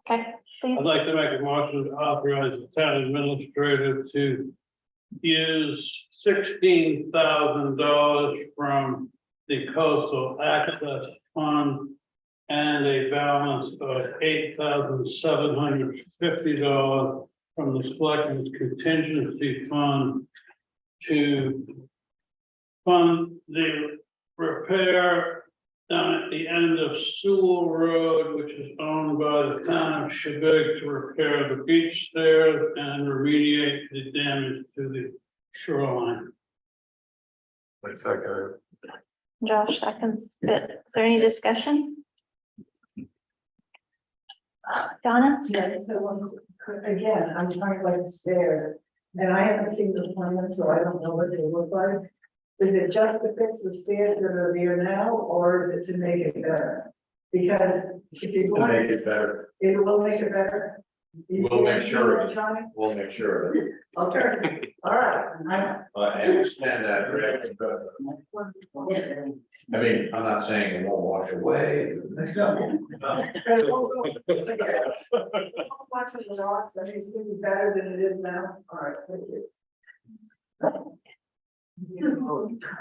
Okay, please. I'd like to make a motion to authorize the town administrator to use $16,000 from the coastal access fund and a balance of $8,750 from the selectmen's contingency fund to fund the repair down at the end of Sewell Road, which is owned by the town of Shabig, to repair the beach stairs and remediate the damage to the shoreline. Like second. Josh seconds it. Is there any discussion? Donna? Yeah, so again, I'm talking about the stairs, and I haven't seen the plan, so I don't know what they look like. Is it just to fix the stairs that are there now, or is it to make it better? Because if you To want make it, it better, it will make it better. We'll make sure of it. Johnny? we'll make sure of it. Okay, all right. I understand that, Rick, but I mean, I'm not saying it won't wash away. Watching the rocks, I mean, it's gonna be better than it is now. All right, thank you.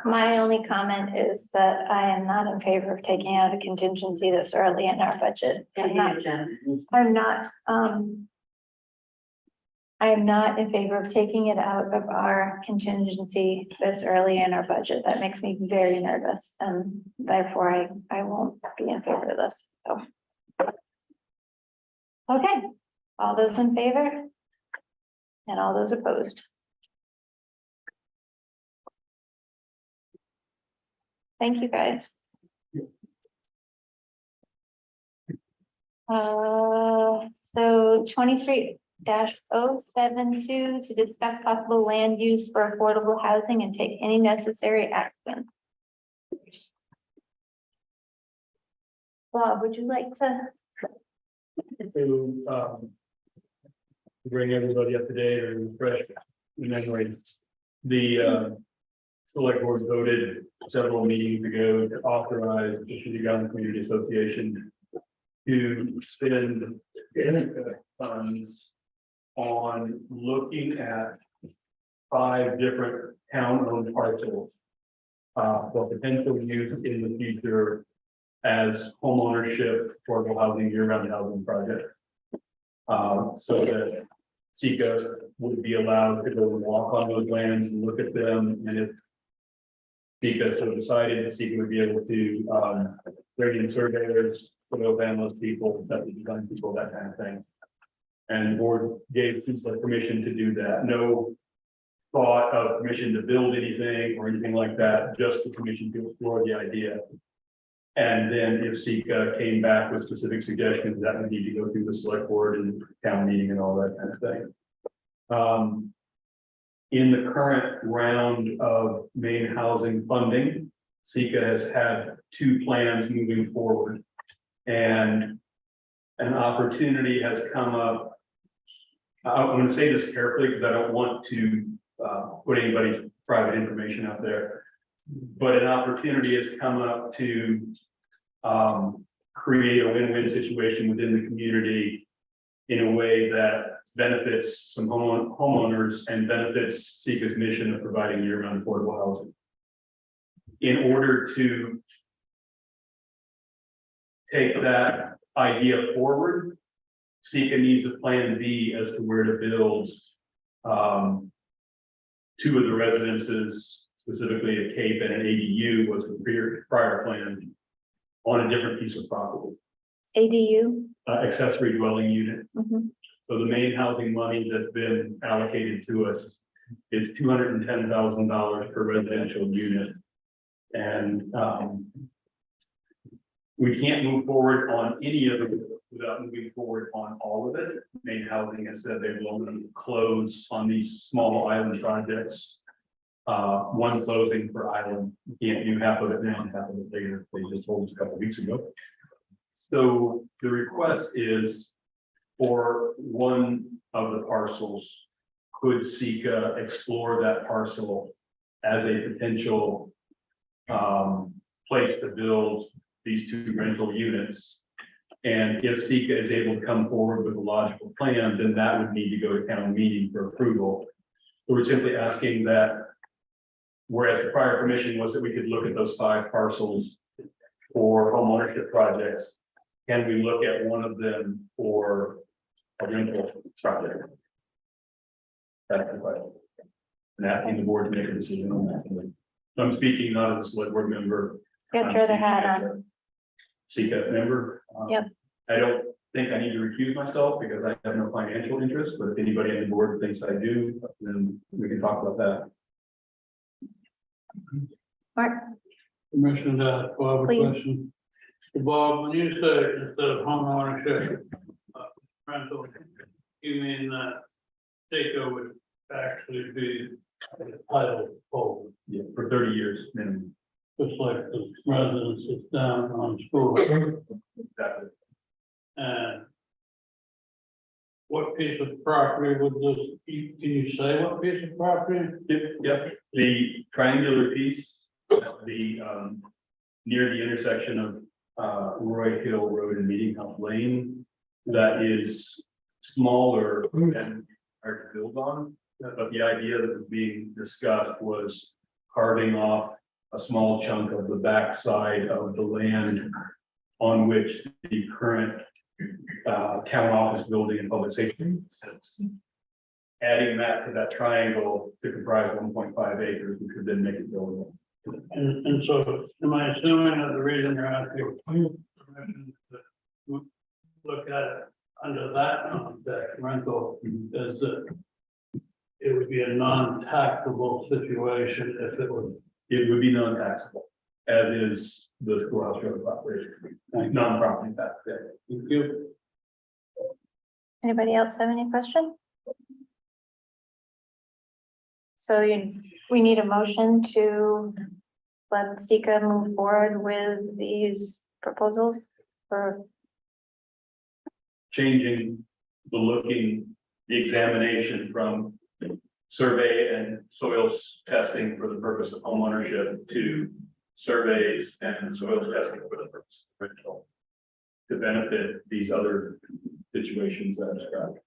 My only comment is that I am not in favor of taking out a contingency this early in our budget. I am not in favor of taking it out of our contingency this early in our budget. That makes me very nervous, and therefore I won't be in favor of this, so. Okay, all those in favor? And all those opposed? Thank you, guys. So 23-072 to discuss possible land use for affordable housing and take any necessary action. Bob, would you like to? To bring everybody up to date or refresh the memories. The select board voted several meetings ago to authorize the City Government Community Association to spend funds on looking at 5 different town-owned parcels for potential use in the future as homeownership, affordable housing, year-round housing project. So that Sika would be allowed to go and walk on those lands and look at them, and if Sika so decided, Sika would be able to bring in surveyors, soil analyst people, that design people, that kind of thing. And the board gave Sika permission to do that. No thought of permission to build anything or anything like that, just the permission to explore the idea. And then if Sika came back with specific suggestions, that would need to go through the select board and town meeting and all that kind of thing. In the current round of main housing funding, Sika has had 2 plans moving forward. And an opportunity has come up. I'm going to say this carefully because I don't want to put anybody's private information out there. But an opportunity has come up to create a win-win situation within the community in a way that benefits some homeowners and benefits Sika's mission of providing year-round affordable housing. In order to take that idea forward, Sika needs a plan B as to where to build 2 of the residences, specifically a CAPE and an ADU was the prior plan on a different piece of property. ADU? Accessory dwelling unit. Mhm. So the main housing money that's been allocated to us is $210,000 per residential unit. And we can't move forward on any of it without moving forward on all of it. Main housing has said they will only close on these small island projects. 1 closing per island. You can't do half of it now and half of it later. They just told us a couple of weeks ago. So the request is for 1 of the parcels, could Sika explore that parcel as a potential place to build these 2 rental units? And if Sika is able to come forward with a logical plan, then that would need to go to town meeting for approval. We're simply asking that, whereas the prior permission was that we could look at those 5 parcels for home ownership projects, can we look at one of them for a rental project? That's the question. And asking the board to make a decision on that. I'm speaking not as a select board member. Get your other hat on. Seeker member. Yep. I don't think I need to recuse myself because I have no financial interest, but if anybody on the board thinks I do, then we can talk about that. Mark, Permission to ask Bob a Please. question. Bob, when you say instead of home ownership, rental, you mean that Seiko would actually be the title holder, Yeah, for 30 years minimum. just like the residence is down on school. Exactly. And what piece of property would this, can you say what piece of property? Yep, the triangular piece, the, near the intersection of, Roy Hill Road and Meeting House Lane, that is smaller and hard to build on. But the idea that was being discussed was carving off a small chunk of the backside of the land on which the current, town office building and public safety sits. Adding that to that triangle to comprise 1.5 acres, we could then make it buildable. And so am I assuming that the reason you're asking permission to look at it under that rental is that it would be a non-taxable situation if it was. It would be non-taxable, as is the schoolhouse road operation, non-property tax. Yeah. Thank you. anybody else have any questions? So we need a motion to let Sika move forward with these proposals for, Changing the examination from survey and soils testing for the purpose of homeownership to surveys and soils testing for the purpose of rental, to benefit these other situations that I described.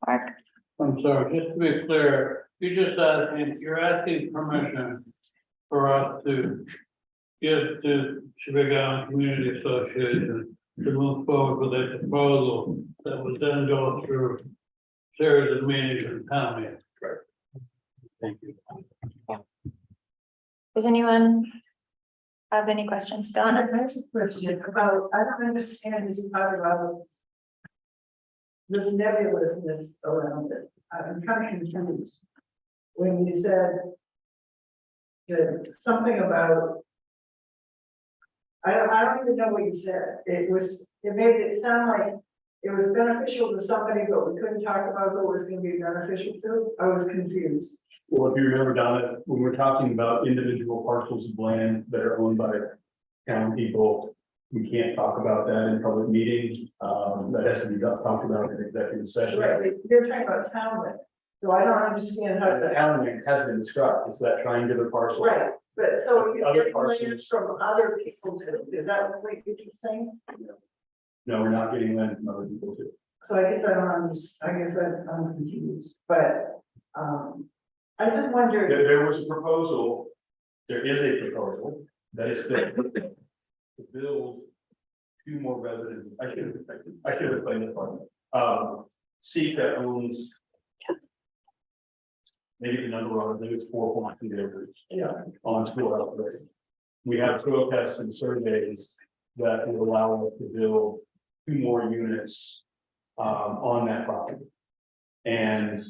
Mark, I'm sorry, just to be clear, you're asking permission for us to give to Shabbat Community Association to move forward with a proposal that would then go through a series of meetings in town meeting. Right. Thank you. does anyone have any questions? Donna? That's a question about, I don't understand this part about this nebulousness around it. I'm kind of confused. When you said that something about, I don't even know what you said. It made it sound like it was beneficial to somebody, but we couldn't talk about who it was going to be beneficial to. I was confused. Well, if you remember, Donna, when we're talking about individual parcels of land that are owned by town people, we can't talk about that in public meetings. That has to be talked about in executive session. Right, you're talking about townland, so I don't understand how The to. town has been described, it's that triangular parcel. Right, but so you're Other getting parcels. land from other people too, is that what you keep saying? No, we're not getting land from other people too. So I guess I don't understand, I guess I'm confused, but, I just wondered, There was a proposal, there is a proposal that is to build 2 more residents. I should have explained this one. Sika owns maybe the number on it, maybe it's 4.2 acres yeah, on schoolhouse road. We have protests and surveys that would allow us to build 2 more units on that property. And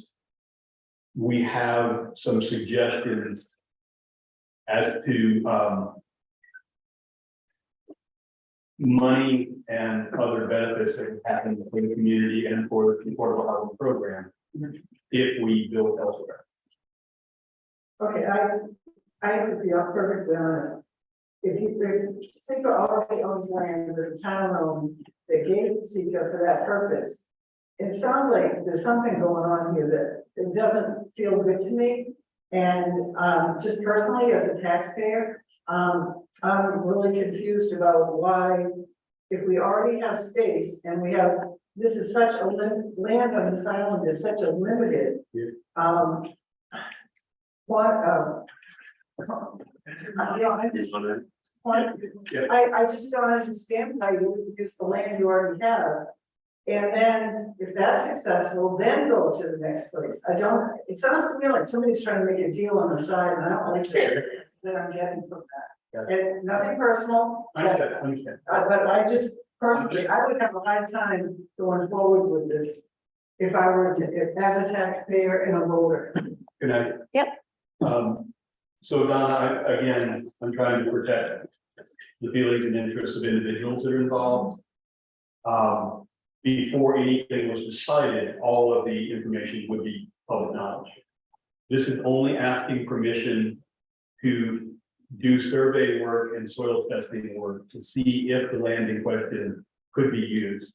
we have some suggestions as to money and other benefits that would happen for the community and for the affordable housing program if we build elsewhere. okay, I have to be perfectly honest. If Seeker already owns land that the town owned, that gave Seeker for that purpose. It sounds like there's something going on here that it doesn't feel good to me. And just personally, as a taxpayer, I'm really confused about why, if we already have space and we have this is such a land on this island is such a limited. Yeah. What, you know, I just, Yeah. I just don't understand how you would use the land you already have. And then if that's successful, then go to the next place. I don't, it sounds to me like somebody's trying to make a deal on the side and I don't like that I'm getting from that. And nothing personal, I understand. but I just personally, I would have a hard time going forward with this. If I were to, if as a taxpayer and a voter. Good night. Yep. So Donna, again, I'm trying to protect the feelings and interests of individuals that are involved. Before anything was decided, all of the information would be public knowledge. This is only asking permission to do survey work and soil testing work to see if the land in question could be used.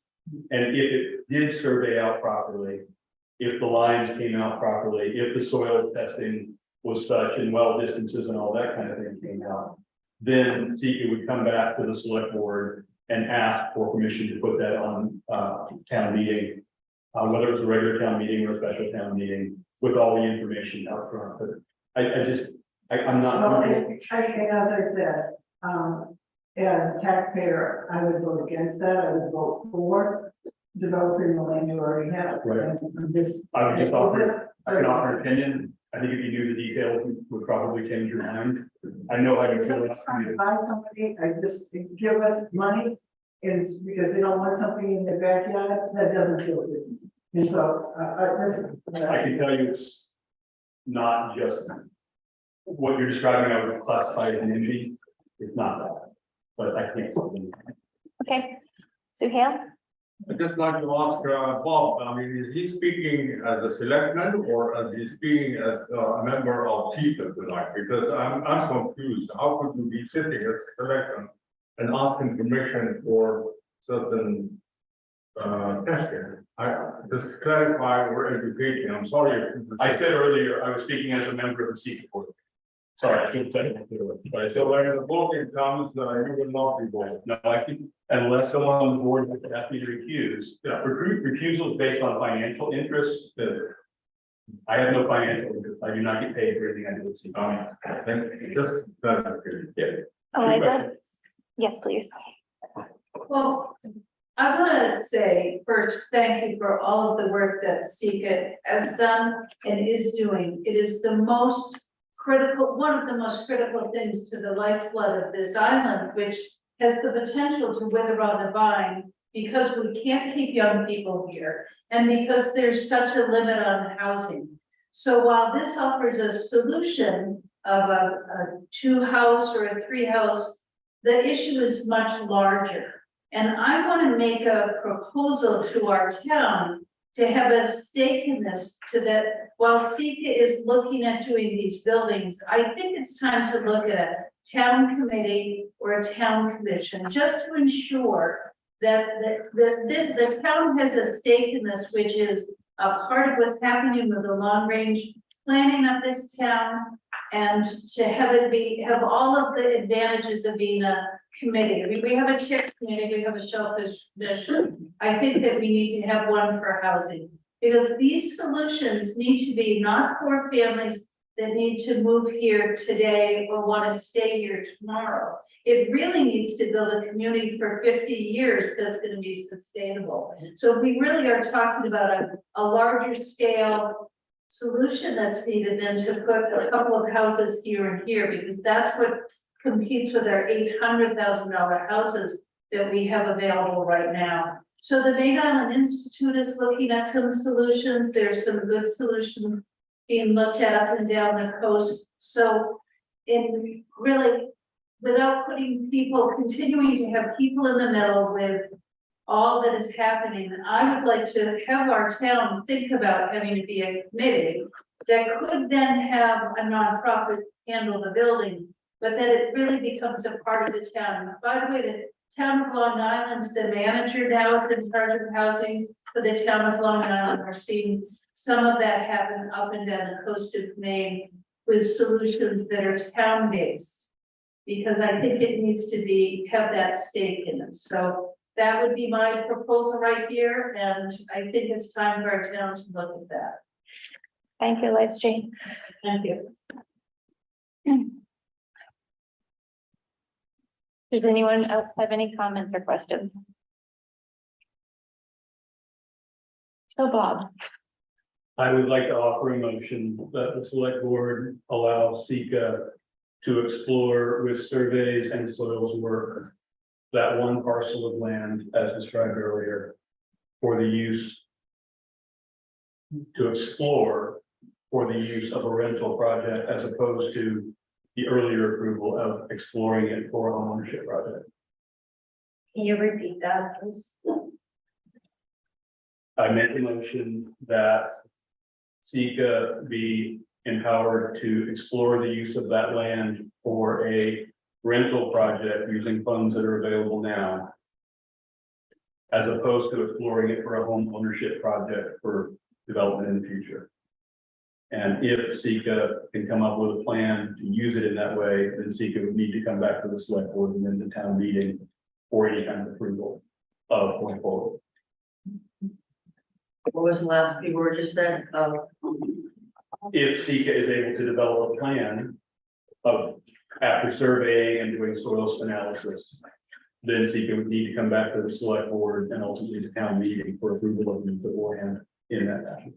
And if it did survey out properly, if the lines came out properly, if the soil testing was such and well distances and all that kind of thing came out, then SEQA would come back to the select board and ask for permission to put that on town meeting, whether it's a regular town meeting or a special town meeting, with all the information out front. But I'm not. Well, and as I said, as a taxpayer, I would vote against that. I would vote for developing the land you already have. Right. And this. I would just offer, I can offer an opinion. I think if you knew the details, you would probably change your mind. I know how you If feel. somebody's trying to buy somebody, I just give us money, and because they don't want something in their backyard, that doesn't feel good. And so, I can tell you it's not just what you're describing. I would classify as an envy. It's not that, but I can't. Okay. Suhail? I'd just like to ask Bob, I mean, is he speaking as a selectman or is he speaking as a member of SEQA tonight? Because I'm confused. How could you be sitting as a selectman and asking permission for certain testing? I just clarify or educating. I'm sorry. I said earlier, I was speaking as a member of the SEQA board. Sorry, I shouldn't say it. But I said, So when the voting comes, you will not be voting. no, I can, unless someone on the board would ask me to recuse. Refusal is based on financial interests. I have no financial interest. I do not get paid for anything I do with SEQA. Then just clarification. Yeah. Eliza? Yes, please. Well, I want to say first, thank you for all of the work that SEQA has done and is doing. It is the most critical, one of the most critical things to the lifeblood of this island, which has the potential to wither on the vine because we can't keep young people here and because there's such a limit on housing. So while this offers a solution of a 2-house or a 3-house, the issue is much larger. And I want to make a proposal to our town to have a stake in this, to that while SEQA is looking at doing these buildings, I think it's time to look at a town committee or a town commission, just to ensure that the town has a stake in this, which is a part of what's happening with the long range planning of this town, and to have it have all of the advantages of being a committee. I mean, we have a TIP committee, we have a shellfish commission. I think that we need to have one for housing, because these solutions need to be not for families that need to move here today or want to stay here tomorrow. It really needs to build a community for 50 years that's going to be sustainable. So we really are talking about a larger scale solution that's needed than to put a couple of houses here and here, because that's what competes with our $800,000 houses that we have available right now. So the Main Island Institute is looking at some solutions. There's some good solutions being looked at up and down the coast. So in really, without putting people, continuing to have people in the middle with all that is happening, I would like to have our town think about having to be a committee that could then have a nonprofit handle the building, but that it really becomes a part of the town. By the way, the town of Long Island, the manager now is in charge of housing for the town of Long Island. We're seeing some of that happen up and down the coast of Maine with solutions that are town-based, because I think it needs to have that stake in it. So that would be my proposal right here, and I think it's time for our town to look at that. Thank you, Liz Jean. Thank you. Does anyone else have any comments or questions? So Bob, I would like to offer a motion that the select board allow Sika to explore with surveys and soils work that one parcel of land as described earlier for the use to explore for the use of a rental project as opposed to the earlier approval of exploring it for a homeownership project. Can you repeat that, please? I make a motion that Sika be empowered to explore the use of that land for a rental project using funds that are available now, as opposed to exploring it for a home ownership project for development in the future. And if Sika can come up with a plan to use it in that way, then Sika would need to come back to the select board and then the town meeting for any kind of approval of going forward. What was the last few words you said? If Sika is able to develop a plan of after surveying and doing soils analysis, then Sika would need to come back to the select board and ultimately the town meeting for approval of the beforehand in that fashion.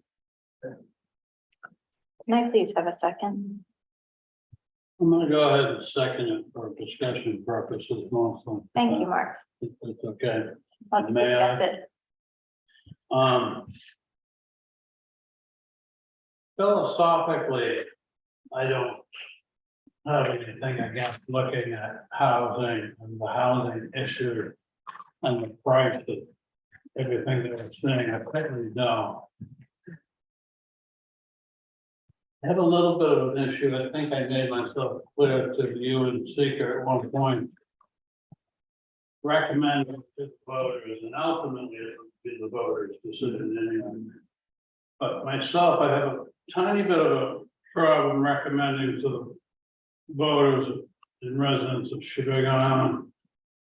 can I please have a second? I'm gonna go ahead and second it for discussion purposes mostly. Thank you, Mark. It's okay. Let's May I? discuss it. Philosophically, I don't have anything against looking at housing and the housing issue and the price of everything that we're seeing. I certainly don't. I have a little bit of an issue. I think I made myself clear to you and Seeker at one point. Recommending to the voters, and ultimately it would be the voters' decision anyway. But myself, I have a tiny bit of a problem recommending to the voters and residents of Sheboygan Island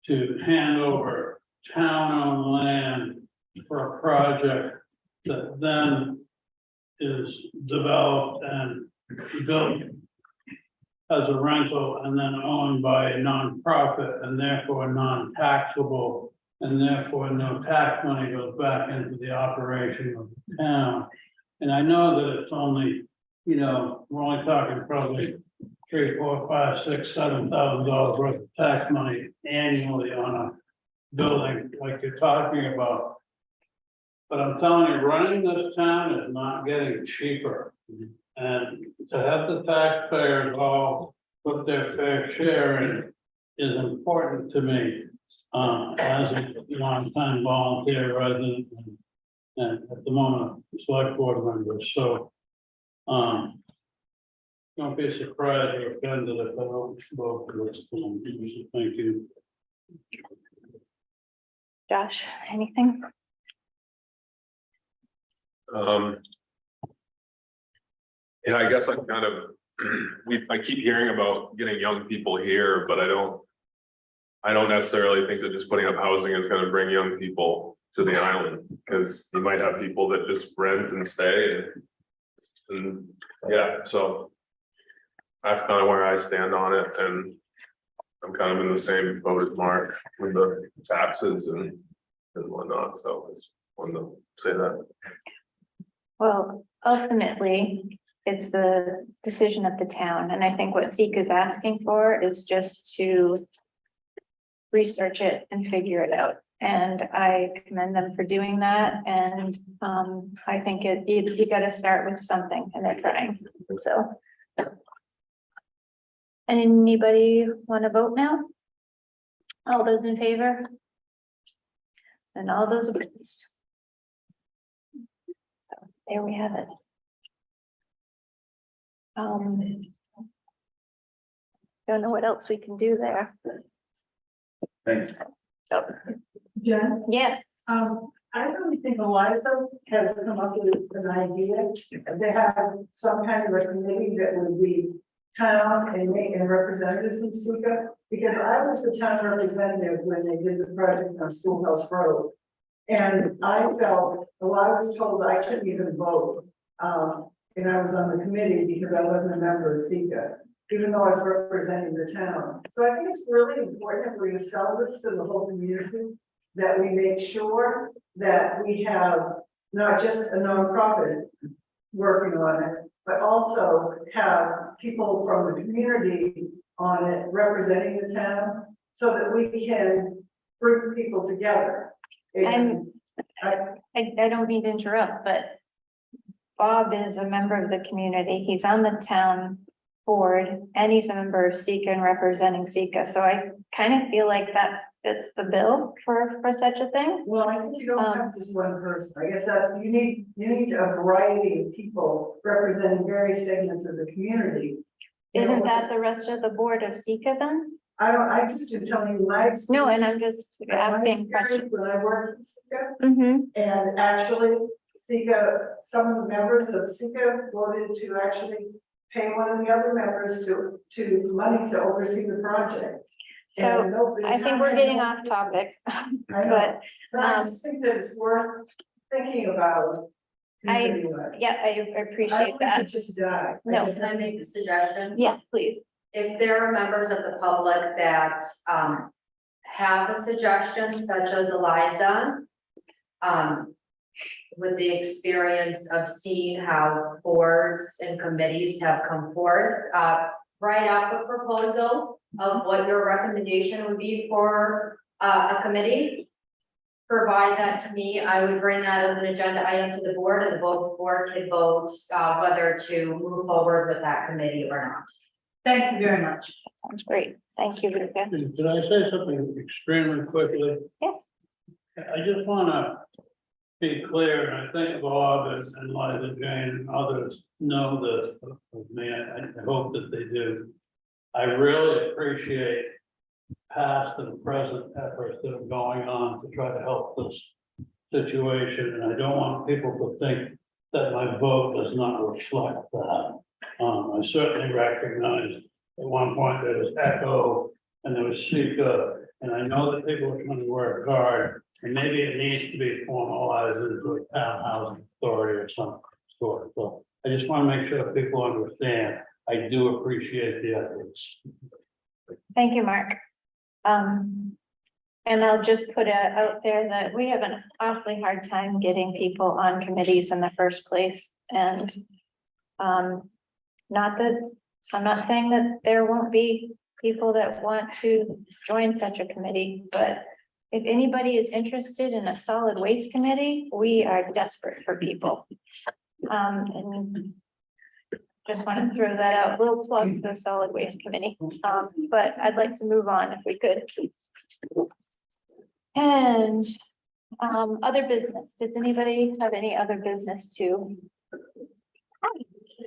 to hand over town-owned land for a project that then is developed and built as a rental and then owned by a nonprofit and therefore non-taxable, and therefore no tax money goes back into the operation of the town. And I know that it's only, you know, we're only talking probably $3, $4, $5, $6, $7,000 worth of tax money annually on a building like you're talking about. But I'm telling you, running this town is not getting cheaper. And to have the taxpayers all put their fair share in is important to me. As a longtime volunteer resident and at the moment, select board member, so. Don't be surprised or offended if I don't vote for this. Thank you. Josh, anything? Yeah, I guess I'm kind of, I keep hearing about getting young people here, but I don't necessarily think that just putting up housing is gonna bring young people to the island, because you might have people that just rent and stay and yeah, so that's kind of where I stand on it, and I'm kind of in the same boat as Mark with the taxes and whatnot, so I just wanted to say that. Well, ultimately, it's the decision of the town, and I think what Seek is asking for is just to research it and figure it out. And I commend them for doing that, and I think you gotta start with something, and they're trying, so. Anybody want to vote now? All those in favor? And all those opposed? So there we have it. Don't know what else we can do there. Thanks. Oh, Jen, yeah, I really think Eliza has come up with an idea. They have some kind of a committee that would be town and representatives from Sika, because I was the town representative when they did the project on Schoolhouse Road. And I felt, well, I was told I shouldn't even vote, and I was on the committee because I wasn't a member of Sika, even though I was representing the town. So I think it's really important if we sell this to the whole community, that we make sure that we have not just a nonprofit working on it, but also have people from the community on it representing the town, so that we can bring people together. And I don't mean to interrupt, but Bob is a member of the community. He's on the town board and he's a member of Sika and representing Sika. So I kind of feel like that fits the bill for such a thing. well, I think you don't have just one person. I guess that's, you need a variety of people representing various segments of the community. Isn't that the rest of the board of Sika then? I just been telling you my experience. No, and I'm just my asking experience questions. when I worked in Sika. Mm-hmm. And actually, Sika, some of the members of Sika voted to actually pay one of the other members to money to oversee the project. So And the I think town we're had getting no- off topic, I know, but I just think that it's worth thinking about. I- community-wide. yeah, I I appreciate don't want that. to just die. No. Can I make a suggestion? Yes, please. If there are members of the public that have a suggestion such as Eliza, with the experience of seeing how boards and committees have come forth, write up a proposal of what your recommendation would be for a committee. Provide that to me. I would bring that as an agenda item to the board, and the board could vote whether to move forward with that committee or not. Thank you very much. Sounds great. Thank you, Rita. Did I say something extremely quickly? Yes. I just wanna be clear, and I think Bob and Liza Jane and others know this of me. I hope that they do. I really appreciate past and present efforts that are going on to try to help this situation, and I don't want people to think that my vote does not reflect that. I certainly recognize at one point there was Echo and there was Sika, and I know that people are trying to work hard, and maybe it needs to be formalized into a town housing authority or some sort. So I just want to make sure people understand, I do appreciate the efforts. Thank you, Mark. And I'll just put it out there that we have an awfully hard time getting people on committees in the first place. And not that, I'm not saying that there won't be people that want to join such a committee, but if anybody is interested in a solid waste committee, we are desperate for people. And just want to throw that out, little plug for the solid waste committee. But I'd like to move on if we could. And other business, does anybody have any other business too?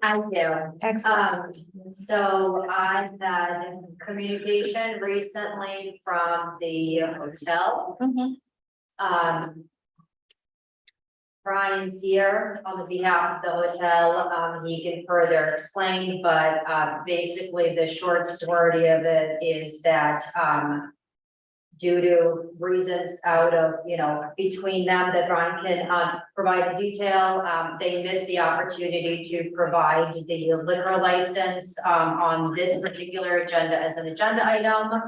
I do. Excellent. So I've had communication recently from the hotel. Mhm. Brian's here on behalf of the hotel. He can further explain, but basically the short story of it is that due to reasons out of, between them that Brian can provide the detail, they missed the opportunity to provide the liquor license on this particular agenda as an agenda item.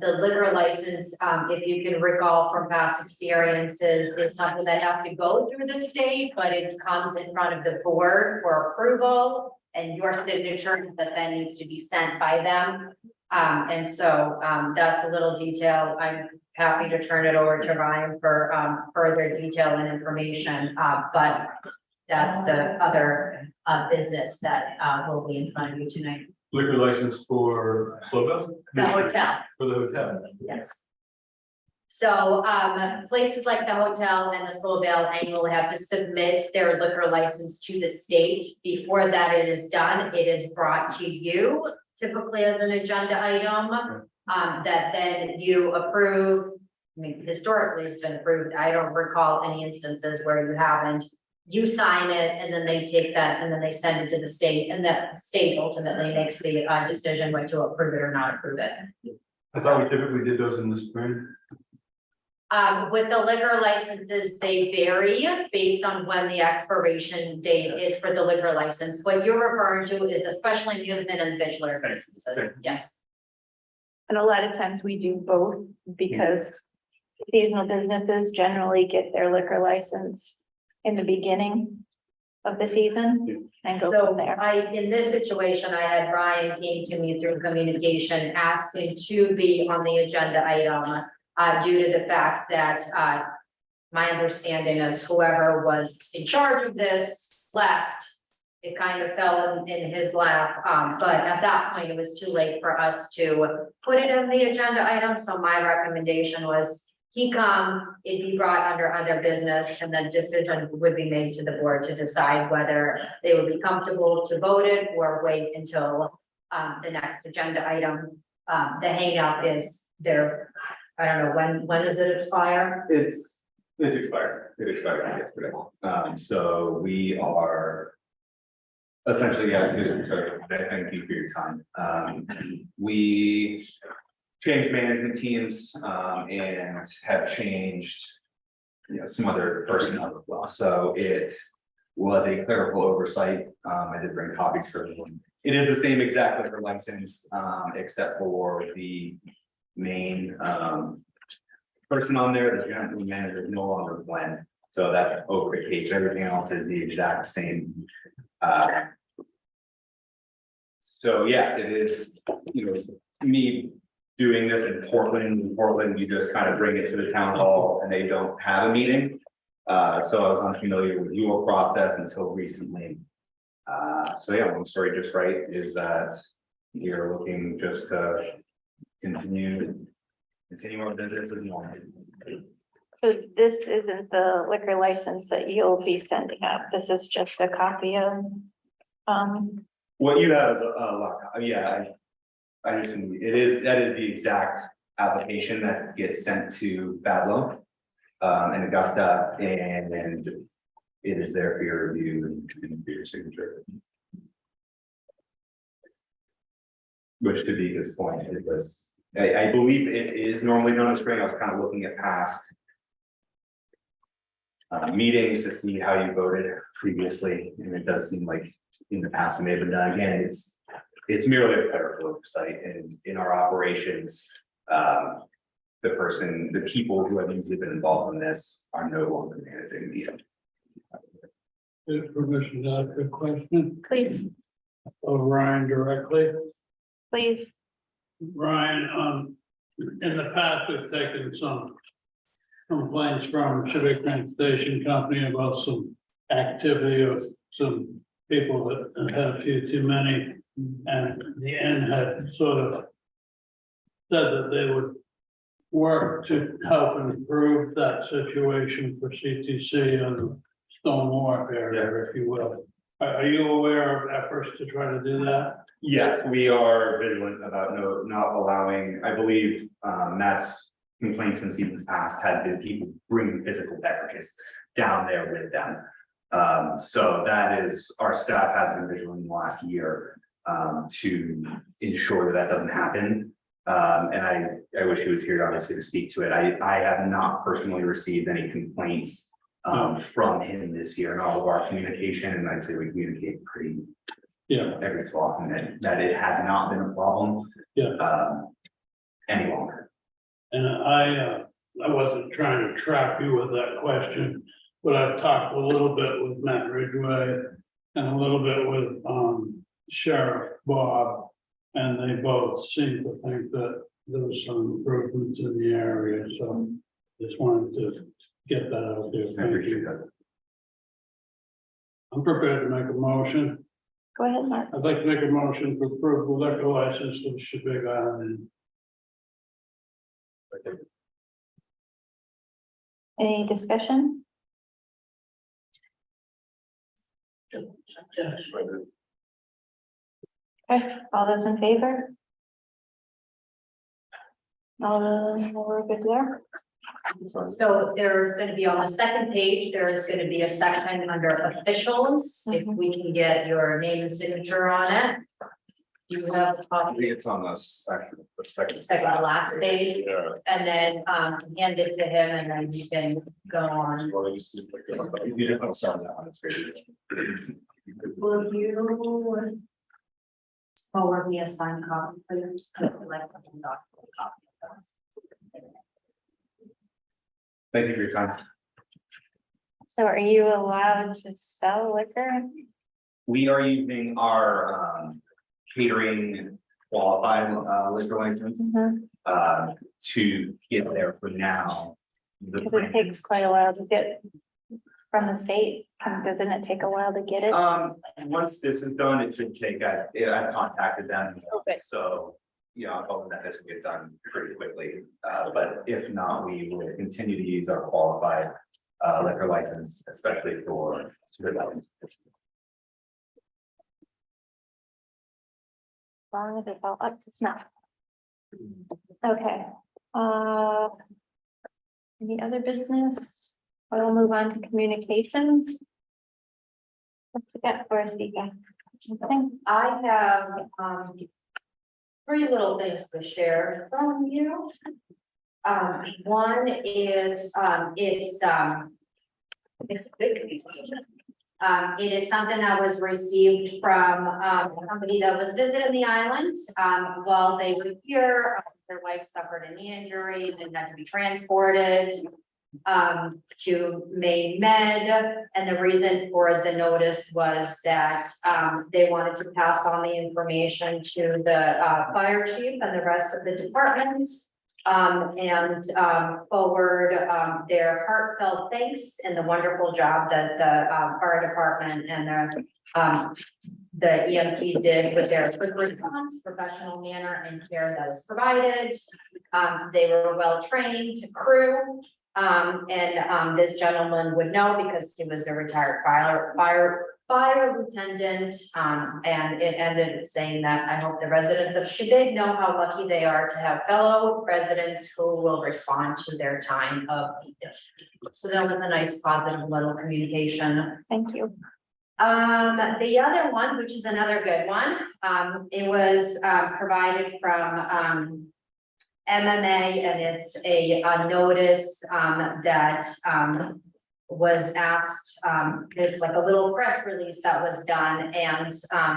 The liquor license, if you can recall from past experiences, is something that has to go through the state, but it comes in front of the board for approval and your signature that then needs to be sent by them. And so that's a little detail. I'm happy to turn it over to Ryan for further detail and information, but that's the other business that will be in front of you tonight. Liquor license for Slowville? The hotel. For the hotel. Yes. So, places like the hotel and the Slowville Annual have to submit their liquor license to the state. Before that it is done, it is brought to you, typically as an agenda item, that then you approve. I mean, historically it's been approved. I don't recall any instances where you haven't. you sign it, and then they take that, and then they send it to the state, and that state ultimately makes the decision whether to approve it or not approve it. I thought we typically did those in the spring. With the liquor licenses, they vary based on when the expiration date is for the liquor license. What you're referring to is especially amusement and visual licenses, yes. And a lot of times we do both because seasonal businesses generally get their liquor license in the beginning of the season and go So from there. in this situation, I had Brian came to me through communication, asking to be on the agenda item. Due to the fact that, my understanding is whoever was in charge of this left. It kind of fell in his lap, but at that point, it was too late for us to put it on the agenda item, so my recommendation was. He come, it'd be brought under other business, and then decision would be made to the board to decide whether they would be comfortable to vote it or wait until, the next agenda item. The hang-up is there. I don't know, when does it expire? It's expired. It expired yesterday. So we are. Essentially, thank you for your time. We changed management teams, and have changed. Some other personnel as well. So it was a clerical oversight. I did bring copies for everyone. It is the same exact liquor license, except for the main person on there, the general manager is no longer Glenn, so that's over the case. Everything else is the exact same. So yes, it is, me doing this in Portland, you just kind of bring it to the town hall and they don't have a meeting. So I was unfamiliar with your process until recently. So yeah, long story just right is that you're looking just to continue our business as normal. So this isn't the liquor license that you'll be sending out. This is just a copy of, What you have is a lot, yeah, I understand, that is the exact application that gets sent to Badlow. And Augusta, and it is there for your review and for your signature. Which to be his point, it was, I believe it is normally done in spring. I was kind of looking at past meetings to see how you voted previously, and it does seem like in the past it may have been done again. It's merely a clerical oversight, and in our operations, the people who have usually been involved in this are no longer managing the. Give permission to ask a question please, of Ryan directly. please. Ryan, in the past, we've taken some complaints from Civic Train Station Company about some activity of some people that have had a few too many. And the inn had sort of said that they would work to help improve that situation for CTC and the Stone Wharf area, if you will. Are you aware of efforts to try to do that? Yes, we are vigilant about not allowing, I believe, Matt's complaints in seasons past had been people bringing physical beverages down there with them. So that is, our staff has been vigilant in the last year to ensure that doesn't happen. And I wish he was here obviously to speak to it. I have not personally received any complaints from him this year in all of our communication, and I'd say we communicate pretty every so often that it has not been a problem any longer. And I wasn't trying to trap you with that question, but I've talked a little bit with Matt Ridgway and a little bit with Sheriff Bob, and they both seem to think that there was some improvements in the area, so just wanted to get that out there. I appreciate that. I'm prepared to make a motion. Go ahead, Mark. I'd like to make a motion to approve the liquor license for the Shebig Island. Any discussion? Okay, all those in favor? All those, we're good there. So there's gonna be on the second page, there's gonna be a section under officials, if we can get your name and signature on it. You have a I copy, think it's on the second. second to last page, Yeah. and then hand it to him, and then you can go on. Well, I just do like that. You don't want to sign that one, it's great. Will you? Forward me a signed copy, please? Thank you for your time. So are you allowed to sell liquor? We are using our catering qualified liquor license to get there for now. The Because it takes quite a while to get from the state. Doesn't it take a while to get it? Once this is done, it should take, I've contacted them, Okay. so, you know, I'm hoping that this will get done pretty quickly. But if not, we will continue to use our qualified liquor license, especially for student loans. As long as it's all up to snuff. Okay, any other business? I'll move on to communications. What you got for us, Vika? Anything? I have, three little things to share from you. One is, it's a big communication. It is something that was received from, somebody that was visiting the island, while they were here. Their wife suffered a knee injury and had to be transported to Maine Med, and the reason for the notice was that they wanted to pass on the information to the fire chief and the rest of the department, and forward their heartfelt thanks and the wonderful job that the fire department and the EMT did with their quick response, professional manner and care that was provided. They were well trained crew. And this gentleman would know because he was a retired fire lieutenant. And it ended saying that I hope the residents of Shebig know how lucky they are to have fellow residents who will respond to their time of need. So that was a nice positive little communication. Thank you. The other one, which is another good one, it was provided from MMA, and it's a notice that was asked, it's like a little press release that was done, and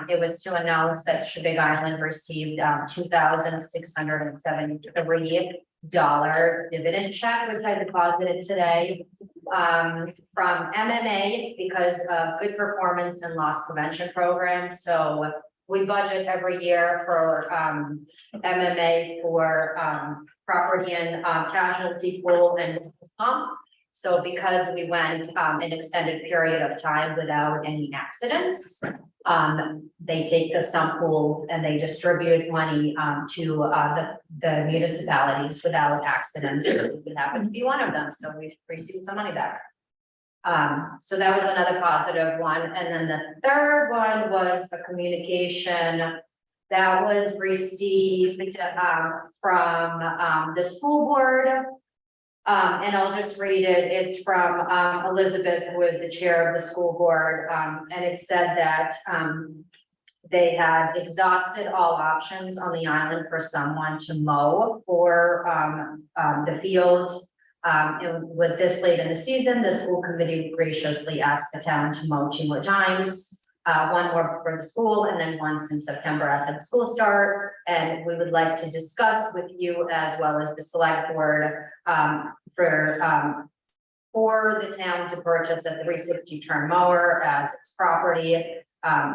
it was to announce that Shebig Island received $2,673 dividend check, which I deposited today from MMA because of good performance and loss prevention program. So we budget every year for MMA for property and casualty pool and pump. So because we went an extended period of time without any accidents, they take the sump pool and they distribute money to the municipalities without accidents. We happen to be one of them, so we received some money back. So that was another positive one. And then the third one was a communication that was received from the school board. And I'll just read it. It's from Elizabeth, who is the chair of the school board. And it said that they had exhausted all options on the island for someone to mow for the field. And with this late in the season, the school committee graciously asked the town to mow 2 more times. One more for the school and then once in September after the school start. And we would like to discuss with you as well as the select board for the town to purchase a 360 turn mower as its property.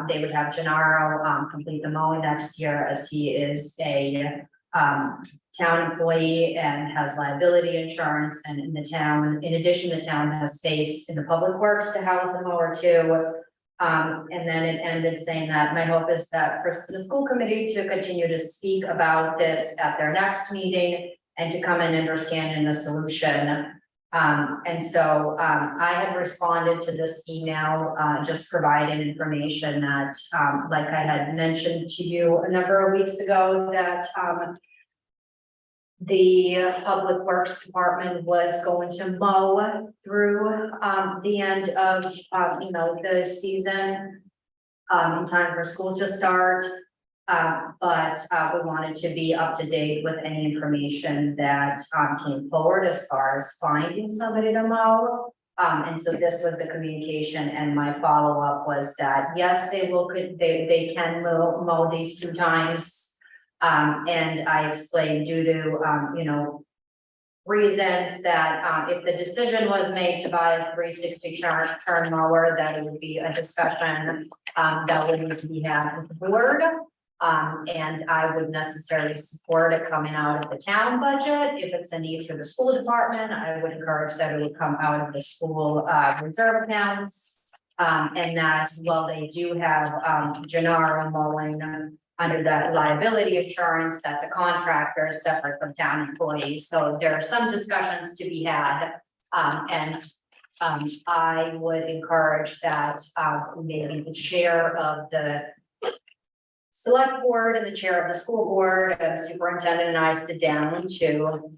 They would have Gennaro complete the mowing next year as he is a town employee and has liability insurance, and in the town, in addition, the town has space in the public works to house the mower too. And then it ended saying that my hope is that for the school committee to continue to speak about this at their next meeting and to come in understanding the solution. And so I had responded to this email, just providing information that, like I had mentioned to you a number of weeks ago, that the Public Works Department was going to mow through, the end of, the season. In time for school to start. But we wanted to be up to date with any information that came forward as far as finding somebody to mow. And so this was the communication, and my follow-up was that, yes, they can mow these 2 times. And I explained due to, reasons that, if the decision was made to buy a 360 turn mower, that it would be a discussion, that would need to be had with the board. And I would necessarily support it coming out of the town budget. If it's a need for the school department, I would encourage that it would come out of the school, reserve accounts. And that while they do have, Gennaro mowing under that liability insurance, that's a contractor separate from town employees. So there are some discussions to be had. I would encourage that, maybe the chair of the select board and the chair of the school board and superintendent and I sit down to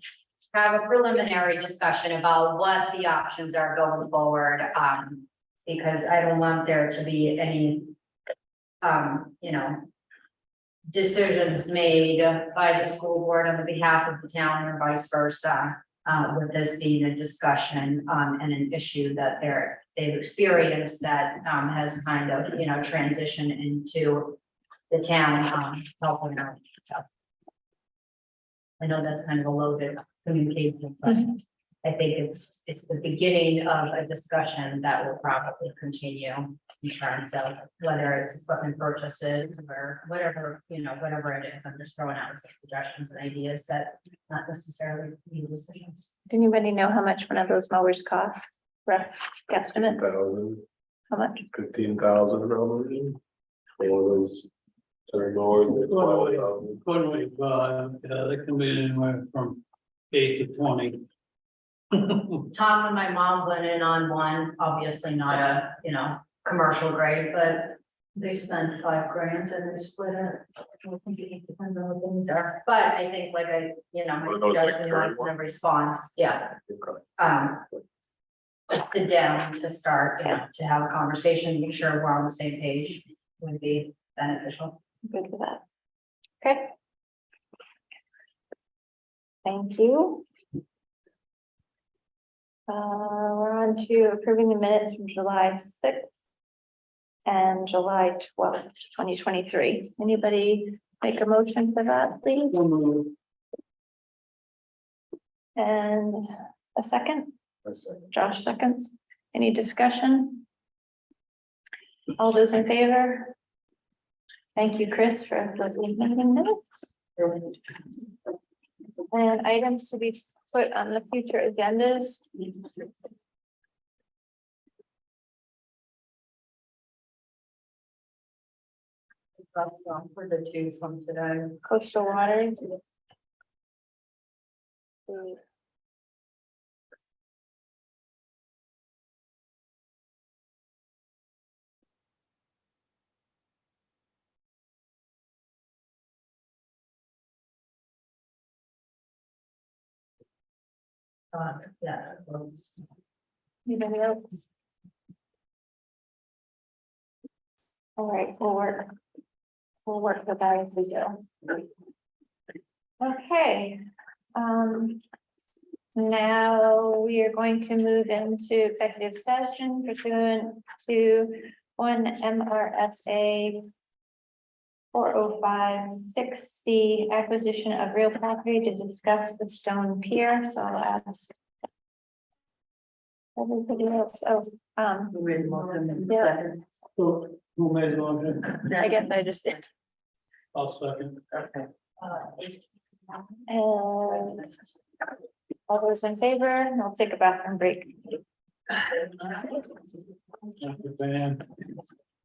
have a preliminary discussion about what the options are going forward. Because I don't want there to be any, decisions made by the school board on the behalf of the town or vice versa. With this being a discussion, and an issue that they've experienced that, has kind of, transitioned into the town, helping out. So I know that's kind of a loaded communication, but I think it's the beginning of a discussion that will probably continue in terms of whether it's equipment purchases or whatever, whatever it is. I'm just throwing out some suggestions and ideas that not necessarily need decisions. Does anybody know how much one of those mowers cost? Rough guesstimate, 1,000, how much? 15,000 probably. One of those turn mowers, they're 12,000. They can be anywhere from 8 to 20. Tom and my mom went in on one, obviously not a, commercial grade, but they spent $5,000 and they split it. I think it depends on what things are, but I think One of those, like, turn of response, yeah. Just sit down to start, to have a conversation, make sure we're on the same page would be beneficial. Good for that. Okay. Thank you. We're on to approving the minutes from July 6th and July 12th, 2023. Anybody make a motion for that, please? And a second? Josh seconds. Any discussion? All those in favor? Thank you, Chris, for the meeting minutes. And items to be put on the future agendas. For the 2 from today. Coastal water. Yeah. Anybody else? All right, we'll work with that as we go. Okay. Now we are going to move into executive session pursuant to 1 MRSA 405-6C acquisition of real property to discuss the stone pier. So I'll ask everybody else. Yeah, Who made the motion? I guess I just did. I'll second. And all those in favor, and I'll take a bathroom break. Thank you, Van.